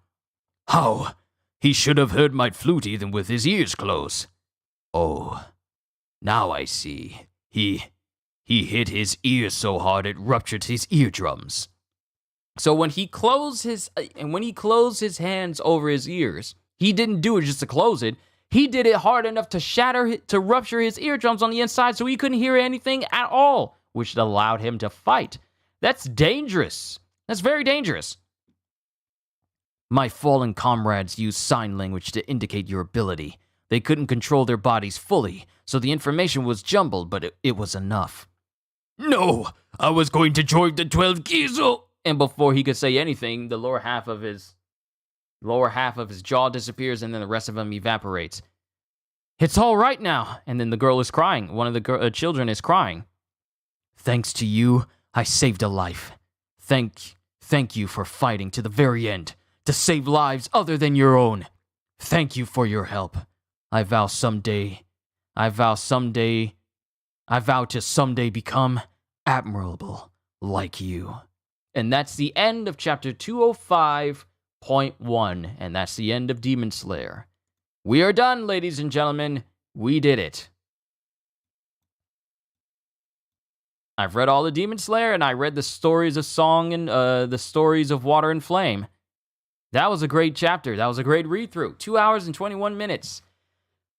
Speaker 1: How? He should have heard my flute even with his ears closed. Oh, now I see. He hit his ears so hard it ruptured his eardrums. So when he closed his hands over his ears, he didn't do it just to close it. He did it hard enough to rupture his eardrums on the inside so he couldn't hear anything at all, which allowed him to fight. That's dangerous. That's very dangerous. My fallen comrades used sign language to indicate your ability. They couldn't control their bodies fully, so the information was jumbled, but it was enough. No, I was going to join the 12 Giyu. And before he could say anything, the lower half of his jaw disappears, and then the rest of him evaporates. It's all right now. And then the girl is crying. One of the children is crying. Thanks to you, I saved a life. Thank you for fighting to the very end to save lives other than your own. Thank you for your help. I vow to someday become admirable like you. And that's the end of chapter 205.1, and that's the end of Demon Slayer. We are done, ladies and gentlemen. We did it. I've read all the Demon Slayer, and I read the stories of Song and the stories of Water and Flame. That was a great chapter. That was a great read-through. 2 hours and 21 minutes.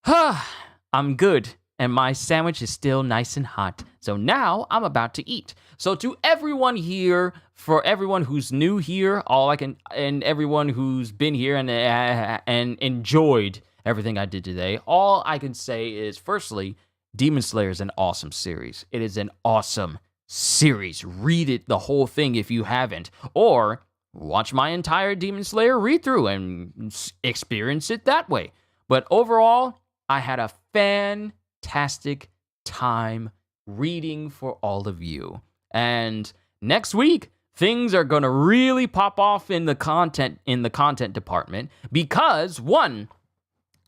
Speaker 1: I'm good, and my sandwich is still nice and hot. So now I'm about to eat. So to everyone here, for everyone who's new here, and everyone who's been here and enjoyed everything I did today, all I can say is, firstly, Demon Slayer is an awesome series. It is an awesome series. Read it, the whole thing, if you haven't, or watch my entire Demon Slayer read-through and experience it that way. But overall, I had a fantastic time reading for all of you. And next week, things are going to really pop off in the content department because, one,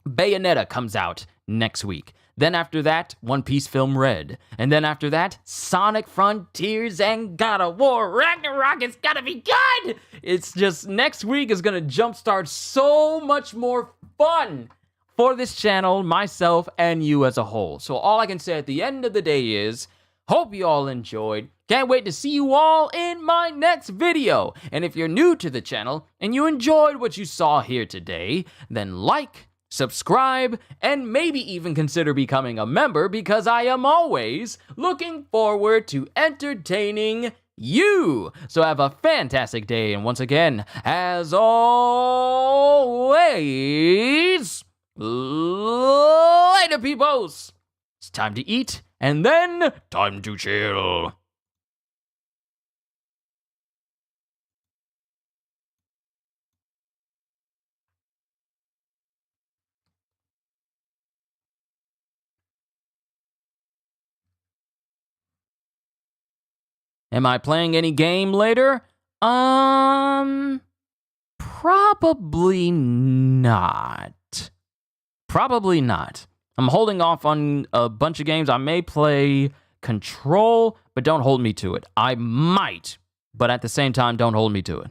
Speaker 1: Bayonetta comes out next week. Then after that, One Piece Film Red. And then after that, Sonic Frontiers and God of War Ragnarok. It's gotta be good! It's just, next week is gonna jumpstart so much more fun for this channel, myself, and you as a whole. So all I can say at the end of the day is, Hope you all enjoyed. Can't wait to see you all in my next video. And if you're new to the channel and you enjoyed what you saw here today, then like, subscribe, and maybe even consider becoming a member because I am always looking forward to entertaining you. So have a fantastic day, and once again, as always, later, peoples. It's time to eat, and then time to chill. Am I playing any game later? Probably not. Probably not. I'm holding off on a bunch of games. I may play Control, but don't hold me to it. I might, but at the same time, don't hold me to it.